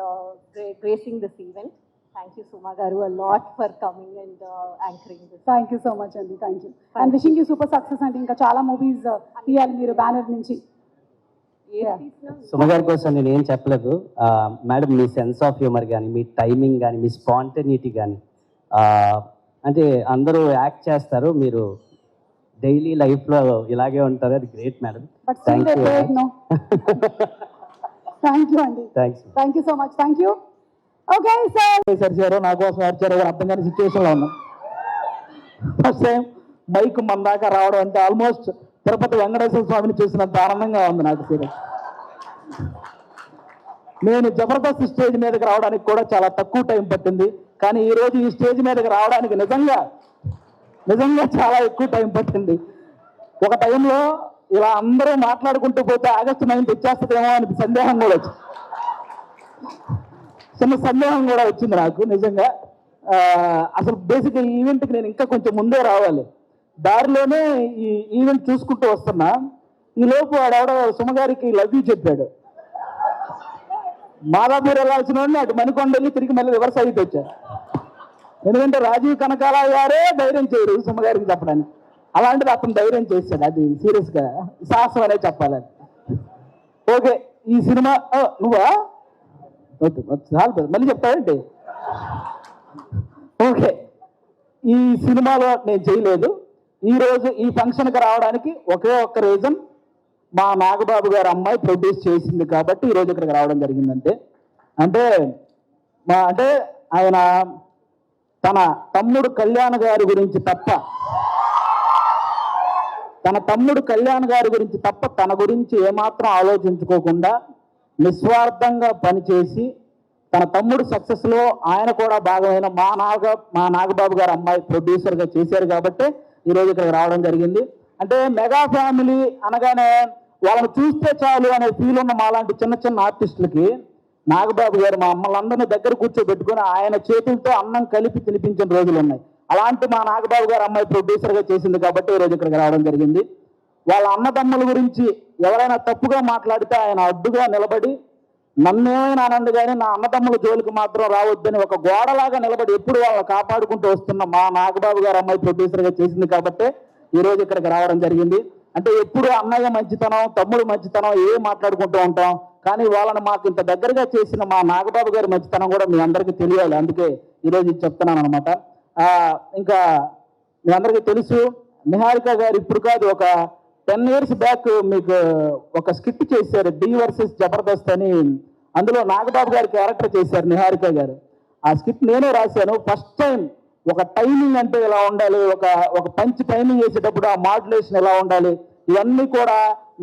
gracing this event. Thank you, Suma Garu, a lot for coming and anchoring this. Thank you so much అండి, thank you. And wishing you super success అండి. ఇంకా చాలా movies తీయాలి మీరు banner నుంచి. సుమ గారి కోసం నేను ఏం చెప్పలేదు madam. Me sense of humour కానీ, మీ టైమింగ్ కానీ, మీ స్పాంటనిటీ కానీ, అంటే అందరూ యాక్ట్ చేస్తారు, మీరు డైలీ లైఫ్లో ఇలాగే ఉంటారు. అది great madam. Thank you. Thank you అండి, thank you so much, thank you. Okay సరిచారు నా కోసం అరిచారు అర్థం కాని సిచ్యువేషన్లో ఉన్నాం. ఫస్ట్ టైం మైక్ మన దాకా రావడం అంటే ఆల్మోస్ట్ తిరుపతి వెంకటేశ్వర స్వామిని చూసినంత ఆనందంగా ఉంది నాకు. సీరియస్, నేను జబర్దస్త్ స్టేజ్ మీదకి రావడానికి కూడా చాలా తక్కువ టైం పట్టింది, కానీ ఈరోజు ఈ స్టేజ్ మీదకి రావడానికి నిజంగా చాలా ఎక్కువ టైం పట్టింది. ఒక టైంలో ఇలా అందరూ మాట్లాడుకుంటూ పోతే ఆగస్టు 9 వచ్చేస్తుందేమో అని సందేహం కూడా వచ్చింది. చిన్న సందేహం కూడా వచ్చింది నాకు నిజంగా. అసలు బేసిక్గా ఈ ఈవెంట్కి నేను ఇంకా కొంచెం ముందే రావాలి. దారిలోనే ఈ ఈవెంట్ చూసుకుంటూ వస్తున్నా. ఈ లోపు వాడెవడో సుమగారికి లవ్ యూ చెప్పాడు. మాదాపూర్ వెళ్ళాల్సిన వాడిని అటు మణికొండ వెళ్ళి తిరిగి మళ్ళీ రివర్స్ అయితే వచ్చారు. ఎందుకంటే రాజీవ్ కనకాల గారే ధైర్యం చేయరు సుమగారికి చెప్పడానికి, అలాంటిది అతను ధైర్యం చేశాడు. అది సీరియస్గా సాహసం అనే చెప్పాలి. ఓకే, ఈ సినిమా నువ్వా చాలు మళ్ళీ చెప్తావేంటి? ఓకే, ఈ సినిమాలో నేను చేయలేదు. ఈరోజు ఈ ఫంక్షన్కి రావడానికి ఒకే ఒక్క రీజన్, మా నాగబాబు గారు అమ్మాయి ప్రొడ్యూస్ చేసింది కాబట్టి ఈరోజు ఇక్కడికి రావడం జరిగిందంటే. అంటే ఆయన తన తమ్ముడు కళ్యాణ్ గారి గురించి తప్ప తన గురించి ఏమాత్రం ఆలోచించుకోకుండా నిస్వార్థంగా పనిచేసి తన తమ్ముడు సక్సెస్లో ఆయన కూడా భాగమైన మా నాగబాబు గారు అమ్మాయి ప్రొడ్యూసర్గా చేశారు కాబట్టి ఈరోజు ఇక్కడికి రావడం జరిగింది. అంటే మెగా ఫ్యామిలీ అనగానే వాళ్ళని చూస్తే చాలు అనే ఫీల్ ఉన్న మాలాంటి చిన్న చిన్న ఆర్టిస్టులకి నాగబాబు గారు మా మమ్మల్ని దగ్గర కూర్చోబెట్టుకుని ఆయన చేతులతో అన్నం కలిపి తినిపించిన రోజులు ఉన్నాయి. అలాంటి మా నాగబాబు గారు అమ్మాయి ప్రొడ్యూసర్గా చేసింది కాబట్టి ఈరోజు ఇక్కడికి రావడం జరిగింది. వాళ్ళ అన్నదమ్ముల గురించి ఎవరైనా తప్పుగా మాట్లాడితే ఆయన అడ్డుగా నిలబడి నన్నేమైనా ఆనంద్ కానీ నా అన్నదమ్ముల జోలికి మాత్రం రావద్దని ఒక గోడలాగా నిలబడి ఎప్పుడు వాళ్ళని కాపాడుకుంటూ వస్తున్న మా నాగబాబు గారు అమ్మాయి ప్రొడ్యూసర్గా చేసింది కాబట్టి ఈరోజు ఇక్కడికి రావడం జరిగింది. అంటే ఎప్పుడు అన్నయ్య మంచితనం, తమ్ముడు మంచితనం మాట్లాడుకుంటూ ఉంటాం, కానీ వాళ్ళని మాకు ఇంత దగ్గరగా చేసిన మా నాగబాబు గారి మంచితనం కూడా మీ అందరికీ తెలియాలి. అందుకే ఈరోజు ఇది చెప్తున్నాను అనమాట. ఇంకా మీ అందరికీ తెలుసు, నిహారిక గారు ఇప్పుడు కాదు, ఒక 10 years బ్యాక్ మీకు ఒక స్కిట్ చేశారు, డి వర్సెస్ జబర్దస్త్ అని. అందులో నాగబాబు గారి క్యారెక్టర్ చేశారు నిహారిక గారు. ఆ స్కిట్ నేనే రాశాను. ఫస్ట్ టైం ఒక టైమింగ్ అంటే ఎలా ఉండాలి, ఒక పంచ్ టైమింగ్ వేసేటప్పుడు ఆ మాడ్యులేషన్ ఎలా ఉండాలి, ఇవన్నీ కూడా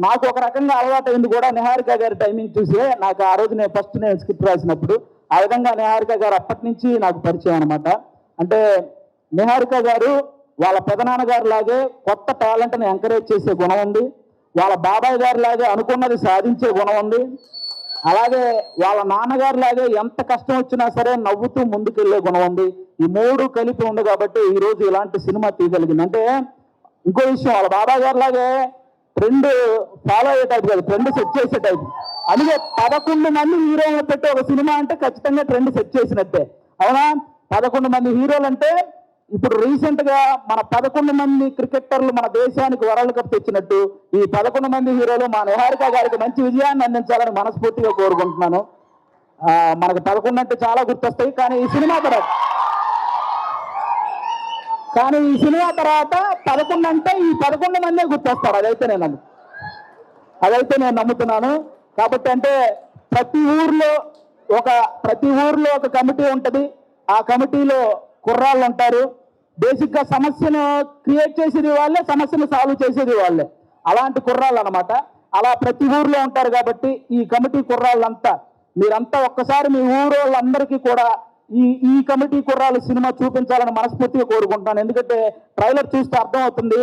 నాకు ఒక రకంగా అలవాటైంది కూడా నిహారిక గారి టైమింగ్ చూసే. నాకు ఆ రోజు నేను స్కిట్ రాసినప్పుడు ఆ విధంగా నిహారిక గారు అప్పటి నుంచి నాకు పరిచయం అనమాట. అంటే నిహారిక గారు వాళ్ళ పెదనాన్నగారు లాగే కొత్త టాలెంట్ని ఎంకరేజ్ చేసే గుణం ఉంది, వాళ్ళ బాబాయ్ గారి లాగే అనుకున్నది సాధించే గుణం ఉంది, అలాగే వాళ్ళ నాన్నగారు లాగే ఎంత కష్టం వచ్చినా సరే నవ్వుతూ ముందుకెళ్లే గుణం ఉంది. ఈ 3 కలిపి ఉంది కాబట్టి ఈరోజు ఇలాంటి సినిమా తీయగలిగింది. అంటే ఇంకో విషయం, వాళ్ళ బాబాయ్ గారు లాగే ట్రెండ్ ఫాలో అయ్యే టైప్ కాదు, ట్రెండ్ సెట్ చేసే టైప్. అందుకే 11 మంది హీరోలు పెట్టి ఒక సినిమా అంటే ఖచ్చితంగా ట్రెండ్ సెట్ చేసినట్టే, అవునా? 11 మంది హీరోలు అంటే ఇప్పుడు రీసెంట్ గా మన 11 మంది క్రికెటర్లు మన దేశానికి వరల్డ్ కప్ తెచ్చినట్టు ఈ 11 మంది హీరోలు మా నిహారిక గారికి మంచి విజయాన్ని అందించాలని మనస్ఫూర్తిగా కోరుకుంటున్నాను. మనకు 11 అంటే చాలా గుర్తొస్తాయి, కానీ ఈ సినిమా తర్వాత 11 అంటే ఈ 11 మందే గుర్తొస్తారు. అదైతే నేను నమ్ముతున్నాను. కాబట్టి అంటే ప్రతి ఊర్లో ఒక కమిటీ ఉంటుంది, ఆ కమిటీలో కుర్రాళ్ళు ఉంటారు. బేసిక్గా సమస్యను క్రియేట్ చేసేది వాళ్ళే, సమస్యను సాల్వ్ చేసేది వాళ్ళే, అలాంటి కుర్రాళ్ళు అనమాట. అలా ప్రతి ఊర్లో ఉంటారు కాబట్టి ఈ కమిటీ కుర్రాళ్ళంతా మీరంతా ఒక్కసారి మీ ఊరోళ్ళందరికీ కూడా ఈ కమిటీ కుర్రాళ్ళు సినిమా చూపించాలని మనస్ఫూర్తిగా కోరుకుంటున్నాను. ఎందుకంటే ట్రైలర్ చూస్తే అర్థమవుతుంది,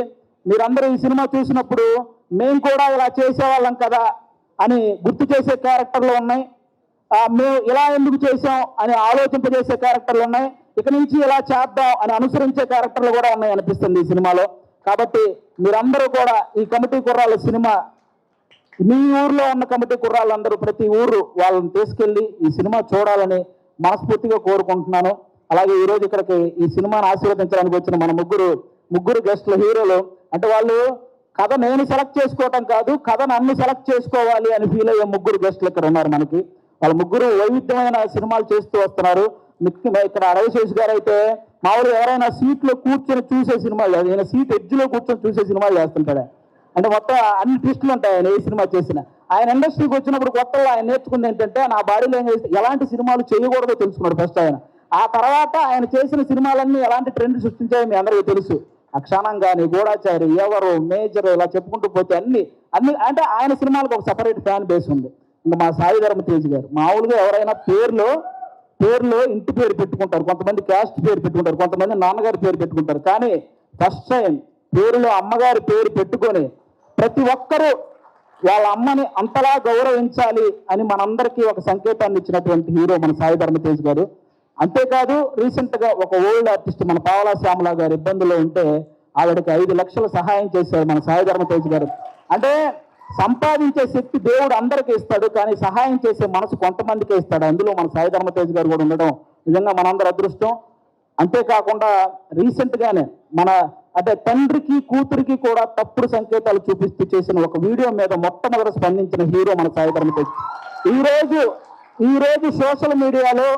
మీరందరూ ఈ సినిమా చూసినప్పుడు మేము కూడా ఇలా చేసేవాళ్ళం కదా అని గుర్తు చేసే క్యారెక్టర్లు ఉన్నాయి, మేము ఇలా ఎందుకు చేసాం అని ఆలోచింపజేసే క్యారెక్టర్లు ఉన్నాయి, ఇక నుంచి ఇలా చేద్దాం అని అనుసరించే క్యారెక్టర్లు కూడా ఉన్నాయి అనిపిస్తుంది ఈ సినిమాలో. కాబట్టి మీరందరూ కూడా ఈ కమిటీ కుర్రాళ్ళ సినిమా మీ ఊర్లో ఉన్న కమిటీ కుర్రాళ్ళందరూ ప్రతి ఊరు వాళ్ళని తీసుకెళ్ళి ఈ సినిమా చూడాలని మనస్ఫూర్తిగా కోరుకుంటున్నాను. అలాగే ఈరోజు ఇక్కడికి ఈ సినిమాను ఆశీర్వదించడానికి వచ్చిన మన ముగ్గురు గెస్టుల హీరోలు అంటే వాళ్ళు కథ నేను సెలెక్ట్ చేసుకోవటం కాదు, కథ నన్ను సెలెక్ట్ చేసుకోవాలి అని ఫీల్ అయ్యే ముగ్గురు గెస్టులు ఇక్కడ ఉన్నారు మనకి. వాళ్ళ ముగ్గురు వైవిధ్యమైన సినిమాలు చేస్తూ వస్తున్నారు. ముఖ్యంగా ఇక్కడ అడవిశేష్ గారు అయితే మామూలుగా ఎవరైనా సీట్లో కూర్చొని చూసే సినిమాలు లేదు, ఆయన సీట్ ఎడ్జ్లో కూర్చొని చూసే సినిమాలు చేస్తుంటాడు. అంటే మొత్తం అన్ని ట్విస్టులు ఉంటాయి ఆయన ఏ సినిమా చేసిన. ఆయన ఇండస్ట్రీకి వచ్చినప్పుడు కొత్తలో ఆయన నేర్చుకుంది ఏంటంటే నా బాడీలో ఎలాంటి సినిమాలు చేయకూడదో తెలుసుకున్నాడు ఫస్ట్ ఆయన. ఆ తర్వాత ఆయన చేసిన సినిమాలన్నీ ఎలాంటి ట్రెండ్ సృష్టించాయో మీ అందరికీ తెలుసు. అక్షాణం కానీ, గూఢాచారి, ఎవరు, మేజర్ ఇలా చెప్పుకుంటూ పోతే అన్ని అంటే ఆయన సినిమాలకు ఒక సపరేట్ ఫ్యాన్ బేస్ ఉంది. ఇంకా మా సాయి ధర్మ తేజ్ గారు మామూలుగా ఎవరైనా పేరులో ఇంటి పేరు పెట్టుకుంటారు, కొంతమంది క్యాస్ట్ పేరు పెట్టుకుంటారు, కొంతమంది నాన్నగారి పేరు పెట్టుకుంటారు. కానీ ఫస్ట్ టైం పేరులో అమ్మగారి పేరు పెట్టుకొని ప్రతి ఒక్కరూ వాళ్ళ అమ్మని అంతలా గౌరవించాలి అని మనందరికీ ఒక సంకేతాన్ని ఇచ్చినటువంటి హీరో మన సాయి ధర్మ తేజ్ గారు. అంతేకాదు రీసెంట్గా ఒక ఓల్డ్ ఆర్టిస్ట్ మన పావలా శ్యామల గారు ఇబ్బందుల్లో ఉంటే ఆవిడకి 5 లక్షలు సహాయం చేశారు మన సాయి ధర్మ తేజ్ గారు. అంటే సంపాదించే శక్తి దేవుడు అందరికీ ఇస్తాడు, కానీ సహాయం చేసే మనసు కొంతమందికే ఇస్తాడు. అందులో మన సాయి ధర్మ తేజ్ గారు కూడా ఉండడం నిజంగా మనందరి అదృష్టం. అంతేకాకుండా రీసెంట్గానే మన అంటే తండ్రికి కూతురికి కూడా తప్పుడు సంకేతాలు చూపిస్తూ చేసిన ఒక వీడియో మీద మొట్టమొదటి స్పందించిన హీరో మన సాయి ధర్మ తేజ్. ఈరోజు సోషల్ మీడియాలో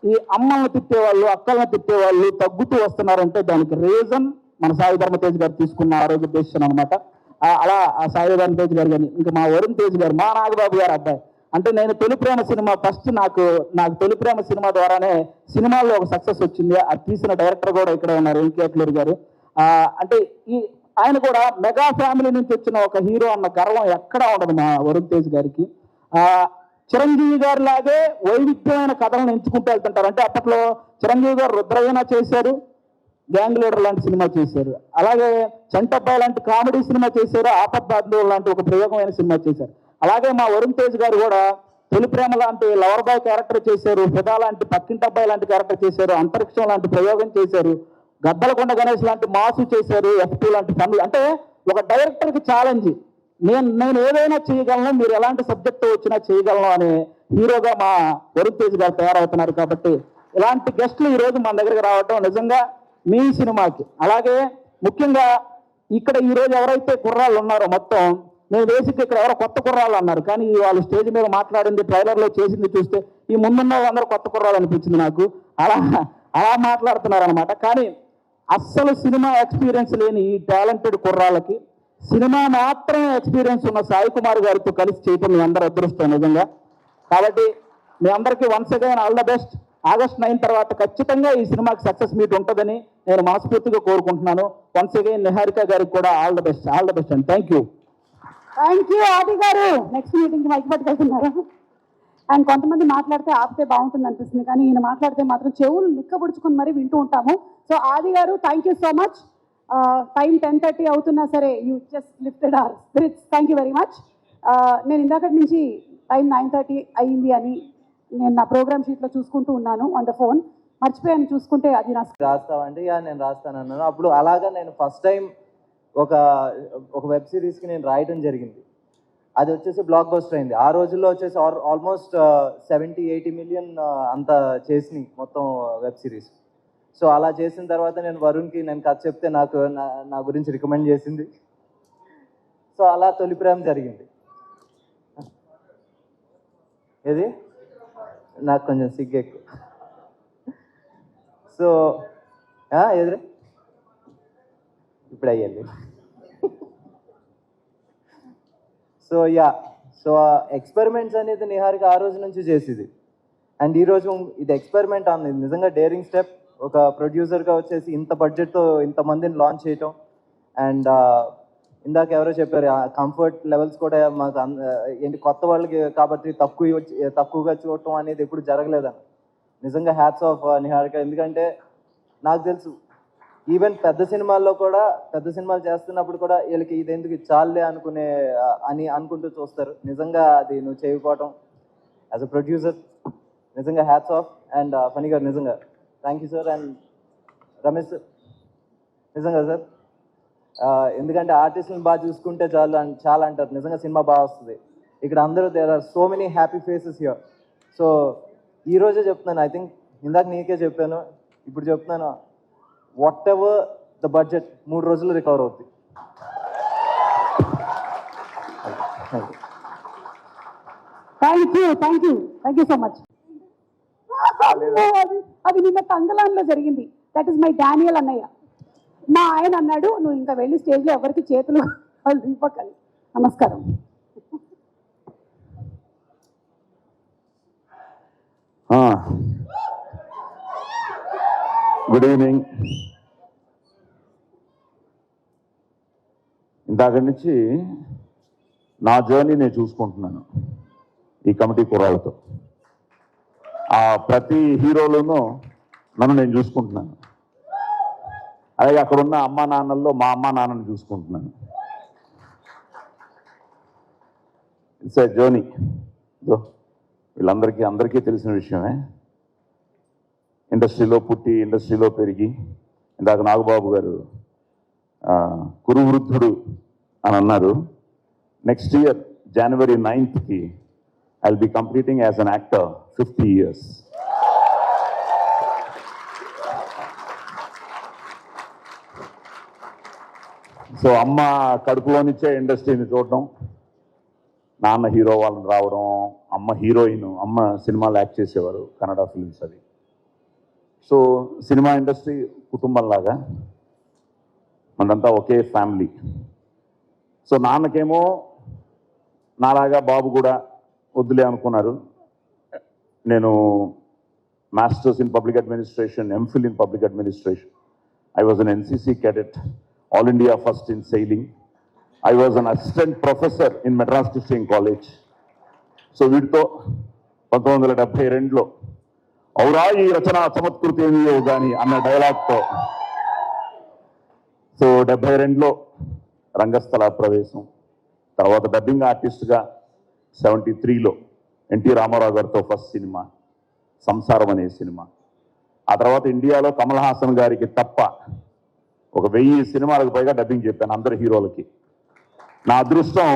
ఈ అమ్మల్ని తిట్టేవాళ్ళు, అక్కల్ని తిట్టేవాళ్ళు తగ్గుతూ వస్తున్నారంటే దానికి రీజన్ మన సాయి ధర్మ తేజ్ గారు తీసుకున్న ఆరోగ్య డెసిషన్ అనమాట. అలా ఆ సాయి ధర్మ తేజ్ గారు కానీ ఇంకా మా వరుణ్ తేజ్ గారు మా నాగబాబు గారు అబ్బాయి. అంటే నేను తొలి ప్రేమ సినిమా ఫస్ట్ నాకు తొలి ప్రేమ సినిమా ద్వారానే సినిమాల్లో ఒక సక్సెస్ వచ్చింది. అది తీసిన డైరెక్టర్ కూడా ఇక్కడే ఉన్నారు, వెంకటేశ్వర గారు. అంటే ఆయన కూడా మెగా ఫ్యామిలీ నుంచి వచ్చిన ఒక హీరో అన్న గర్వం ఎక్కడా ఉండదు మా వరుణ్ తేజ్ గారికి. చిరంజీవి గారి లాగే వైవిధ్యమైన కథలను ఎంచుకుంటూ వెళ్తుంటారు. అంటే అప్పట్లో చిరంజీవి గారు రుద్రవీణ చేశారు, గ్యాంగ్ లీడర్ లాంటి సినిమా చేశారు, అలాగే చంటబ్బాయి లాంటి కామెడీ సినిమా చేశారు, ఆపద్బాంధవులు లాంటి ఒక ప్రయోగమైన సినిమా చేశారు. అలాగే మా వరుణ్ తేజ్ గారు కూడా తొలి ప్రేమ లాంటి లవర్ బాయ్ క్యారెక్టర్ చేశారు, ఫిదా లాంటి పక్కింటబ్బాయి లాంటి క్యారెక్టర్ చేశారు, అంతరిక్షం లాంటి ప్రయోగం చేశారు, గద్దలకొండ గణేష్ లాంటి మాసు చేశారు, F2 లాంటి పనులు. అంటే ఒక డైరెక్టర్కి ఛాలెంజ్, నేను ఏదైనా చేయగలను, మీరు ఎలాంటి సబ్జెక్ట్ వచ్చినా చేయగలను అనే హీరోగా మా వరుణ్ తేజ్ గారు తయారవుతున్నారు. కాబట్టి ఇలాంటి గెస్టులు ఈరోజు మన దగ్గరికి రావడం నిజంగా మీ సినిమాకి. అలాగే ముఖ్యంగా ఇక్కడ ఈరోజు ఎవరైతే కుర్రాళ్ళు ఉన్నారో మొత్తం నేను బేసిక్ ఇక్కడ ఎవరో కొత్త కుర్రాళ్ళు అన్నారు, కానీ వాళ్ళు స్టేజ్ మీద మాట్లాడింది ట్రైలర్లో చేసింది చూస్తే ఈ ముందున్న వాళ్ళందరూ కొత్త కుర్రాళ్ళు అనిపించింది నాకు. అలా మాట్లాడుతున్నారు అనమాట. కానీ అస్సలు సినిమా ఎక్స్పీరియన్స్ లేని ఈ టాలెంటెడ్ కుర్రాళ్ళకి సినిమా మాత్రమే ఎక్స్పీరియన్స్ ఉన్న సాయి కుమార్ గారితో కలిసి చేయటం మీ అందరూ అదృష్టం నిజంగా. కాబట్టి మీ అందరికీ once again all the best. August 9 తర్వాత ఖచ్చితంగా ఈ సినిమాకి సక్సెస్ మీట్ ఉంటుందని నేను మనస్ఫూర్తిగా కోరుకుంటున్నాను. వన్స్ అగైన్ నిహారిక గారికి కూడా all the best and thank you ఆది గారు. నెక్స్ట్ మీటింగ్కి మైక్ పట్టుకెళ్తున్నారు. అండ్ కొంతమంది మాట్లాడితే ఆపితే బాగుంటుంది అనిపిస్తుంది, కానీ ఈయన మాట్లాడితే మాత్రం చెవులు నిక్కబుడుచుకుని మరీ వింటూ ఉంటాము. సో ఆది గారు thank you so much. Time 10:30 అవుతున్నా సరే you just lifted our spirits. Thank you very much. నేను ఇందాకటి నుంచి టైం 9:30 అయ్యింది అని నేను నా ప్రోగ్రామ్ షీట్లో చూసుకుంటూ ఉన్నాను ఆన్ ద ఫోన్. మర్చిపోయాను చూసుకుంటే అది నా రాస్తావంటే నేను రాస్తాను అన్నాను. అప్పుడు అలాగా నేను ఫస్ట్ టైం ఒక వెబ్ సిరీస్కి నేను రాయడం జరిగింది. అది వచ్చేసి బ్లాక్ బస్టర్ అయింది. ఆ రోజుల్లో వచ్చేసి ఆల్మోస్ట్ 70-80 మిలియన్ అంత చేసినాయి మొత్తం వెబ్ సిరీస్. సో అలా చేసిన తర్వాత నేను వరుణ్కి నేను కథ చెప్తే నా గురించి రికమెండ్ చేసింది. సో అలా తొలి ప్రేమ జరిగింది. ఏది నాకు కొంచెం సిగ్గు ఎక్కువ. సో ఎదురే ఇప్పుడు అయ్యింది. సో ఎక్స్పెరిమెంట్స్ అనేది నిహారిక ఆ రోజు నుంచి చేసేది. అండ్ ఈరోజు ఇది ఎక్స్పెరిమెంట్ అన్నది నిజంగా డేరింగ్ స్టెప్. ఒక ప్రొడ్యూసర్గా వచ్చేసి ఇంత బడ్జెట్తో ఇంతమందిని లాంచ్ చేయటం. అండ్ ఇందాక ఎవరో చెప్పారు కంఫర్ట్ లెవెల్స్ కూడా మాకు ఏంటి కొత్త వాళ్ళకి కాబట్టి తక్కువగా చూడటం అనేది ఎప్పుడు జరగలేదని. నిజంగా హ్యాట్స్ ఆఫ్ నిహారిక. ఎందుకంటే నాకు తెలుసు ఈవెన్ పెద్ద సినిమాలు చేస్తున్నప్పుడు కూడా వీళ్ళకి ఇది ఎందుకు చాలే అనుకుంటూ చూస్తారు. నిజంగా అది నువ్వు చేయకపోవటం యాజ్ అ ప్రొడ్యూసర్ నిజంగా హ్యాట్స్ ఆఫ్. అండ్ ఫనీ గారు నిజంగా thank you sir. And Ramesh sir నిజంగా సార్ ఎందుకంటే ఆర్టిస్టులను బాగా చూసుకుంటే చాలా అంటారు, నిజంగా సినిమా బాగా వస్తుంది. ఇక్కడ అందరూ there are so many happy faces here. So ఈ రోజే చెప్తున్నాను, ఐ థింక్ ఇందాక నీకే చెప్పాను, ఇప్పుడు చెప్తున్నాను, వాట్ ఎవర్ ద బడ్జెట్ 3 రోజులు రికవర్ అవుతుంది. Thank you so much. అది నిన్న తంగలాన్లో జరిగింది. దట్ ఈస్ మై డానియల్ అన్నయ్య. మా ఆయన అన్నాడు, నువ్వు ఇంకా వెళ్ళి స్టేజ్లో ఎవరికి చేతులు ఇవ్వకని. నమస్కారం. Good evening. ఇందాక నుంచి నా జర్నీ నేను చూసుకుంటున్నాను ఈ కమిటీ కుర్రాళ్ళతో. ఆ ప్రతి హీరోలోనూ నన్ను నేను చూసుకుంటున్నాను. అలాగే అక్కడున్న అమ్మా నాన్నల్లో మా అమ్మా నాన్నని చూసుకుంటున్నాను. It's a journey. అందరికీ తెలిసిన విషయమే. ఇండస్ట్రీలో పుట్టి ఇండస్ట్రీలో పెరిగి, ఇందాక నాగబాబు గారు కురువృద్ధుడు అని అన్నారు. Next year January 9th I'll be completing as an actor 50 years. So అమ్మ కడుపులో నుంచే ఇండస్ట్రీని చూడడం, నాన్న హీరో వాళ్ళని రావడం, అమ్మ హీరోయిన్, అమ్మ సినిమాలు యాక్ట్ చేసేవారు, కన్నడ ఫిల్మ్స్ అవి. సో సినిమా ఇండస్ట్రీ కుటుంబంలాగా మనంతా ఒకే ఫ్యామిలీ. సో నాన్నకేమో నాలాగా బాబు కూడా వద్దులే అనుకున్నారు. నేను masters in public administration, MPhil in public administration. I was an NCC cadet, All India first in sailing. I was an assistant professor in Madras Christian College. So వీటితో 1972లో ఔరా ఈ రచన చమత్కృతి ఏమియో కానీ అన్న డైలాగ్తో సో 72లో రంగస్థల ప్రవేశం. తర్వాత డబ్బింగ్ ఆర్టిస్ట్గా 73లో ఎన్టీ రామారావు గారితో ఫస్ట్ సినిమా సంసారం అనే సినిమా. ఆ తర్వాత ఇండియాలో కమల్ హాసన్ గారికి తప్ప 1000 సినిమాలకు పైగా డబ్బింగ్ చెప్పాను అందరు హీరోలకి. నా అదృష్టం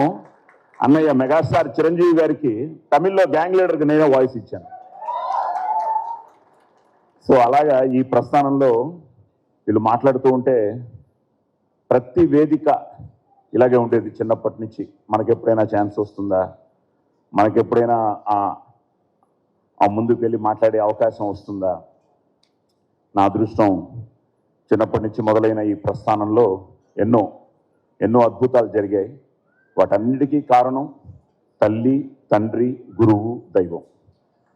అన్నయ్య మెగాస్టార్ చిరంజీవి గారికి తమిళ్లో గ్యాంగ్ లీడర్కి నేనే వాయిస్ ఇచ్చాను. సో అలాగా ఈ ప్రస్థానంలో వీళ్ళు మాట్లాడుతూ ఉంటే ప్రతి వేదిక ఇలాగే ఉండేది చిన్నప్పటి నుంచి. మనకెప్పుడైనా ఛాన్స్ వస్తుందా, మనకెప్పుడైనా ఆ ముందుకు వెళ్ళి మాట్లాడే అవకాశం వస్తుందా. నా అదృష్టం చిన్నప్పటి నుంచి మొదలైన ఈ ప్రస్థానంలో ఎన్నో అద్భుతాలు జరిగాయి. వాటన్నిటికీ కారణం తల్లి, తండ్రి, గురువు, దైవం.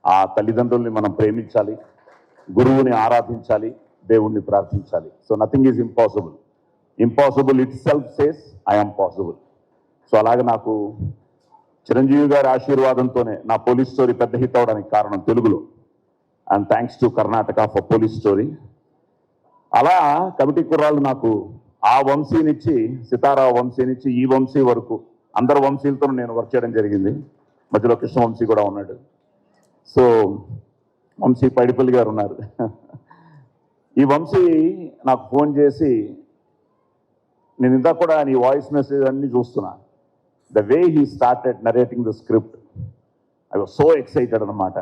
ఆ తల్లిదండ్రుల్ని మనం ప్రేమించాలి, గురువుని ఆరాధించాలి, దేవుణ్ణి ప్రార్థించాలి. So nothing is impossible. Impossible it self says I am possible. So అలాగే నాకు చిరంజీవి గారి ఆశీర్వాదంతోనే నా పోలీస్ స్టోరీ పెద్ద హిట్ అవడానికి కారణం తెలుగులో. And thanks to Karnataka for police story. అలా కమిటీ కుర్రాళ్ళు నాకు ఆ వంశీ నుంచి, సితారా వంశీ నుంచి ఈ వంశీ వరకు అందరు వంశీలతో నేను వర్క్ చేయడం జరిగింది. మధ్యలో కృష్ణ వంశీ కూడా ఉన్నాడు. సో వంశీ పైడిపల్లి గారు ఉన్నారు. ఈ వంశీ నాకు ఫోన్ చేసి, నేను ఇందాక కూడా నీ వాయిస్ మెసేజ్ అన్ని చూస్తున్నా, the way he started narrating the script, I was so excited అనమాట.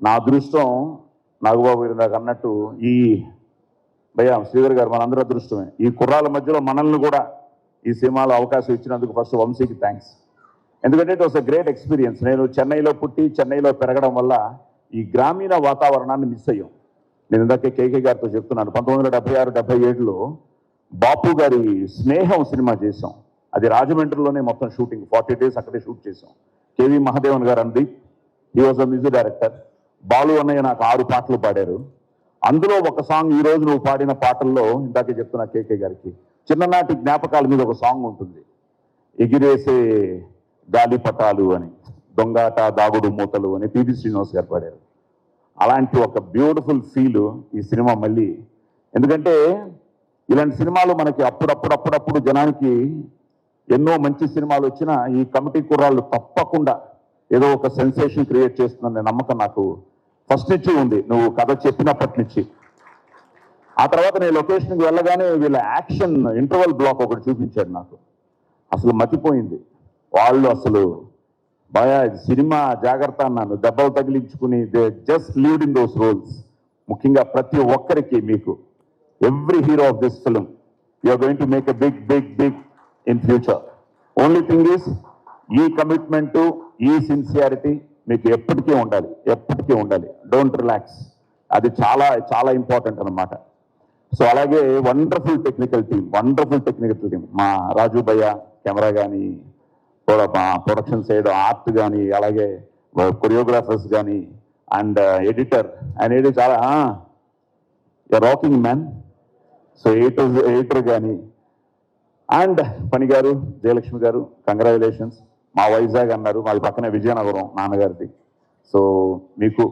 నా అదృష్టం నాగబాబు గారు నాకు అన్నట్టు, ఈ భయ్యా శ్రీధర్ గారు మనందరూ అదృష్టమే. ఈ కుర్రాల మధ్యలో మనల్ని కూడా ఈ సినిమాలో అవకాశం ఇచ్చినందుకు ఫస్ట్ వంశీకి థ్యాంక్స్. ఎందుకంటే it was a great experience. నేను చెన్నైలో పుట్టి చెన్నైలో పెరగడం వల్ల ఈ గ్రామీణ వాతావరణాన్ని మిస్ అయ్యాం. నేను ఇందాకే కేకే గారితో చెప్తున్నాను, 1976-77లో బాపు గారి స్నేహం సినిమా చేసాం. అది రాజమండ్రిలోనే మొత్తం షూటింగ్, 40 days అక్కడే షూట్ చేసాం. కేవి మహాదేవన్ గారు అంది, he was a music director. Balu అన్నయ్య నాకు 6 పాటలు పాడారు. అందులో ఒక సాంగ్ ఈ రోజు నువ్వు పాడిన పాటల్లో ఇందాకే చెప్తున్నా కేకే గారికి, చిన్ననాటి జ్ఞాపకాల మీద ఒక సాంగ్ ఉంటుంది, ఎగిరేసే గాలిపటాలు అని, దొంగాట దాగుడు మూతలు అని పిబి శ్రీనివాస్ గారు పాడారు. అలాంటి ఒక బ్యూటిఫుల్ ఫీల్ ఈ సినిమా మళ్ళీ. ఎందుకంటే ఇలాంటి సినిమాలు మనకి అప్పుడప్పుడు జనానికి ఎన్నో మంచి సినిమాలు వచ్చినా ఈ కమిటీ కుర్రాళ్ళు తప్పకుండా ఏదో ఒక సెన్సేషన్ క్రియేట్ చేస్తుందనే నమ్మకం నాకు ఫస్ట్ నుంచి ఉంది, నువ్వు కథ చెప్పినప్పటి నుంచి. ఆ తర్వాత నేను లొకేషన్కి వెళ్ళగానే వీళ్ళ యాక్షన్ ఇంటర్వల్ బ్లాక్ ఒకటి చూపించాడు నాకు. అసలు మతిపోయింది. వాళ్ళు అసలు బాయా సినిమా జాగ్రత్త అన్నాను, దెబ్బలు తగిలించుకుని they just lead in those roles. ముఖ్యంగా ప్రతి ఒక్కరికి మీకు every hero of this film you are going to make a big big big in future. Only thing is ఈ కమిట్మెంటు, ఈ సిన్సియారిటీ మీకు ఎప్పటికీ ఉండాలి, ఎప్పటికీ ఉండాలి. Don't relax. అది చాలా చాలా ఇంపార్టెంట్ అన్నమాట. సో అలాగే వండర్ఫుల్ టెక్నికల్ టీం, మా రాజు భయ్య కెమెరా కానీ, ప్రొడక్షన్ సైడ్ ఆర్ట్ కానీ, అలాగే కొరియోగ్రాఫర్స్ కానీ, అండ్ ఎడిటర్ అనేది చాలా రాకింగ్ మ్యాన్. సో ఎడిటర్ కానీ, అండ్ పని గారు, జయలక్ష్మి గారు, కంగ్రాచులేషన్స్. మా వైజాగ్ అన్నారు, మాది పక్కనే విజయనగరం నాన్నగారిది. సో మీకు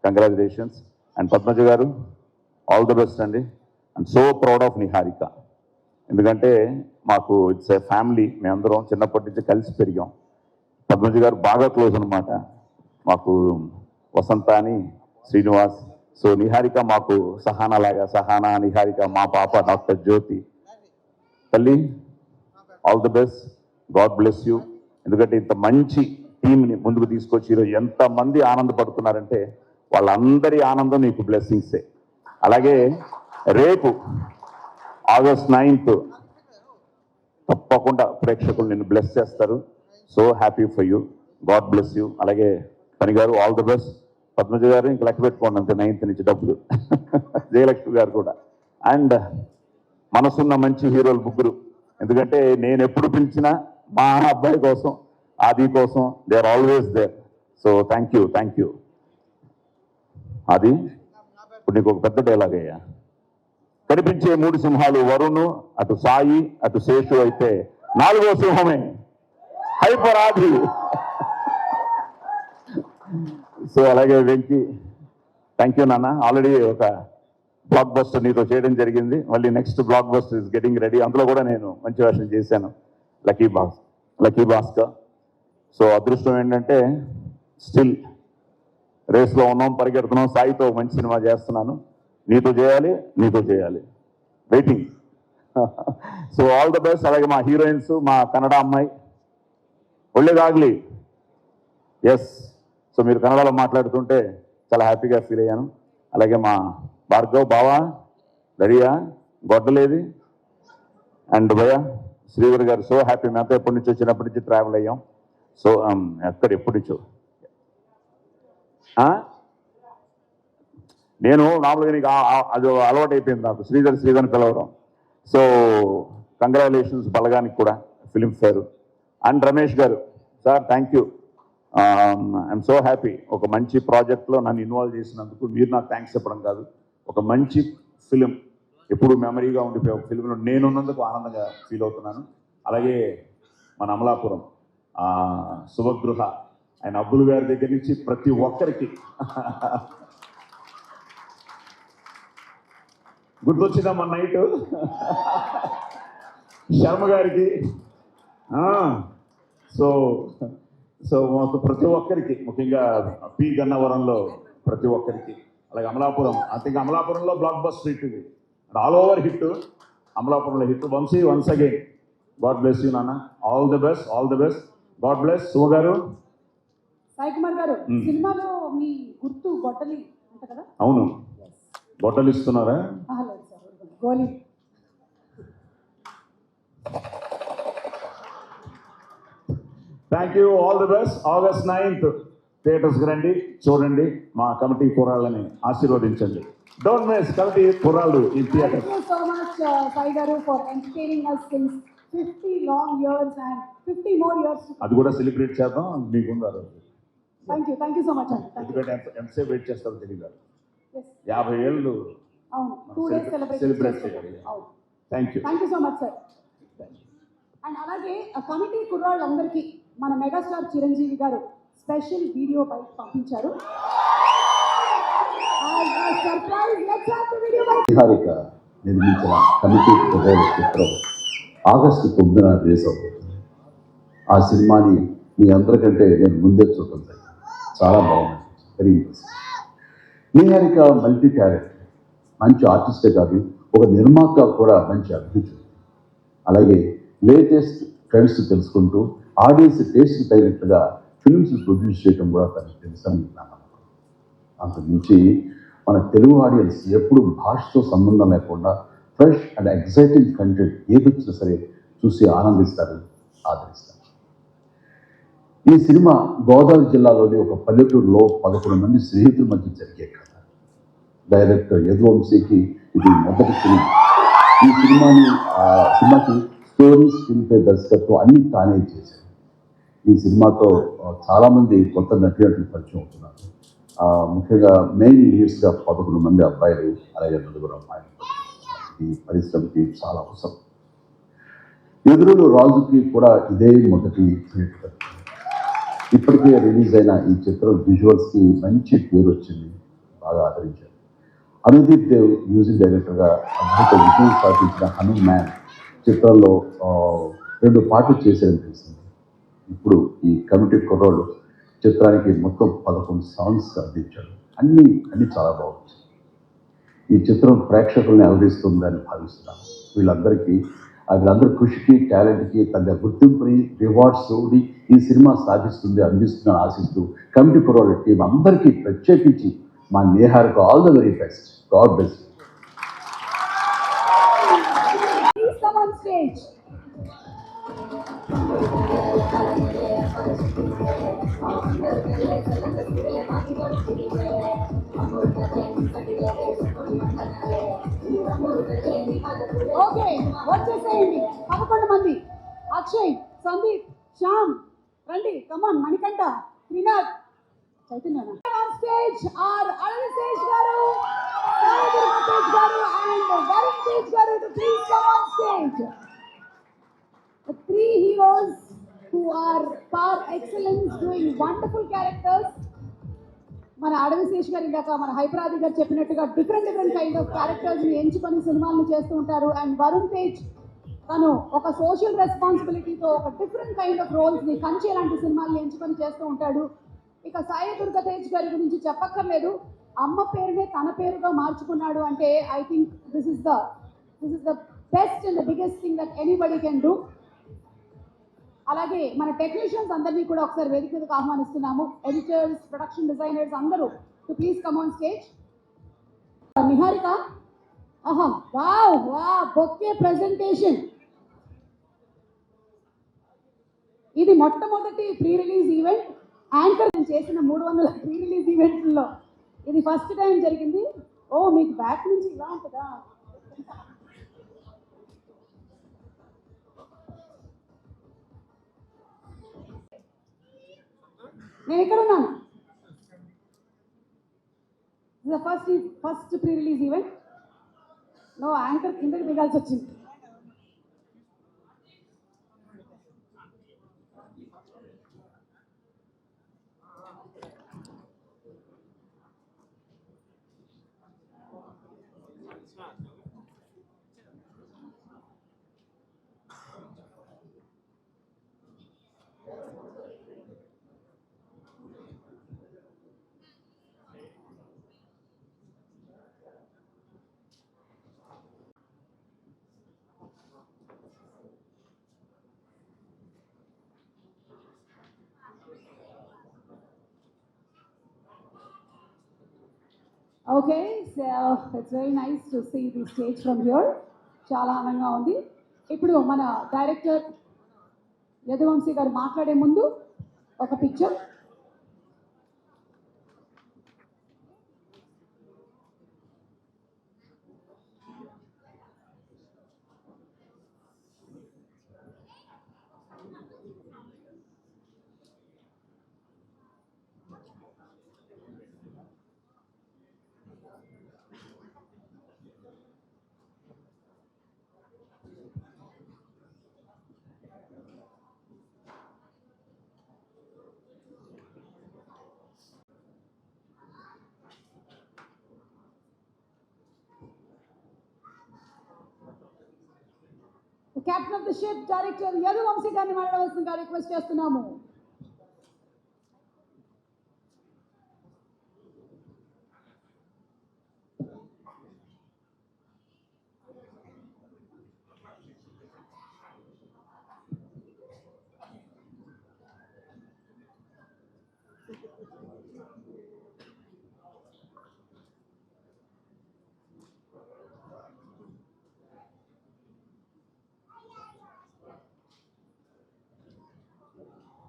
కంగ్రాచులేషన్స్. అండ్ పద్మజ గారు, ఆల్ ద బెస్ట్ అండి. And so proud of Niharika. ఎందుకంటే మాకు ఇట్స్ ఏ ఫ్యామిలీ, మేమందరం చిన్నప్పటి నుంచి కలిసి పెరిగాం. పద్మజ గారు బాగా క్లోజ్ అనమాట మాకు, వసంత అని, శ్రీనివాస్. సో నిహారిక మాకు సహానా లాగా, సహానా నిహారిక మా పాప డాక్టర్ జ్యోతి. తల్లి all the best, God bless you. ఎందుకంటే ఇంత మంచి టీంని ముందుకు తీసుకొచ్చి ఈరోజు ఎంతమంది ఆనందపడుతున్నారంటే వాళ్ళందరి ఆనందం నీకు బ్లెస్సింగ్సే. అలాగే రేపు August 9th తప్పకుండా ప్రేక్షకులు నిన్ను బ్లెస్ చేస్తారు. So happy for you, God bless you. అలాగే పని గారు ఆల్ ది బెస్ట్. పద్మజ గారు ఇంక లెక్క పెట్టుకోండి అంతే, 9th నుంచి డబ్బులు. జయలక్ష్మి గారు కూడా. అండ్ మనసున్న మంచి హీరోలు ముగ్గురు. ఎందుకంటే నేను ఎప్పుడు పిలిచినా మా అబ్బాయి కోసం, ఆది కోసం, they are always there. So thank you. అది ఇప్పుడు నీకు ఒక పెద్ద డైలాగ్ అయ్యా. కనిపించే 3 సింహాలు వరుణ్, అటు సాయి, అటు శేషు అయితే 4వ సింహమే హైపర్ ఆది. సో అలాగే వెంకీ, థ్యాంక్ యూ నాన్న. ఆల్రెడీ ఒక బ్లాక్ బస్టర్ నీతో చేయడం జరిగింది, మళ్ళీ next block buster is getting ready. అందులో కూడా నేను మంచి వేషం చేశాను, లక్కీ భాస్కర్. సో అదృష్టం ఏంటంటే స్టిల్ రేస్లో ఉన్నాం, పరిగెడుతున్నాం. సాయితో మంచి సినిమా చేస్తున్నాను, నీతో చేయాలి. Waiting. So all the best. అలాగే మా హీరోయిన్స్, మా కన్నడ అమ్మాయి ఒళ్ళేదాగ్లి. ఎస్, సో మీరు కన్నడలో మాట్లాడుతుంటే చాలా హ్యాపీగా ఫీల్ అయ్యాను. అలాగే మా భార్గవ్ బావా రెడీయా, గొడ్డలేది. అండ్ భయ శ్రీధర్ గారు, సో హ్యాపీ. మేమంతా ఎప్పటి నుంచో చిన్నప్పటి నుంచి ట్రావెల్ అయ్యాం. సో ఎప్పటి నుంచో నేను మామూలుగా నీకు అది అలవాటు అయిపోయింది నాకు, శ్రీధర్ పిలవడం. సో కంగ్రాచులేషన్స్ బలగానికి కూడా, ఫిలింఫేర్. అండ్ రమేష్ గారు, sir thank you. I'm so happy. ఒక మంచి ప్రాజెక్ట్లో నన్ను ఇన్వాల్వ్ చేసినందుకు. మీరు నాకు థ్యాంక్స్ చెప్పడం కాదు, ఒక మంచి ఫిలిం ఎప్పుడు మెమరీగా ఉండిపోయే ఒక ఫిలింలో నేనున్నందుకు ఆనందంగా ఫీల్ అవుతున్నాను. అలాగే మన అమలాపురం శుభగృహ, ఆయన అబ్బులు గారి దగ్గర నుంచి ప్రతి ఒక్కరికి గుర్తొచ్చిందా మన నైట్ శర్మ గారికి. సో ప్రతి ఒక్కరికి, ముఖ్యంగా పి గన్నవరంలో ప్రతి ఒక్కరికి, అలాగే అమలాపురం. అమలాపురంలో బ్లాక్ బస్టర్ హిట్ ఇది, ఆల్ ఓవర్ హిట్. అమలాపురంలో hit. Vamshi, once again God bless you నాన్న. All the best. God bless. Shiva garu, Sai Kumar గారు, సినిమాలో మీ గుర్తు గొడ్డలి అంట కదా? అవును, బొట్టలు ఇస్తున్నారా? లేదు sir, Goli. Thank you, all the best. August 9th థియేటర్స్కి రండి, చూడండి, మా కమిటీ కుర్రాళ్ళని ఆశీర్వదించండి. డోంట్ మిస్ కమిటీ కుర్రాళ్ళు ఈ theatre. Thank you so much, Sai Garu, for entertaining us since 50 long years and 50 more years. అది కూడా సెలబ్రేట్ చేద్దాం మీకుంది ఆ రోజు. Thank you so much. ఎందుకంటే ఎంతసేపు వెయిట్ చేస్తారో తెలియదు. Yes. 50 ఏళ్ళు అవును, 2 days సెలబ్రేట్ చేయాలి. Thank you so much sir. And అలాగే కమిటీ కుర్రాళ్ళందరికీ మన మెగాస్టార్ చిరంజీవి గారు స్పెషల్ వీడియో బైక్ పంపించారు. నిహారిక నిర్మించిన కమిటీ కుర్రాళ్ళ చిత్రం ఆగస్టు 9న రిలీజ్ అవుతుంది. ఆ సినిమాని మీ అందరికంటే నేను ముందే చూడటం చాలా బాగుంది. Very interesting. Niharika multi talent. మంచి ఆర్టిస్టే కాదు, ఒక నిర్మాత కూడా మంచి అభిరుచి. అలాగే లేటెస్ట్ ట్రెండ్స్ తెలుసుకుంటూ ఆడియన్స్ టేస్ట్ తగినట్టుగా ఫిల్మ్స్ ప్రొడ్యూస్ చేయడం కూడా తనకు తెలుసని నాకు నమ్మకం. అంతకుమించి మన తెలుగు ఆడియన్స్ ఎప్పుడు భాషతో సంబంధం లేకుండా ఫ్రెష్ అండ్ ఎగ్జైటింగ్ కంటెంట్ ఏదొచ్చినా సరే చూసి ఆనందిస్తారు, ఆదరిస్తారు. ఈ సినిమా గోదావరి జిల్లాలోని ఒక పల్లెటూరులో 11 మంది స్నేహితుల మధ్య జరిగే కథ. డైరెక్టర్ యదువంశీకి ఇది మొదటి సినిమా. ఈ సినిమాకి స్టోరీ, స్క్రీన్ ప్లే, దర్శకత్వం అన్ని తానే చేశారు. ఈ సినిమాతో చాలామంది కొత్త నటులు పరిచయం అవుతున్నారు. ముఖ్యంగా మెయిన్ లీడ్స్గా 11 మంది అబ్బాయిలు, అలాగే 4 అమ్మాయిలు. ఈ పరిశ్రమకి చాలా అవసరం. ఎదురులు రాజుకి కూడా ఇదే మొదటి థియేటర్. ఇప్పటికే రిలీజ్ అయిన ఈ చిత్రం విజువల్స్కి మంచి పేరు వచ్చింది, బాగా ఆదరించారు. అనుదీప్ దేవ్ మ్యూజిక్ డైరెక్టర్గా అద్భుత విజయం సాధించిన హనుమాన్ చిత్రంలో 2 పాటలు చేశారని తెలిసింది. ఇప్పుడు ఈ కమిటీ కుర్రోళ్ళు చిత్రానికి మొత్తం 11 సాంగ్స్ అందించారు. అన్ని చాలా బాగుంది. ఈ చిత్రం ప్రేక్షకుల్ని అలరిస్తుందని భావిస్తున్నాను. వీళ్ళందరి కృషికి, టాలెంట్కి తగ్గ గుర్తింపుని, రివార్డ్స్ ఈ సినిమా సాధిస్తుంది, అందిస్తుందని ఆశిస్తూ కమిటీ కుర్రోళ్ళ టీం అందరికీ ప్రత్యేకించి మా నేహార్కు all the very best. God bless you. Please come on stage. Okay, వచ్చేసేయండి 11 మంది. అక్షయ్, సందీప్, శ్యామ్ రండి. Come on, Manikanta, Trinath, Chaitanya. On stage are Adavi Tej గారు, సాయిదుర్గ తేజ్ గారు అండ్ వరుణ్ తేజ్ గారు. Please come on stage. The 3 heroes who are par excellence doing wonderful characters. మన అడవి శేష్ గారు ఇందాక మన హైపరాది గారు చెప్పినట్టుగా డిఫరెంట్ కైండ్ ఆఫ్ క్యారెక్టర్స్ని ఎంచుకొని సినిమాలను చేస్తూ ఉంటారు. అండ్ వరుణ్ తేజ్ తను ఒక సోషల్ రెస్పాన్సిబిలిటీతో ఒక డిఫరెంట్ కైండ్ ఆఫ్ రోల్స్ని, కంచె లాంటి సినిమాలను ఎంచుకొని చేస్తూ ఉంటాడు. ఇక సాయి దుర్గ తేజ్ గారి గురించి చెప్పక్కర్లేదు. అమ్మ పేరునే తన పేరుగా మార్చుకున్నాడు అంటే I think this is the best and the biggest thing that anybody can do. అలాగే మన టెక్నీషియన్స్ అందరినీ కూడా ఒకసారి వేదిక మీదకి ఆహ్వానిస్తున్నాము. ఎడిటర్స్, ప్రొడక్షన్ డిజైనర్స్ అందరూ to please come on stage. Niharika, wow bouquet presentation. ఇది మొట్టమొదటి ప్రీ రిలీజ్ ఈవెంట్. యాంకర్ చేసిన 300 ప్రీ రిలీజ్ ఈవెంట్లలో ఇది ఫస్ట్ టైం జరిగింది. ఓ, మీకు బ్యాక్ నుంచి ఇలా ఉంటుందా? నేను ఇక్కడ ఉన్నాను. First pre release event. No, anchor కిందకి దిగాల్సి వచ్చింది. Okay, so it's very nice to see the stage from here. చాలా ఆనందంగా ఉంది. ఇప్పుడు మన డైరెక్టర్ యదువంశీ గారు మాట్లాడే ముందు ఒక picture. Captain of the ship, Director Yaduvanshi గారిని మాట్లాడవలసిందిగా రిక్వెస్ట్ చేస్తున్నాము.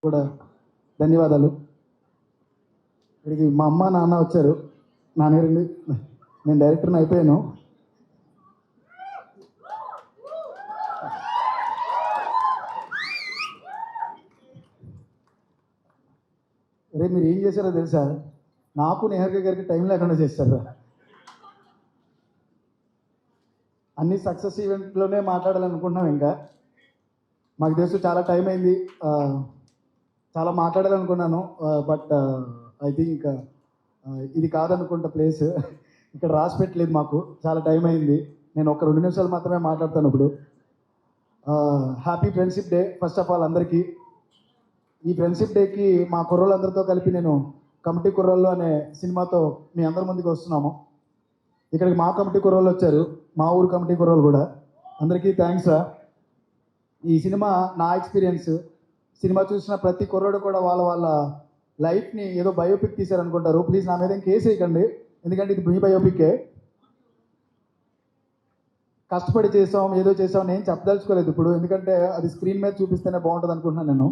కూడా ధన్యవాదాలు. ఇక్కడికి మా అమ్మ నాన్న వచ్చారు. నాన్నగారండి, నేను డైరెక్టర్ని అయిపోయాను. అరే మీరు ఏం చేశారో తెలుసా, నాకు నిహారిక గారికి టైం లేకుండా చేశారు. అన్ని సక్సెస్ ఈవెంట్లోనే మాట్లాడాలనుకుంటున్నాం. ఇంకా మాకు తెలుసు చాలా టైం అయింది, చాలా మాట్లాడాలనుకున్నాను. బట్ ఐ థింక్ ఇది కాదనుకుంటా ప్లేస్. ఇక్కడ రాసి పెట్టలేదు మాకు, చాలా టైం అయింది. నేను ఒక 2 నిమిషాలు మాత్రమే మాట్లాడతాను ఇప్పుడు. Happy friendship day first of all అందరికీ. ఈ ఫ్రెండ్షిప్ డేకి మా కుర్రోళ్ళందరితో కలిపి నేను కమిటీ కుర్రోళ్ళు అనే సినిమాతో మీ అందరి ముందుకు వస్తున్నాము. ఇక్కడికి మా కమిటీ కుర్రోళ్ళు వచ్చారు, మా ఊరు కమిటీ కుర్రోళ్ళు కూడా. అందరికీ థ్యాంక్స్ రా. ఈ సినిమా నా ఎక్స్పీరియన్స్. సినిమా చూసిన ప్రతి కుర్రోడు కూడా వాళ్ళ లైఫ్ని ఏదో బయోపిక్ తీశారనుకుంటారు. ప్లీజ్ నా మీద కేసు వేయకండి, ఎందుకంటే ఇది మీ బయోపిక్కే. కష్టపడి చేసాం, ఏదో చేసాం, నేను చెప్పదలుచుకోలేదు ఇప్పుడు, ఎందుకంటే అది స్క్రీన్ మీద చూపిస్తేనే బాగుంటుంది అనుకుంటున్నాను. నేను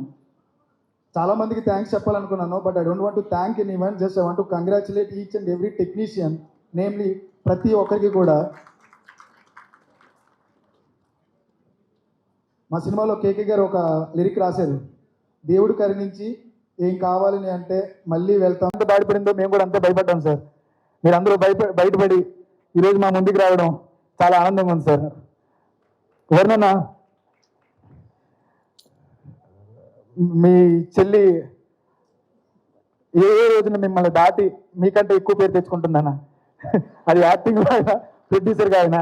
చాలామందికి థ్యాంక్స్ చెప్పాలనుకున్నాను, but I don't want to thank anyone. Just I want to congratulate each and every technician, namely ప్రతి ఒక్కరికి కూడా. మా సినిమాలో కేకే గారు ఒక లిరిక్ రాశారు, దేవుడు కరుణించి ఏం కావాలని అంటే మళ్ళీ వెళ్తాం. అంత భయపడిందో మేము కూడా అంతే భయపడ్డాం సార్. మీరు అందరూ బయటపడి ఈరోజు మా ముందుకు రావడం చాలా ఆనందంగా ఉంది సార్. ఎవరినైనా మీ చెల్లి ఏ రోజున మిమ్మల్ని దాటి మీకంటే ఎక్కువ పేరు తెచ్చుకుంటుందన్న, అది యాక్టింగ్ అయినా ప్రొడ్యూసర్గా అయినా.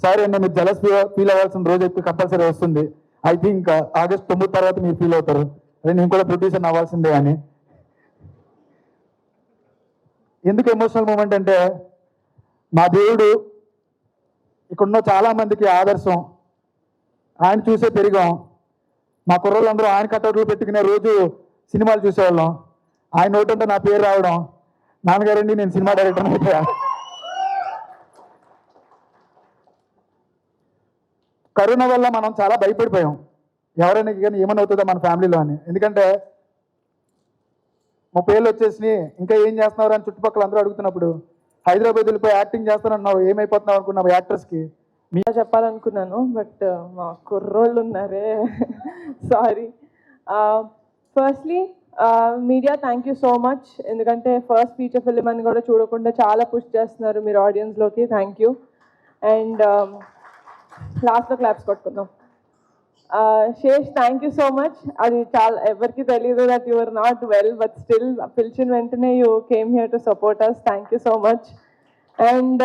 సారీ అన్న, మీరు జలస్ ఫీల్ అవ్వాల్సిన రోజు ఎక్కువ కంపల్సరీ వస్తుంది. ఐ థింక్ ఆగస్ట్ 9 తర్వాత మీరు ఫీల్ అవుతారు, అదే నేను కూడా ప్రొడ్యూసర్ అవ్వాల్సిందే అని. ఎందుకు ఎమోషనల్ మూమెంట్ అంటే, మా దేవుడు ఇక్కడున్న చాలామందికి ఆదర్శం. ఆయన చూసే పెరిగాం. మా కుర్రోళ్ళందరూ ఆయన కట్టర్లు పెట్టుకునే రోజు సినిమాలు చూసేవాళ్ళం. ఆయన నోటంటే నా పేరు రావడం, నాన్నగారండి నేను సినిమా డైరెక్టర్ అయిపోయా. కరోనా వల్ల మనం చాలా భయపడిపోయాం, ఎవరైనా కానీ ఏమనవుతుందో మన ఫ్యామిలీలో అని. ఎందుకంటే 30 ఏళ్ళు వచ్చేసి ఇంకా ఏం చేస్తున్నారు అని చుట్టుపక్కల అందరూ అడుగుతున్నప్పుడు, హైదరాబాద్ వెళ్ళిపోయి యాక్టింగ్ చేస్తానన్నావు, ఏమైపోతున్నావు అనుకున్నావు యాక్టర్స్కి. మీరే చెప్పాలనుకున్నాను, బట్ మా కుర్రోళ్ళు ఉన్నారే, sorry. Firstly media thank you so much, ఎందుకంటే ఫస్ట్ ఫీచర్ ఫిలిం అని కూడా చూడకుండా చాలా పుష్ చేస్తున్నారు మీరు ఆడియన్స్లోకి. Thank you. అండ్ లాస్ట్లో క్లాప్స్ కొట్టుకుందాం. Sesh thank you so much. అది చాలా ఎవరికి తెలియదు that you are not well, but still పిలిచిన వెంటనే you came here to support us. Thank you so much. And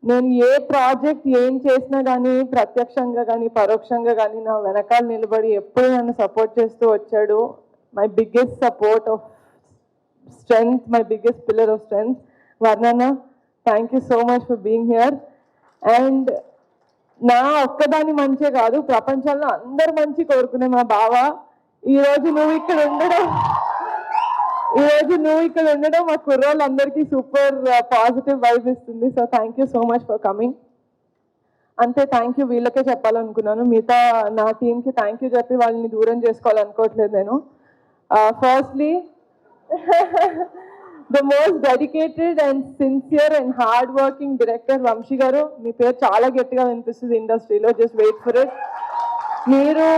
నేను ఏ ప్రాజెక్ట్ ఏం చేసినా కానీ ప్రత్యక్షంగా కానీ పరోక్షంగా కానీ నా వెనకాల నిలబడి ఎప్పుడు నన్ను సపోర్ట్ చేస్తూ వచ్చాడు. My biggest support of strength, my biggest pillar of strength Varnana. Thank you so much for being here. And నా ఒక్కదాని మంచే కాదు, ప్రపంచంలో అందరు మంచి కోరుకునే మా బావ, ఈరోజు నువ్వు ఇక్కడ ఉండడం మా కుర్రోళ్ళందరికీ సూపర్ పాజిటివ్ వైబ్ ఇస్తుంది. So thank you so much for coming. అంతే, థ్యాంక్ యూ వీళ్ళకే చెప్పాలనుకున్నాను. మిగతా నా టీంకి థ్యాంక్ యూ చెప్పి వాళ్ళని దూరం చేసుకోవాలనుకోవట్లేదు నేను. Firstly the most dedicated and sincere and hard working director Vamsi గారు. మీ పేరు చాలా గట్టిగా వినిపిస్తుంది ఇండస్ట్రీలో, జస్ట్ వెయిట్ ఫర్ ఇట్. మీరు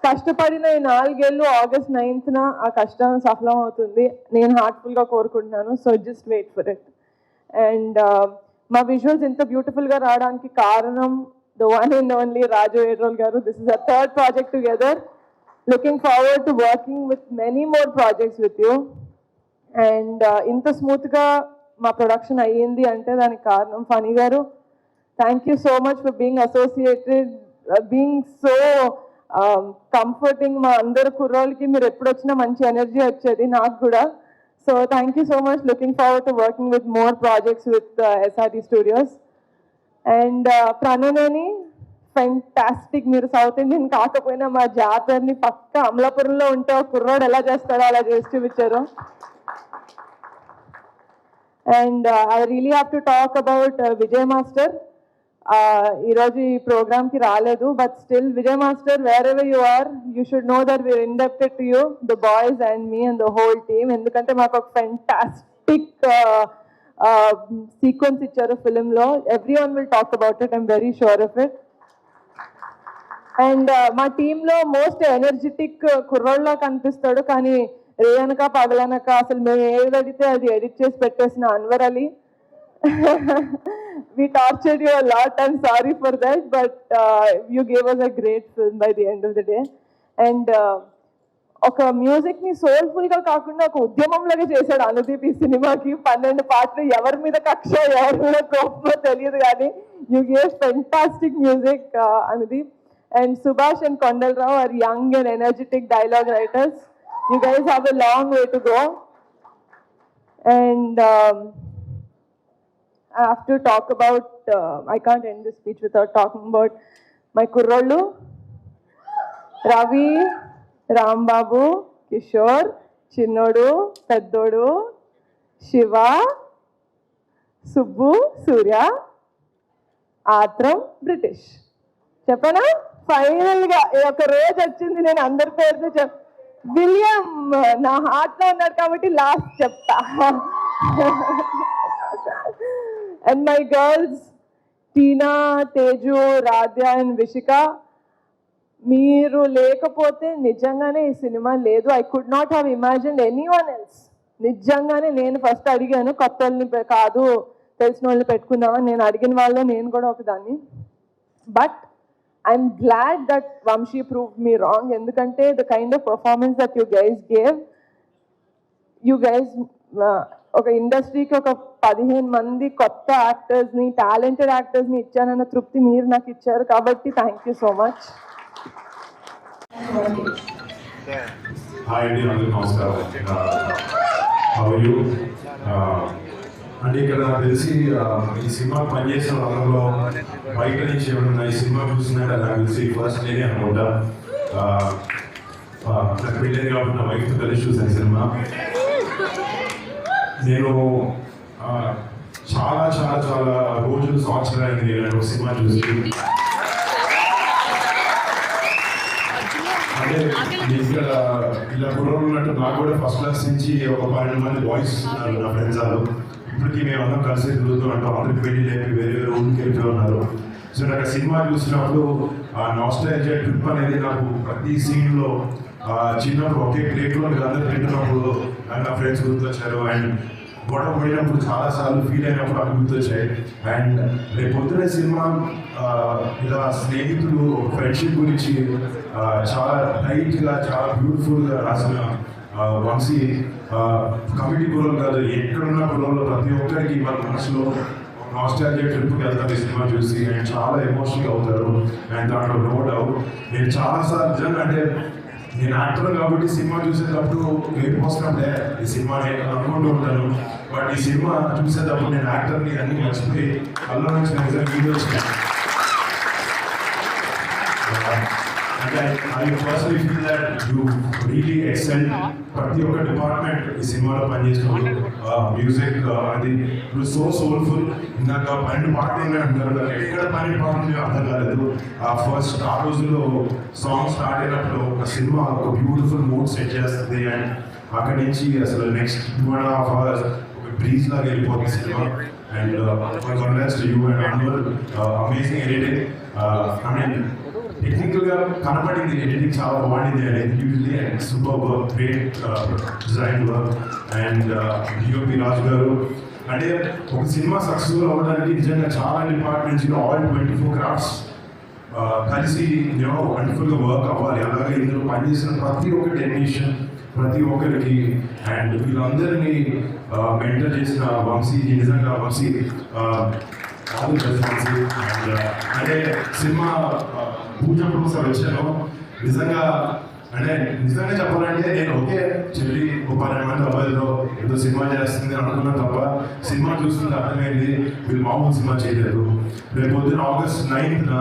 కష్టపడిన ఈ 4 ఏళ్ళు ఆగస్ట్ 9th ఆ కష్టం సఫలం అవుతుంది, నేను హార్ట్ఫుల్గా కోరుకుంటున్నాను. So just wait for it. And మా విజువల్స్ ఇంత బ్యూటిఫుల్గా రావడానికి కారణం the one and only Raju Edurolu గారు. This is a 3rd project together. Looking forward to working with many more projects with you. And ఇంత స్మూత్గా మా ప్రొడక్షన్ అయ్యింది అంటే దానికి కారణం ఫనీ గారు. Thank you so much for being associated, being so comforting. మా అందరు కుర్రోళ్ళకి మీరు ఎప్పుడు వచ్చినా మంచి ఎనర్జీ వచ్చేది, నాకు కూడా. So thank you so much. Looking forward to working with more projects with SRT studios. And Prananeni fantastic. మీరు సౌత్ ఇండియన్ కాకపోయినా మా జాతరని పక్క అమలాపురంలో ఉంటే కుర్రోడు ఎలా చేస్తాడో అలా చేసి చూపించారు. And I really have to talk about Vijay Master. ఈరోజు ఈ ప్రోగ్రామ్కి రాలేదు, but still Vijay master wherever you are, you should know that we are indebted to you, the boys and me and the whole team. ఎందుకంటే మాకు ఒక fantastic sequence ఇచ్చారు ఫిలింలో. Everyone will talk about it, I'm very sure of it. And మా టీంలో most energetic కుర్రోళ్ళ కనిపిస్తాడు, కానీ రేయనక పగలనక అసలు మేము ఏది అడిగితే అది ఎడిట్ చేసి పెట్టేసిన Anwar Ali. We tortured you a lot. I'm sorry for that, but you gave us a great film by the end of the day. And ఒక మ్యూజిక్ ని సోల్ఫుల్ గా కాకుండా ఒక ఉద్యమం లాగా చేశాడు అనుదీప్ ఈ సినిమాకి. 12 పాటలు, ఎవరి మీద కక్ష ఎవరి మీద కోపమో తెలియదు కానీ you gave fantastic music Anudeep. And Subhash and Kondal Rao are young and energetic dialogue writers. You guys have a long way to go. And I have to talk about, I can't end this speech without talking about my kurrollu, Ravi, Rambabu, Kishore, Chinnodu, Peddodu, Shiva, Subbu, Surya, Atram, British. చెప్పనా? ఫైనల్గా ఒక రోజు వచ్చింది, నేను అందరి పేరుతో William నా హార్ట్లో ఉన్నాడు కాబట్టి లాస్ట్ చెప్తా. And my girls, Tina, Teju, Radhya and Vishika, మీరు లేకపోతే నిజంగానే ఈ సినిమా లేదు. I could not have imagined anyone else. నిజంగానే నేను ఫస్ట్ అడిగాను, కొత్త వాళ్ళని కాదు తెలిసిన వాళ్ళని పెట్టుకుందామని. నేను అడిగిన వాళ్ళు నేను కూడా ఒకదాన్ని. But I'm glad that Vamsi proved me wrong. ఎందుకంటే the kind of performance that you guys gave, you guys ఒక ఇండస్ట్రీకి ఒక 15 మంది కొత్త యాక్టర్స్ని, టాలెంటెడ్ యాక్టర్స్ని ఇచ్చానన్న తృప్తి మీరు నాకు ఇచ్చారు. కాబట్టి thank you so much. Hi అండి, అందరికీ నమస్కారం. How are you? అంటే ఇక్కడ నాకు తెలిసి ఈ సినిమా పనిచేసిన వాళ్ళలో బయట నుంచి ఎవరన్నా ఈ సినిమా చూసినట్టు నాకు తెలిసి ఫస్ట్ నేనే అనుకుంటా. నాకు పెళ్ళేది కాబట్టి నా వైఫ్తో కలిసి చూసాను సినిమా. నేను చాలా చాలా చాలా రోజులు, సంవత్సరాలు అయింది నేను ఒక సినిమా చూసి. అంటే ఇక్కడ ఇలా కుర్రోళ్ళు ఉన్నట్టు నాకు కూడా ఫస్ట్ క్లాస్ నుంచి ఒక 12 మంది బాయ్స్ ఉన్నారు నా ఫ్రెండ్స్ వాళ్ళు. ఇప్పటికీ మేము అందరం కలిసి తిరుగుతూ ఉంటాం. అందరికి పెళ్లి లేపి వేరే వేరే ఊరికి వెళ్తూ ఉన్నారు. సో నాకు సినిమా చూసినప్పుడు ఆ నాస్టాల్జియా ట్రిప్ అనేది నాకు ప్రతి సీన్లో చిన్నప్పుడు ఒకే ప్లేట్లో అందరూ తింటున్నప్పుడు నా ఫ్రెండ్స్ గుర్తొచ్చారు. అండ్ గొడవ పడినప్పుడు చాలాసార్లు ఫీల్ అయినప్పుడు అవి గుర్తొచ్చాయి. అండ్ రేపు పొద్దునే సినిమా ఇలా స్నేహితులు ఫ్రెండ్షిప్ గురించి చాలా టైట్గా, చాలా బ్యూటిఫుల్గా రాసిన వంశీ కమిటీ కుర్రోలు కాదు, ఎక్కడున్న కుర్రోళ్ళు ప్రతి ఒక్కరికి వాళ్ళ మనసులో నాస్టాల్జియా ట్రిప్కి వెళ్తారు ఈ సినిమా చూసి. అండ్ చాలా ఎమోషనల్ అవుతారు. అండ్ దాంట్లో నో డౌట్ నేను చాలాసార్లు నిజంగా, అంటే నేను యాక్టర్ కాబట్టి సినిమా చూసేటప్పుడు ఏడు పోసినప్పుడే ఈ సినిమా నేను అనుకుంటూ ఉంటాను. బట్ ఈ సినిమా చూసేటప్పుడు నేను యాక్టర్ని అన్ని మర్చిపోయి కళ్ళ నుంచి నిజంగా వీడియోస్ అంటే I personally feel that you really excel. ప్రతి ఒక్క డిపార్ట్మెంట్ ఈ సినిమాలో పనిచేసినప్పుడు మ్యూజిక్ అది సో సోల్ఫుల్. ఇందాక 12 పాటలు అంటారు, ఎక్కడ 12 పాటలు అర్థం కాలేదు. ఫస్ట్ ఆ రోజుల్లో సాంగ్ స్టార్ట్ అయినప్పుడు ఒక సినిమా ఒక బ్యూటిఫుల్ మూడ్ సెట్ చేస్తుంది. అండ్ అక్కడి నుంచి అసలు నెక్స్ట్ 2.5 hours ఒక బ్రీజ్ లాగా వెళ్ళిపోతుంది సినిమా. And congrats to you and Anwar, amazing editing. I mean టెక్నికల్గా కనపడింది ఎడిటింగ్ చాలా బాగుండింది అనేది usually. And super work, great design work. And DOP Raju garu, అంటే ఒక సినిమా సక్సెస్ఫుల్ అవ్వడానికి నిజంగా చాలా డిపార్ట్మెంట్స్, ఆల్ 24 క్రాఫ్ట్స్ కలిసి వండర్ఫుల్గా వర్క్ అవ్వాలి. అలాగే ఇందులో పనిచేసిన ప్రతి ఒక్క టెక్నీషియన్, ప్రతి ఒక్కరికి, అండ్ వీళ్ళందరినీ మెంటర్ చేసిన వంశీకి నిజంగా Vamsi all the best. And అంటే సినిమా పూజప్పుడు సార్ వచ్చాను నిజంగా, అంటే నిజంగా చెప్పాలంటే నేను ఒకే చెల్లి ఒక 12 మంది అబ్బాయిలతో ఏదో సినిమా చేస్తుంది అనుకున్నా తప్ప సినిమా చూస్తుంటే అర్థమైంది వీళ్ళు మామూలు సినిమా చేయలేదు. రేపు పొద్దున August 9th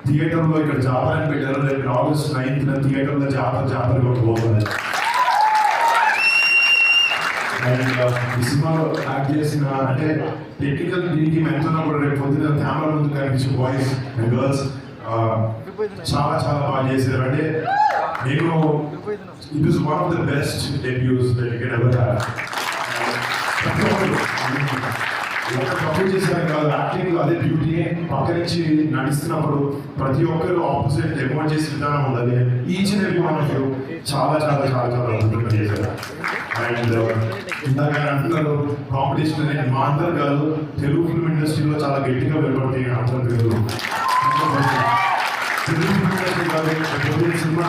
థియేటర్లో ఇక్కడ జాతర అని పెట్టారు. రేపు August 9th థియేటర్లో జాతరగా పోతుంది. అండ్ ఈ సినిమాలో యాక్ట్ చేసిన అంటే టెక్నికల్ దీనికి మెంతున్నా కూడా రేపు పొద్దున కెమెరా ముందు కనిపించే బాయ్స్ అండ్ గర్ల్స్ చాలా చాలా బాగా చేశారు. అంటే నేను it is one of the best డెబ్యూస్ that you can ever have. ఒక కమిట్ చేశాను కాదు, యాక్టింగ్ అదే బ్యూటీ. పక్క నుంచి నడుస్తున్నప్పుడు ప్రతి ఒక్కరు ఆపోజిట్ ఎమోట్ చేసే విధానం ఉండదు. Each and every one of you చాలా చాలా చాలా చాలా అద్భుతంగా చేశారు. అండ్ ఇందాక అంటున్నారు కాంపిటీషన్ అనేది మా అందరు కాదు, తెలుగు ఫిల్మ్ ఇండస్ట్రీలో చాలా గట్టిగా వెళ్ళబడతాయి అందరి పేరు. తెలుగు ఫిల్మ్ ఇండస్ట్రీ కాదు, సినిమా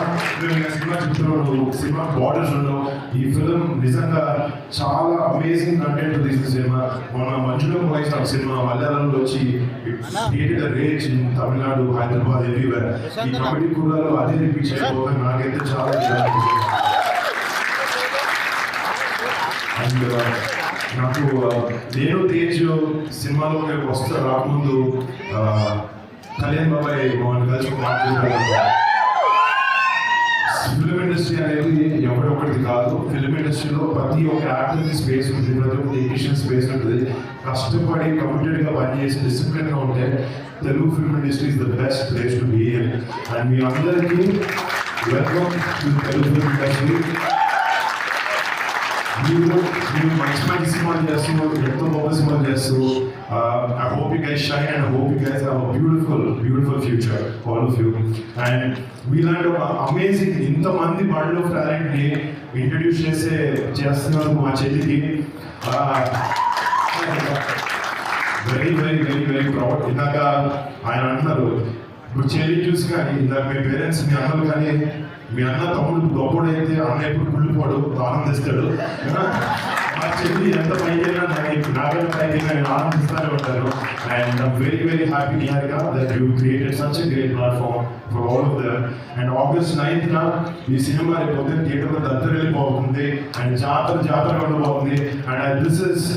చిత్రంలో సినిమా బార్డర్స్ ఉండవు. ఈ ఫిల్మ్ నిజంగా చాలా అమేజింగ్ కంటెంట్ తీసిన సినిమా. మన మంజులో వాయిస్ ఆ సినిమా మలయాళంలో వచ్చి created range in Tamil Nadu, Hyderabad, everywhere. ఈ కమిటీ కూడా అదే రిపీట్ చేయకపోతే నాకైతే చాలా అండ్ నాకు నేను తేజ్ సినిమాలో రాకముందు కళ్యాణ్ బాబాయ్ మమ్మల్ని కలిసి మాట్లాడుతున్నాను. ఫిల్మ్ ఇండస్ట్రీ అనేది ఎవరొకటిది కాదు. ఫిల్మ్ ఇండస్ట్రీలో ప్రతి ఒక్క యాక్టర్కి స్పేస్ ఉంటుంది, ప్రతి ఒక్క టెక్నీషియన్ స్పేస్ ఉంటుంది. కష్టపడి కమిటెడ్గా పనిచేసి డిసిప్లిన్గా ఉంటే Telugu film industry is the best place to be in. And మీ అందరికీ welcome to Telugu film industry. మీరు మంచి మంచి సినిమాలు చేస్తూ ఎంతో గొప్ప సినిమాలు చేస్తూ I hope you guys shine and I hope you guys have a beautiful future, all of you. And we learned about amazing ఇంతమంది బర్డ్ ఆఫ్ టాలెంట్ని ఇంట్రడ్యూస్ చేస్తున్నందుకు మా చెల్లికి very very very very proud. ఇందాక ఆయన అంటున్నారు ఇప్పుడు చెల్లి చూసి కానీ ఇందాక మీ పేరెంట్స్ మీ అన్నలు కానీ మీ అన్న తమ్ముడు గొప్పడైతే అన్న ఎప్పుడు కుళ్ళిపోడు, ఆనందిస్తాడు. మా చెల్లి ఎంత పైకైనా నాకైనా పైకైనా నేను ఆనందిస్తూనే ఉంటాను. And I'm very very happy Niharika that you created such a great platform for all of them. And August 9th ఈ సినిమా రేపు పొద్దున్న థియేటర్లో దత్తు వెళ్ళిపోతుంది అండ్ జాతర ఉండబోతుంది. And this is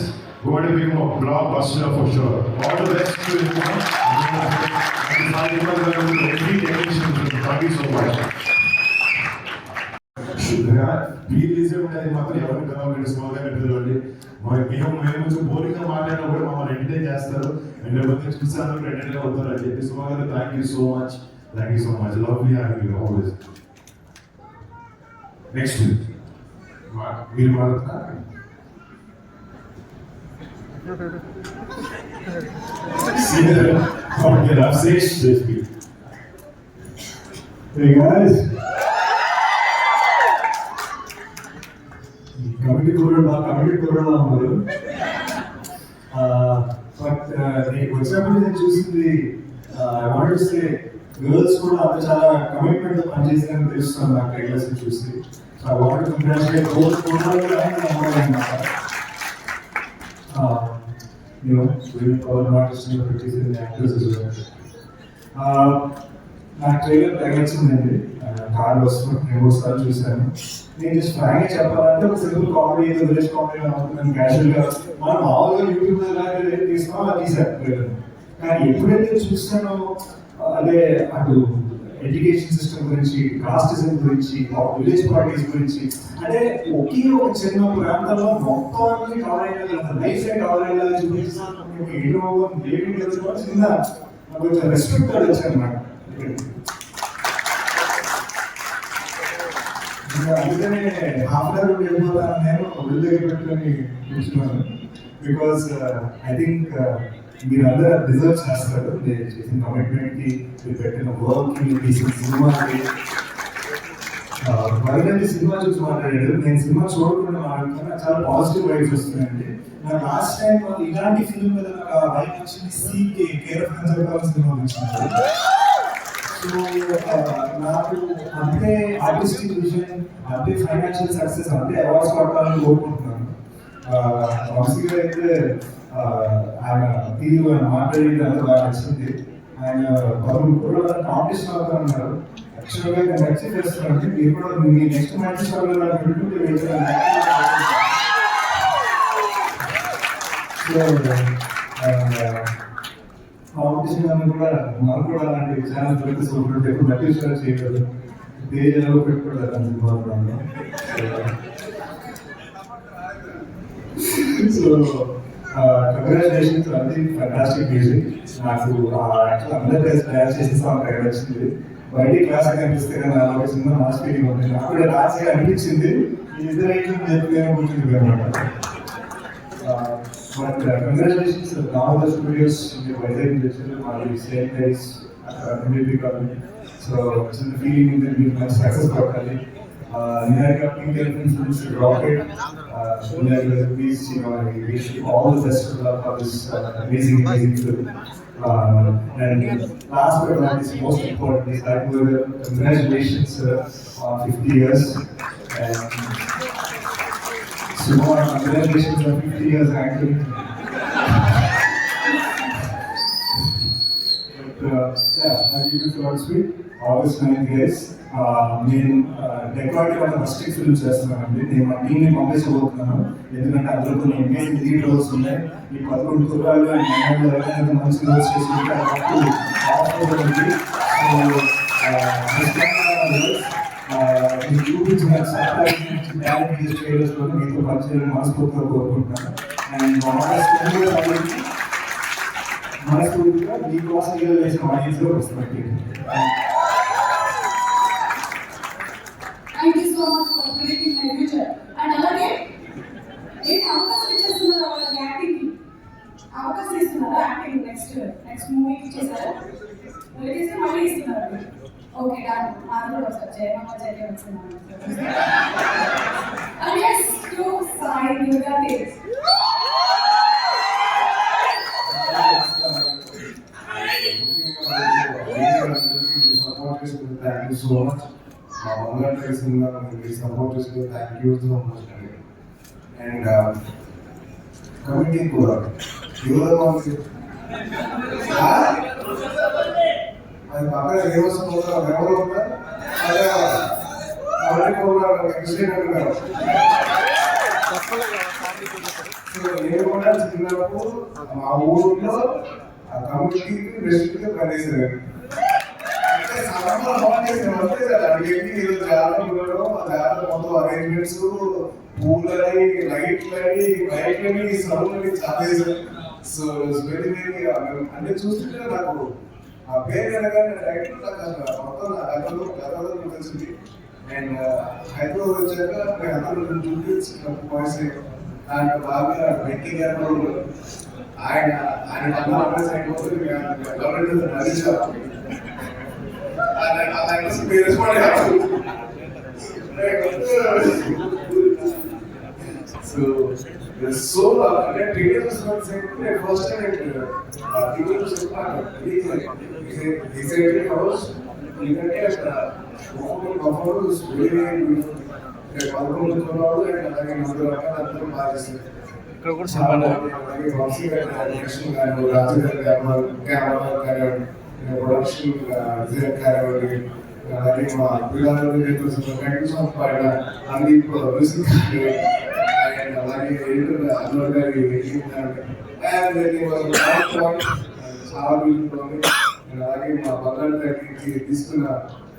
going to become a blockbuster for sure. All the best to everyone. Thank you so much. Release ఉంటుంది మాత్రం ఎవరికి కావాలి స్మాల్ గా పిలవండి. మేము కొంచెం బోరింగ్గా మాట్లాడినా కూడా మమ్మల్ని ఎంటర్టైన్ చేస్తారు. అండ్ లేకపోతే చూసాను ఎంటర్టైన్ అవుతారు అని చెప్పి సుమా గారు thank you so much. Lovely having you always. Next మీరు మాట్లాడతారా? Hey guys. కమిటీ కుర్రాడు ఉన్నారు. బట్ నేను వచ్చినప్పుడు నేను చూసింది I want to say girls కూడా అంత చాలా కమిట్మెంట్ తో పనిచేసారని తెలుస్తుంది నాకు ట్రైలర్స్ చూసి. So I want to congratulate both కుర్రాడు అండ్ అమ్మాయి అన్నమాట. నాకు ట్రైలర్ తెగ నచ్చిందండి. కార్ వస్తున్నప్పుడు నేను ఒకసారి చూశాను. నేను జస్ట్ ఫ్రాంక్గా చెప్పాలంటే ఒక సింపుల్ కామెడీ ఏదో విలేజ్ కామెడీ అవుతుందని క్యాజువల్గా మనం మామూలుగా యూట్యూబ్ లాంటిది తీసుకోవాలి అది తీసారు ట్రైలర్. కానీ ఎప్పుడైతే చూస్తానో అదే అటు ఎడ్యుకేషన్ సిస్టమ్ గురించి, కాస్టిజం గురించి, విలేజ్ పార్టీస్ గురించి, అంటే ఒకే ఒక చిన్న ప్రాంతంలో మొత్తాన్ని కవర్ అయ్యేలా లైఫ్ కవర్ అయ్యేలా చూపిస్తాను. చిన్న కొంచెం రెస్పెక్ట్ వచ్చాను నాకు. అందుకనే హాఫ్ అన్ అవర్ వెళ్ళిపోతాను నేను ఒళ్ళు దగ్గర పెట్టుకొని కూర్చున్నాను. బికాస్ ఐ థింక్ మీరందరూ డిజర్వ్ చేస్తారు. మీరు చేసిన కమిట్మెంట్కి, మీరు పెట్టిన వర్క్కి, మీరు తీసిన సినిమాకి. వరదండి సినిమా చూసి మాట్లాడాడు. నేను సినిమా చూడకుండా మాట్లాడుతున్నా, చాలా పాజిటివ్ వైబ్స్ వస్తున్నాయండి. నాకు లాస్ట్ టైం ఇలాంటి ఫిల్మ్ మీద నాకు వైబ్ వచ్చింది CK care of conservative cinema వచ్చింది. సో నాకు అంతే ఆర్టిస్టిక్ విజన్, అంతే ఫైనాన్షియల్ సక్సెస్, అంతే అవార్డ్స్ కొట్టాలని కోరుకుంటున్నాను. వంశీ గారు అయితే ఆయన తీరు ఆయన మాట్లాడేది అంతా బాగా నచ్చింది. ఆయన పలువురు కూడా కాంపిటీషన్ అవుతారన్నారు. యాక్చువల్గా నేను ఎక్సైట్ చేస్తున్నాను. మీరు కూడా మీ నెక్స్ట్ మ్యాచ్ పెట్టుకుంటే వేసాను. కాంపిటీషన్ అని కూడా నాకు కూడా అలాంటి ఛానల్ దొరికి సూపర్ ఎప్పుడు నటించారు చేయగలరు. దేశంలో పెట్టుకోవడానికి సో కంగ్రాచులేషన్స్, అది ఫంటాస్టిక్ మ్యూజిక్. నాకు అందరూ కలిసి డ్యాన్స్ చేసే సాంగ్ అక్కడ వచ్చింది. బయట క్లాస్ కనిపిస్తే కానీ ఒక చిన్న మాస్ ఫీలింగ్ ఉంటుంది. నాకు కూడా డాన్స్ అనిపించింది. ఈ ఇద్దరు కూర్చుంది అనమాట. But congratulations now the studios Vizag చేశారు. మాది same place MBP college. So చిన్న ఫీలింగ్ ఉంది, మీరు మంచి సక్సెస్ కొట్టాలి. Niharika Pink Elephant Films rocket. Please, I wish you all the best of luck for this amazing film. And last but not least, most important is that congratulations on 50 years. And Sumar, congratulations on 50 years acting. I'll give you short sweet. August 9th, guys. నేను డెకాట్ వాళ్ళ first film చేస్తున్నానండి. నేను మా టీమ్ని పంపించబోతున్నాను. ఎందుకంటే అందులో కొన్ని amazing lead roles ఉన్నాయి. ఈ 11 కుర్రాళ్ళు అండ్ మంచి రోల్స్ చేసుకుంటే మీరు చూపించిన ట్రైలర్స్లో మీతో పరిచయం మనస్ఫూర్తిగా కోరుకుంటున్నాను. అండ్ మనస్ఫూర్తిగా మీకోసం వేసిన ఆడియన్స్లో వస్తున్నట్టు. Thank you so much for predicting my future. And అలాగే ఏంటి అవకాశం ఇచ్చేస్తున్నారు వాళ్ళకి యాక్టింగ్కి? అవకాశం ఇస్తున్నారా యాక్టింగ్ నెక్స్ట్ మూవీకి ఇచ్చేసారా? ఇచ్చేస్తే మళ్ళీ ఇస్తున్నారు. Okay done. అందరూ వస్తారు. జయమ్మ జయ వస్తున్నాను. And yes, to Sai Yoga Days. Thank you so much. మా బంగారు తెలిసిందా మీరు సపోర్ట్ చేసిన థ్యాంక్ యూ సో మచ్ అండి. అండ్ కమిటీ కూడా ఎవరో అది పక్కన ఎవరు ఉన్నారు అదే నేను కూడా చిన్నప్పుడు మా ఊళ్ళో ఆ కమిటీకి రెస్ట్గా పనిచేసాను. అరేంజ్మెంట్స్, పూలని, లైట్లని, బైక్లని, సౌండ్లని చాలా. సో వెరీ వెరీ అంటే చూస్తుంటే నాకు ఆ పేరు అనగానే మొత్తం నా గతంలో గుర్తొచ్చింది. అండ్ హైదరాబాద్ వచ్చాక నేను అందరూ చూపించి వాయిస్ దాంట్లో బాగా వెంకీ గారు ఆయన అయిపోతుంది So అంటే ట్రైలర్ చూసినప్పుడు ఫస్ట్ టైం ట్రైలర్ చూస్తున్నాను. ఎగ్జాక్ట్లీ హౌస్ ఎందుకంటే పర్ఫార్మెన్స్ వెరీ వెరీ బ్యూటిఫుల్. 11 కుర్రాళ్ళు అండ్ అలాగే 4 రకాల అందరూ బాగా చేశారు. ఇక్కడ కూడా అలాగే వంశీ గారు, కృష్ణ గారు, రాజు గారు, కెమెరా గారు, ప్రొడక్షన్ డిజైన్ కానివ్వండి, అలాగే మా పిల్లలు పాడిన సందీప్ మ్యూజిక్ అండ్ అలాగే ఎడిటర్ అల్లు గారి చాలా బ్యూటిఫుల్ ఉంది. అలాగే మా బంగారు గారికి తీసుకున్న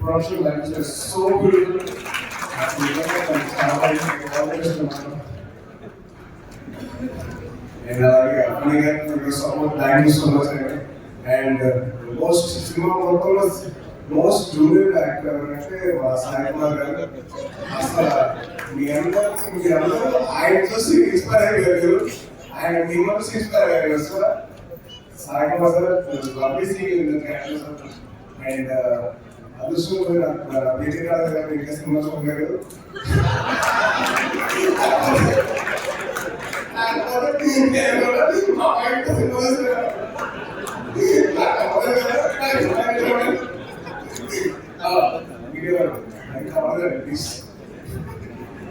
production life so beautiful. And అలాగే అప్పని గారికి support thank you so much అండి. అండ్ మోస్ట్ సినిమా మొత్తంలో మోస్ట్ జూనియర్ యాక్టర్ అంటే మా సాయి కుమార్ గారు. అసలు మీ అందరూ ఆయన చూసి ఇన్స్పైర్ అయ్యారు. ఆయన మీ మనసు ఇన్స్పైర్ అయ్యారు సార్. సాయి కుమార్ గారు లవ్లీ సీయింగ్ క్యారెక్టర్స్. అండ్ అదృష్టం బీజేపీ గారు ఇంకా సినిమా చూడలేదు.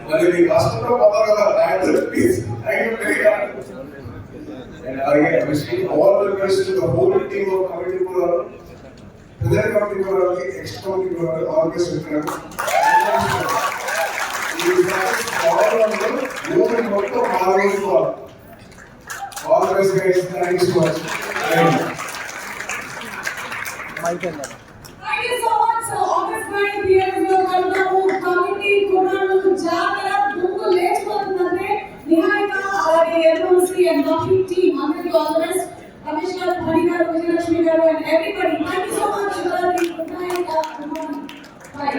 మరి మీ రాష్ట్రంలో పోతారు కదా ప్లీజ్. అలాగే all the best to the whole team of committee కూడా ప్రజల కమిటీ కూడా ఎక్స్ట్రా కమిటీ కూడా ఆల్ ద బెస్ట్ చెప్తున్నాను. మొత్తం 4 రోజులు all the best guys. Thank you so much. Thank you so much. So August 9th లో కలుద్దాము. కమిటీ కుర్రాళ్ళు జాగ్రత్త దుమ్ము లేచిపోతుందంటే నిహారిక అలాగే ఎల్ఓసి అండ్ complete team అందరికీ ఆల్ ది బెస్ట్. రమేష్ గారు, హరి గారు, విజయలక్ష్మి గారు and everybody thank you so much. Good night, good morning, by.